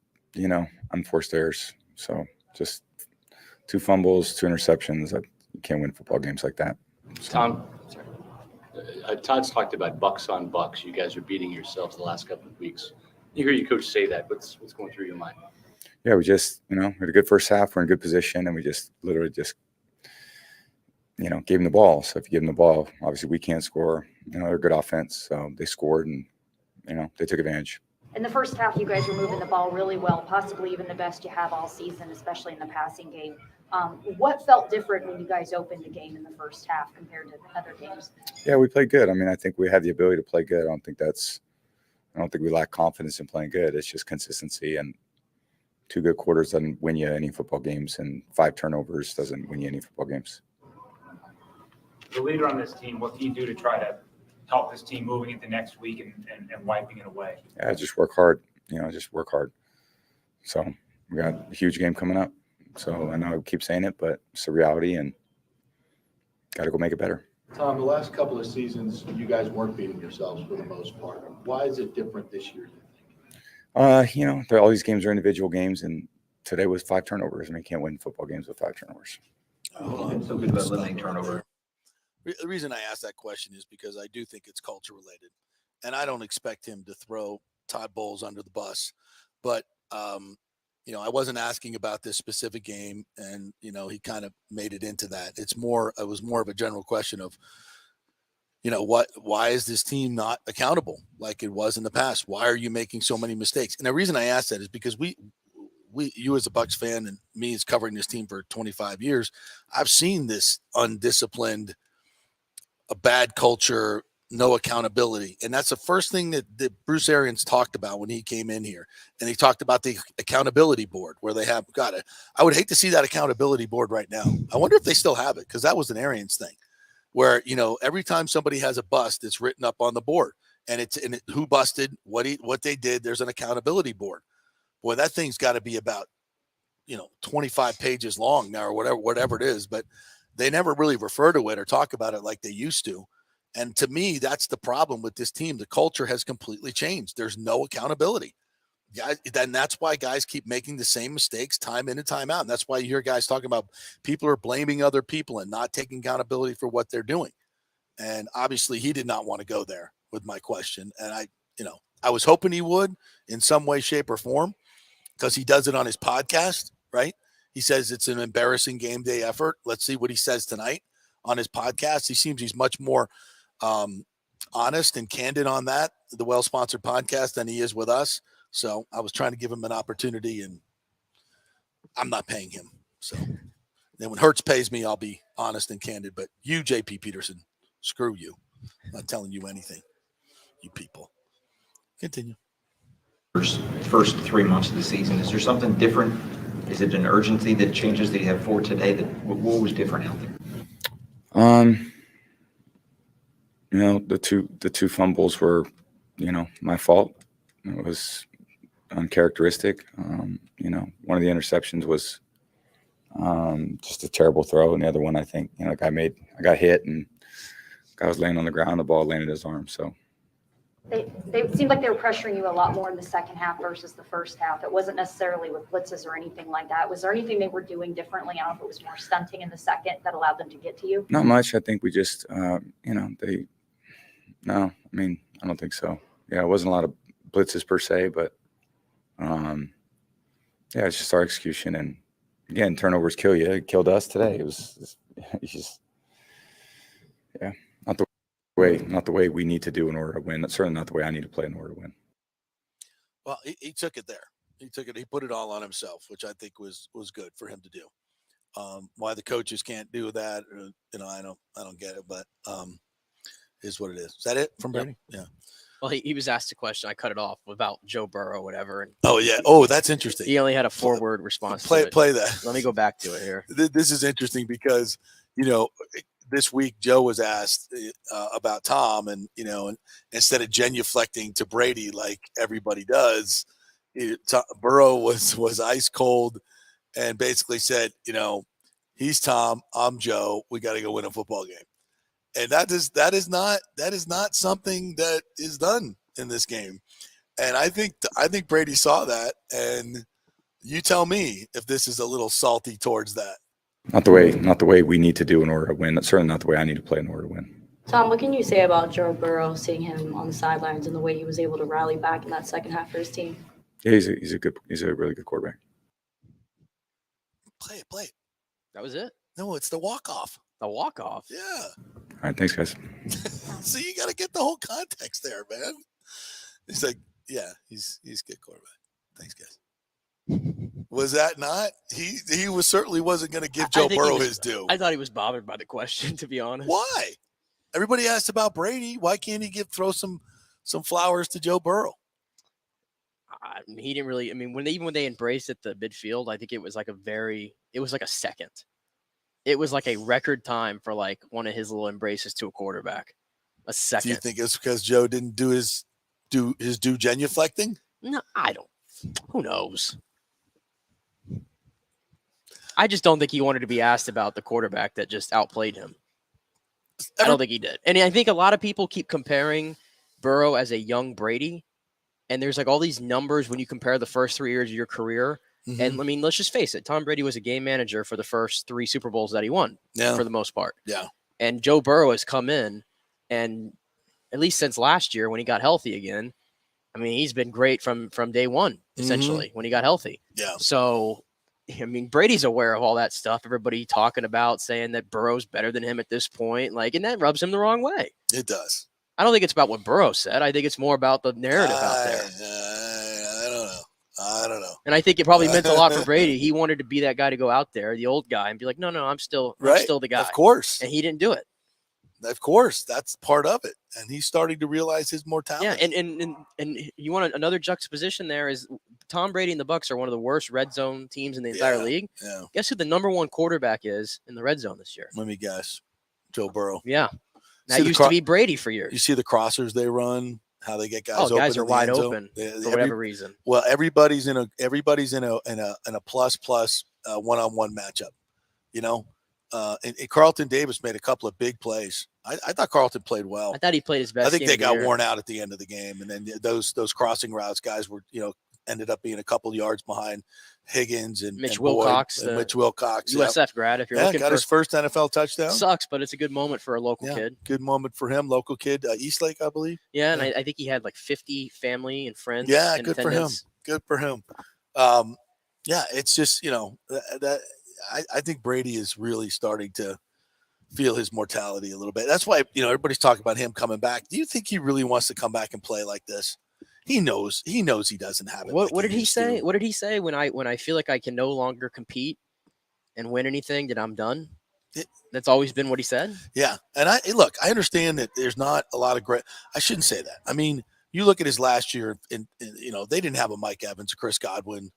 unforced errors. So just 2 fumbles, 2 interceptions. You can't win football games like that. So. Tom, Todd's talked about Bucs on Bucs. You guys are beating yourselves the last couple of weeks. You hear your coach say that. What's going through your mind? Yeah, we just, we had a good first half. We're in a good position, and we just literally gave them the ball. So if you give them the ball, obviously we can't score. They're a good offense. So they scored, and, they took advantage. In the first half, you guys were moving the ball really well, possibly even the best you have all season, especially in the passing game. What felt different when you guys opened the game in the first half compared to other games? Yeah, we played good. I think we had the ability to play good. I don't think we lack confidence in playing good. It's just consistency, and 2 good quarters doesn't win you any football games, and 5 turnovers doesn't win you any football games. The leader on this team, what can you do to try to help this team moving into next week and wiping it away? Yeah, just work hard. Just work hard. So we got a huge game coming up. So I know I keep saying it, but it's a reality, and got to go make it better. Tom, the last couple of seasons, you guys weren't beating yourselves for the most part. Why is it different this year, you think? All these games are individual games, and today was 5 turnovers. You can't win football games with 5 turnovers. It's so good about limiting turnover. The reason I ask that question is because I do think it's culture related, and I don't expect him to throw Todd Bowles under the bus. But, I wasn't asking about this specific game, and, he kind of made it into that. It was more of a general question of, why is this team not accountable like it was in the past? Why are you making so many mistakes? And the reason I ask that is because we you as a Bucs fan and me as covering this team for 25 years, I've seen this undisciplined, a bad culture, no accountability. And that's the first thing that Bruce Arians talked about when he came in here. And he talked about the accountability board where they have got it. I would hate to see that accountability board right now. I wonder if they still have it, because that was an Arians thing where, every time somebody has a bust, it's written up on the board, and who busted, what they did. There's an accountability board. Boy, that thing's got to be about, 25 pages long now, or whatever it is, but they never really refer to it or talk about it like they used to. And to me, that's the problem with this team. The culture has completely changed. There's no accountability. Guys, and that's why guys keep making the same mistakes time in and time out. And that's why you hear guys talking about people are blaming other people and not taking accountability for what they're doing. And obviously he did not want to go there with my question. And I was hoping he would in some way, shape, or form, because he does it on his podcast, right? He says it's an embarrassing game day effort. Let's see what he says tonight on his podcast. He's much more honest and candid on that, the well-sponsored podcast, than he is with us. So I was trying to give him an opportunity, and I'm not paying him. So then when Hertz pays me, I'll be honest and candid. But you, JP Peterson, screw you. I'm not telling you anything, you people. Continue. First 3 months of the season, is there something different? Is it an urgency that changes that you have for today? What was different out there? The two fumbles were, my fault. It was uncharacteristic. One of the interceptions was just a terrible throw, and the other one, I think, I got hit, and guy was laying on the ground. The ball landed in his arm. So They seemed like they were pressuring you a lot more in the second half versus the first half. It wasn't necessarily with blitzes or anything like that. Was there anything they were doing differently? I don't know if it was more stunting in the second that allowed them to get to you. Not much. I think we just, I don't think so. Yeah, it wasn't a lot of blitzes per se, but it's just our execution. And again, turnovers kill you. It killed us today. It's just, not the way we need to do in order to win. That's certainly not the way I need to play in order to win. Well, he took it there. He put it all on himself, which I think was good for him to do. Why the coaches can't do that, I don't get it, but is what it is. Is that it from Brady? Yeah. Well, he was asked a question. I cut it off about Joe Burrow, whatever. And oh yeah. Oh, that's interesting. He only had a 4-word response. Play that. Let me go back to it here. This is interesting because this week Joe was asked about Tom, and and instead of genuflecting to Brady like everybody does, Burrow was ice cold and basically said, he's Tom, I'm Joe. We got to go win a football game. And that is not something that is done in this game. And I think Brady saw that, and you tell me if this is a little salty towards that. Not the way we need to do in order to win. That's certainly not the way I need to play in order to win. Tom, what can you say about Joe Burrow, seeing him on the sidelines and the way he was able to rally back in that second half for his team? Yeah, he's a really good quarterback. Play it. That was it? No, it's the walk-off. The walk-off? Yeah. All right, thanks, guys. So you got to get the whole context there, man. He's like, yeah, he's a good quarterback. Thanks, guys. Was that not? He certainly wasn't going to give Joe Burrow his due. I thought he was bothered by the question, to be honest. Why? Everybody asked about Brady. Why can't he throw some flowers to Joe Burrow? He didn't really. When they embraced at the midfield, I think it was like a second. It was like a record time for like one of his little embraces to a quarterback. A second. Do you think it's because Joe didn't do his due genuflecting? No, I don't. Who knows? I just don't think he wanted to be asked about the quarterback that just outplayed him. I don't think he did. And I think a lot of people keep comparing Burrow as a young Brady. And there's like all these numbers when you compare the first 3 years of your career. Mm-hmm. And let's just face it. Tom Brady was a game manager for the first 3 Super Bowls that he won for the most part. Yeah. And Joe Burrow has come in, and at least since last year when he got healthy again, he's been great from day one, essentially, when he got healthy. Yeah. So, Brady's aware of all that stuff. Everybody talking about saying that Burrow's better than him at this point. And that rubs him the wrong way. It does. I don't think it's about what Burrow said. I think it's more about the narrative out there. I don't know. And I think it probably meant a lot for Brady. He wanted to be that guy to go out there, the old guy, and be like, no, I'm still the guy. Of course. And he didn't do it. Of course. That's part of it. And he's starting to realize his mortality. Yeah, and you want another juxtaposition there is Tom Brady and the Bucs are one of the worst red zone teams in the entire league. Yeah. Guess who the number one quarterback is in the red zone this year? Let me guess. Joe Burrow. Yeah. That used to be Brady for years. You see the crossers they run, how they get guys open. Guys are in the wide end zone. open for whatever reason. Well, everybody's in a plus one-on-one matchup, you know. And Carlton Davis made a couple of big plays. I thought Carlton played well. I thought he played his best. I think game they of the got year. worn out at the end of the game, and then those crossing routes guys were, ended up being a couple yards behind Higgins and Mitch and Boyd Wilcox, and Mitch Wilcox, USF grad. If you're looking got for his first NFL touchdown. Sucks, but it's a good moment for a local kid. Good moment for him, local kid, Eastlake, I believe. Yeah, and I think he had like 50 family and friends. Yeah, in good attendance. for him. Good for him. It's just that I think Brady is really starting to feel his mortality a little bit. That's why everybody's talking about him coming back. Do you think he really wants to come back and play like this? He knows he doesn't have it. What did he say? What did he say when I feel like I can no longer compete and win anything, that I'm done? That's always been what he said. Yeah, and I understand that there's not a lot of great. I shouldn't say that. I mean, you look at his last year, and they didn't have a Mike Evans, Chris Godwin.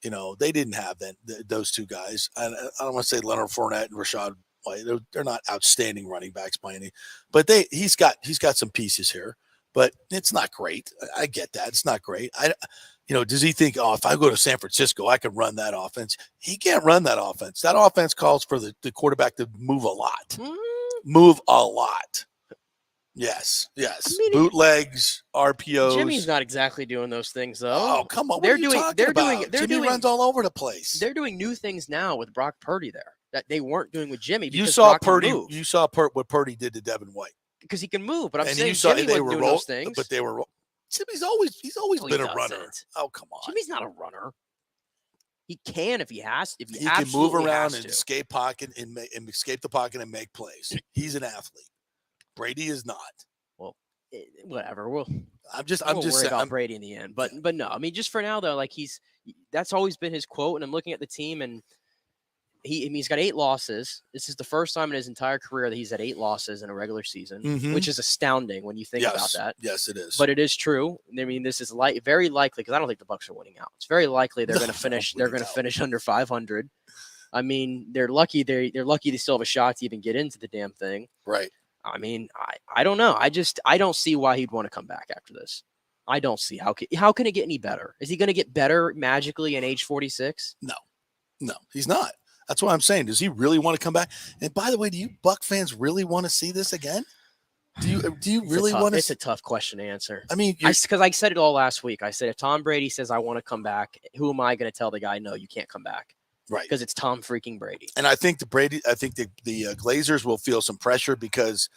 They didn't have those two guys. I don't want to say Leonard Fournette and Rashad White. They're not outstanding running backs by any, but he's got some pieces here. But it's not great. I get that. It's not great. Does he think, if I go to San Francisco, I can run that offense? He can't run that offense. That offense calls for the quarterback to move a lot. Move a lot. Yes. Bootlegs, RPOs. Jimmy's not exactly doing those things, though. Oh, come on. What are you talking about? Jimmy runs all over the place. They're doing new things now with Brock Purdy there that they weren't doing with Jimmy. You Because saw Brock can Purdy. move. You saw what Purdy did to Devin White. Because he can move, but I'm And saying you saw Jimmy they wasn't were doing roll, those things. but they were. Jimmy's always been a runner. doesn't. Oh, come on. Jimmy's not a runner. He can if he has. If he can move absolutely around has and to. escape pocket and escape the pocket and make plays. He's an athlete. Brady is not. Well, whatever. I'm just worry saying. about Brady in the end, but no. I mean, just for now though, like that's always been his quote. And I'm looking at the team, and he's got 8 losses. This is the first time in his entire career that he's had 8 losses in a regular season, which is astounding when you think about that. Yes, it is. But it is true. I mean, this is very likely, because I don't think the Bucs are winning out. It's very likely they're going to finish. They're going to finish under 500. I mean, they're lucky. They're lucky they still have a shot to even get into the damn thing. Right. I mean, I don't know. I don't see why he'd want to come back after this. I don't see how can it get any better? Is he going to get better magically at age 46? No, he's not. That's what I'm saying. Does he really want to come back? And by the way, do you Buck fans really want to see this again? Do you really want to? It's a tough question to answer. I mean, because I said it all last week. I said if Tom Brady says I want to come back, who am I going to tell the guy no, you can't come back? Right. Because it's Tom freaking Brady. And I think the Glazers will feel some pressure, because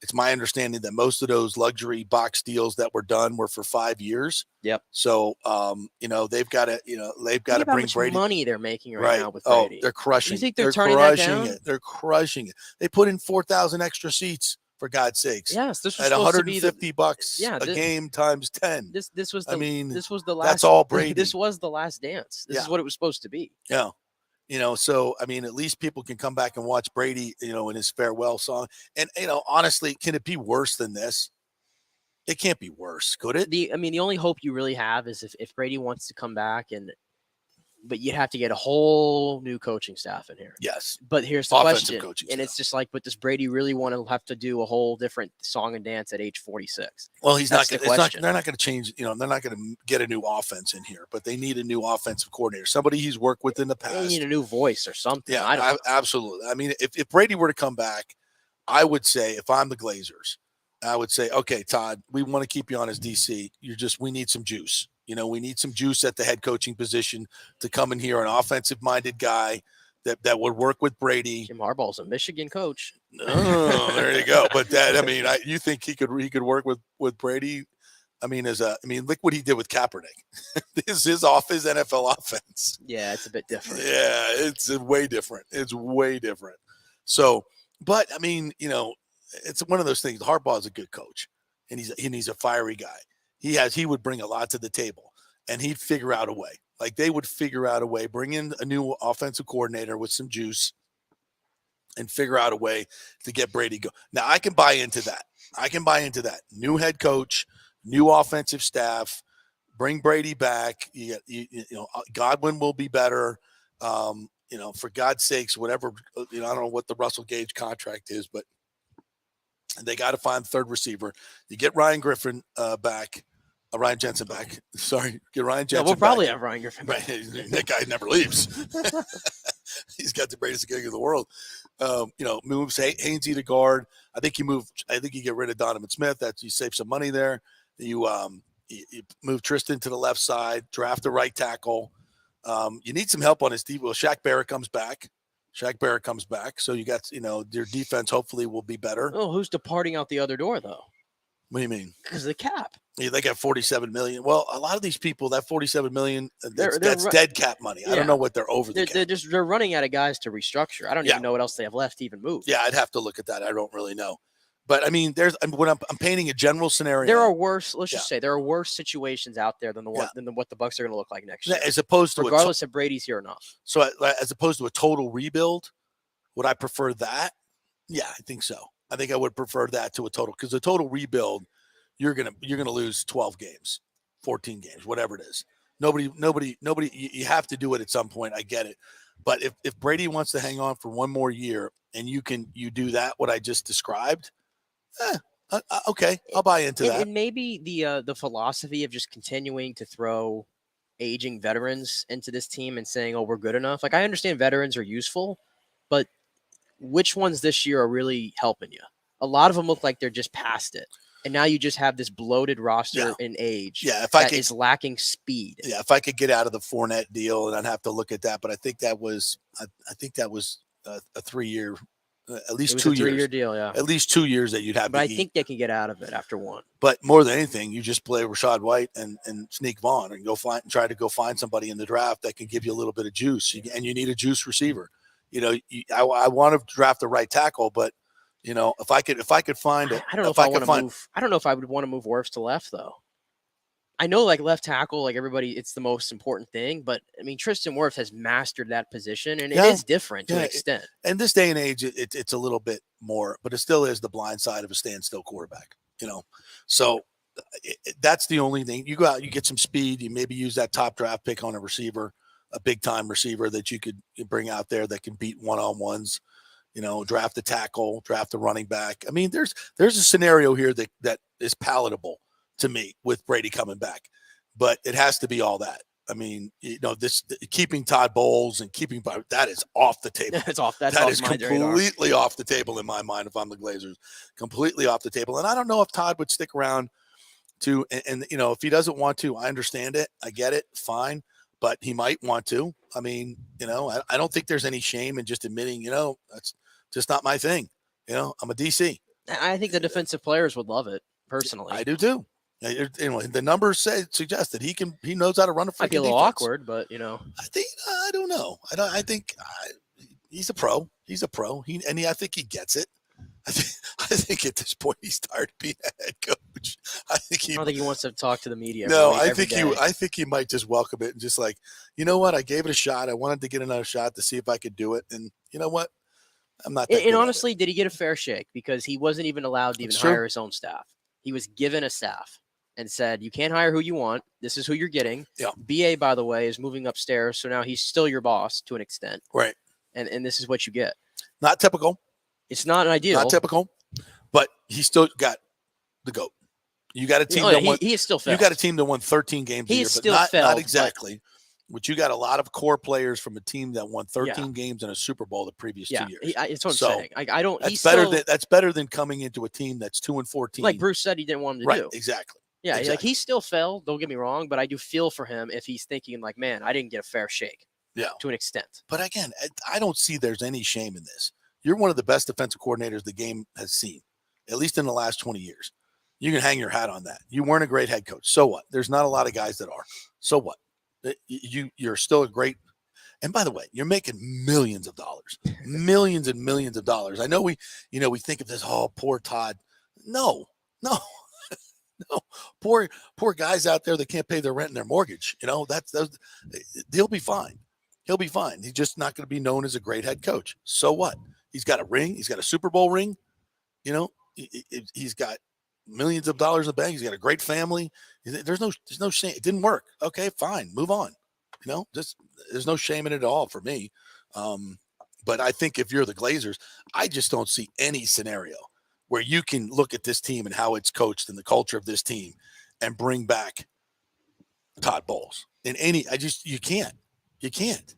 it's my understanding that most of those luxury box deals that were done were for 5 years. Yep. So, they've got to bring Brady. Money they're making right now with Brady. Oh, they're crushing. You think they're turning that down? They're crushing it. They put in 4,000 extra seats, for God's sakes. Yes, this was at supposed to be $150 a game times 10. This was. This was the last. That's all Brady. This was the last dance. This is what it was supposed to be. Yeah. So I mean, at least people can come back and watch Brady, in his farewell song. And honestly, can it be worse than this? It can't be worse, could it? The only hope you really have is if Brady wants to come back, but you'd have to get a whole new coaching staff in here. Yes. But here's the Offensive question, and it's just like, but does Brady really want to have to do a whole different song and dance at age 46? Well, he's That's not. the question. They're not going to change. They're not going to get a new offense in here, but they need a new offensive coordinator, somebody he's worked with in the past. They need a new voice or something. Yeah, I don't know. absolutely. I mean, if Brady were to come back, I would say, if I'm the Glazers, I would say, okay, Todd, we want to keep you on as DC. We need some juice. We need some juice at the head coaching position to come in here, an offensive-minded guy that would work with Brady. Jim Harbaugh's a Michigan coach. Oh, there you go. But you think he could work with Brady? Look what he did with Kaepernick. This is off his NFL offense. Yeah, it's a bit different. Yeah, it's way different. It's way different. So, but it's one of those things. Harbaugh is a good coach, and he's a fiery guy. He would bring a lot to the table, and he'd figure out a way. Like they would figure out a way, bring in a new offensive coordinator with some juice and figure out a way to get Brady go. Now I can buy into that. New head coach, new offensive staff, bring Brady back. You know, Godwin will be better. You know, for God's sakes, whatever, you know, I don't know what the Russell Gage contract is, but they got to find third receiver. You get Ryan Griffin back. Ryan Jensen back. Sorry, get Ryan Jensen. We'll probably back. have Ryan Griffin. Right. That guy never leaves. He's got the greatest gig in the world. You know, moves Hainsey to guard. I think you get rid of Donovan Smith. That you save some money there. You move Tristan to the left side. Draft the right tackle. You need some help on his defense. Well, Shaq Barrett comes back. So you got, you know, your defense hopefully will be better. Oh, who's departing out the other door though? What do you mean? Because of the cap. Yeah, they got $47 million. Well, a lot of these people, that $47 million, that's dead cap money. I don't know what they're over the cap. They're running out of guys to restructure. I don't even know what else they have left to even move. Yeah, I'd have to look at that. I don't really know. But I mean, when I'm painting a general scenario. There are worse. Let's just say there are worse situations out there than what the Bucs are going to look like next year. As opposed to regardless if Brady's here or not. So as opposed to a total rebuild, would I prefer that? Yeah, I think so. I think I would prefer that to a total, because a total rebuild, you're gonna lose 12 games, 14 games, whatever it is. Nobody. You have to do it at some point. I get it, but if Brady wants to hang on for one more year and you do that, what I just described. Okay, I'll buy into that. And maybe the philosophy of just continuing to throw aging veterans into this team and saying, "Oh, we're good enough." Like I understand veterans are useful, but which ones this year are really helping you? A lot of them look like they're just past it, and now you just have this bloated roster in age. Yeah, is lacking speed. Yeah, if I could get out of the Fournette deal, and I'd have to look at that, but I think that was a 3-year. At least 2 years. 3-year deal, yeah. At least 2 years that you'd have. But I think they can get out of it after one. But more than anything, you just play Rashad White and sneak Vaughn and try to go find somebody in the draft that can give you a little bit of juice. And you need a juice receiver. You know, I want to draft the right tackle, but you know, if I could find it, I don't know if I want to move. I don't know if I would want to move Wirfs to left though. I know, like left tackle, like everybody, it's the most important thing. But I mean, Tristan Wirfs has mastered that position, and it is different to an extent. And this day and age, it's a little bit more, but it still is the blind side of a standstill quarterback. You know, so that's the only thing. You go out, you get some speed. You maybe use that top draft pick on a receiver, a big time receiver that you could bring out there that can beat one-on-ones. You know, draft a tackle, draft a running back. I mean, there's a scenario here that is palatable to me with Brady coming back, but it has to be all that. I mean, you know, keeping Todd Bowles and that is off the table. It's off. That is completely off the table in my mind. If I'm the Glazers, completely off the table. And I don't know if Todd would stick around and you know, if he doesn't want to, I understand it. I get it. Fine. But he might want to. I mean, you know, I don't think there's any shame in just admitting, you know, that's just not my thing. You know, I'm a DC. I think the defensive players would love it personally. I do too. Anyway, the numbers suggest that he knows how to run a freaking might be a little defense. Awkward, but you know, I don't know. I think he's a pro. He's a pro. I think he gets it. I think at this point he's tired of being a head coach. I don't think he wants to talk to the media. No, I think he might just welcome it and just like, you know what, I gave it a shot. I wanted to get another shot to see if I could do it, and you know what, I'm not. And honestly, did he get a fair shake? Because he wasn't even allowed to hire his own staff. He was given a staff and said, you can't hire who you want. This is who you're getting. Yeah. BA, by the way, is moving upstairs. So now he's still your boss to an extent. Right. And this is what you get. Not typical. It's not an ideal. Not typical. But he still got the GOAT. You got a team that won. He is still failed. You got a team that won 13 games a year, but not exactly. But you got a lot of core players from a team that won 13 games in a Super Bowl the previous 2 years. It's what I'm saying. I don't. That's better than coming into a team that's 2-14. Like Bruce said, he didn't want him to do. Right. Exactly. Yeah. Exactly. Like he still fell. Don't get me wrong, but I do feel for him if he's thinking like, man, I didn't get a fair shake. Yeah. To an extent. But again, I don't see there's any shame in this. You're one of the best defensive coordinators the game has seen, at least in the last 20 years. You can hang your hat on that. You weren't a great head coach. So what? There's not a lot of guys that are. So what? You're still a great. And by the way, you're making millions of dollars, millions and millions of dollars. I know we think of this, oh, poor Todd. No. No, poor guys out there that can't pay their rent and their mortgage. He'll be fine. He'll be fine. He's just not going to be known as a great head coach. So what? He's got a ring. He's got a Super Bowl ring. He's got millions of dollars in the bank. He's got a great family. There's no shame. It didn't work. Okay, fine. Move on. There's no shame in it at all for me. But I think if you're the Glazers, I just don't see any scenario where you can look at this team and how it's coached and the culture of this team and bring back Todd Bowles you can't. You can't.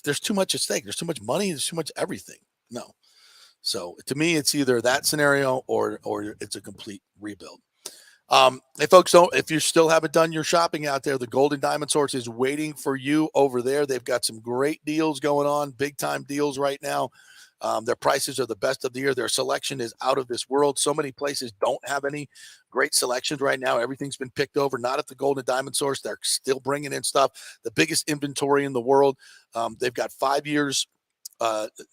There's too much at stake. There's too much money. There's too much everything. No. So to me, it's either that scenario or it's a complete rebuild. Hey folks, if you still haven't done your shopping out there, the Gold and Diamond Source is waiting for you over there. They've got some great deals going on, big time deals right now. Their prices are the best of the year. Their selection is out of this world. So many places don't have any great selections right now. Everything's been picked over, not at the Gold and Diamond Source. They're still bringing in stuff, the biggest inventory in the world. They've got 5 years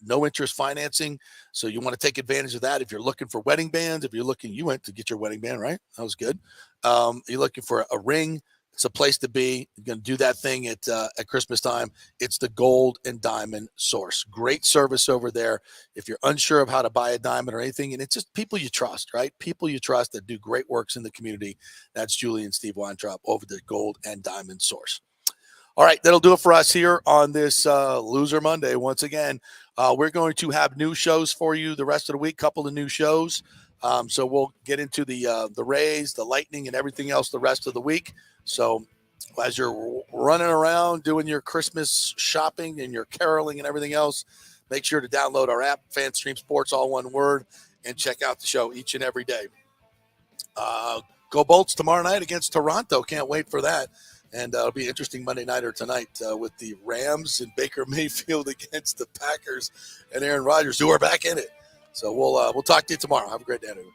no interest financing. So you want to take advantage of that. If you're looking for wedding bands, you went to get your wedding band, right? That was good. You're looking for a ring. It's a place to be. You're going to do that thing at Christmas time. It's the Gold and Diamond Source. Great service over there. If you're unsure of how to buy a diamond or anything, and it's just people you trust, right? People you trust that do great works in the community. That's Julie and Steve Weintraub over the Gold and Diamond Source. All right, that'll do it for us here on this Loser Monday. Once again, we're going to have new shows for you the rest of the week, couple of new shows. So we'll get into the Rays, the Lightning, and everything else the rest of the week. So as you're running around doing your Christmas shopping and your caroling and everything else, make sure to download our app, FanStream Sports, all one word, and check out the show each and every day. Go Bolts tomorrow night against Toronto. Can't wait for that. And it'll be an interesting Monday nighter tonight with the Rams and Baker Mayfield against the Packers and Aaron Rodgers, who are back in it. So we'll talk to you tomorrow. Have a great day, everyone.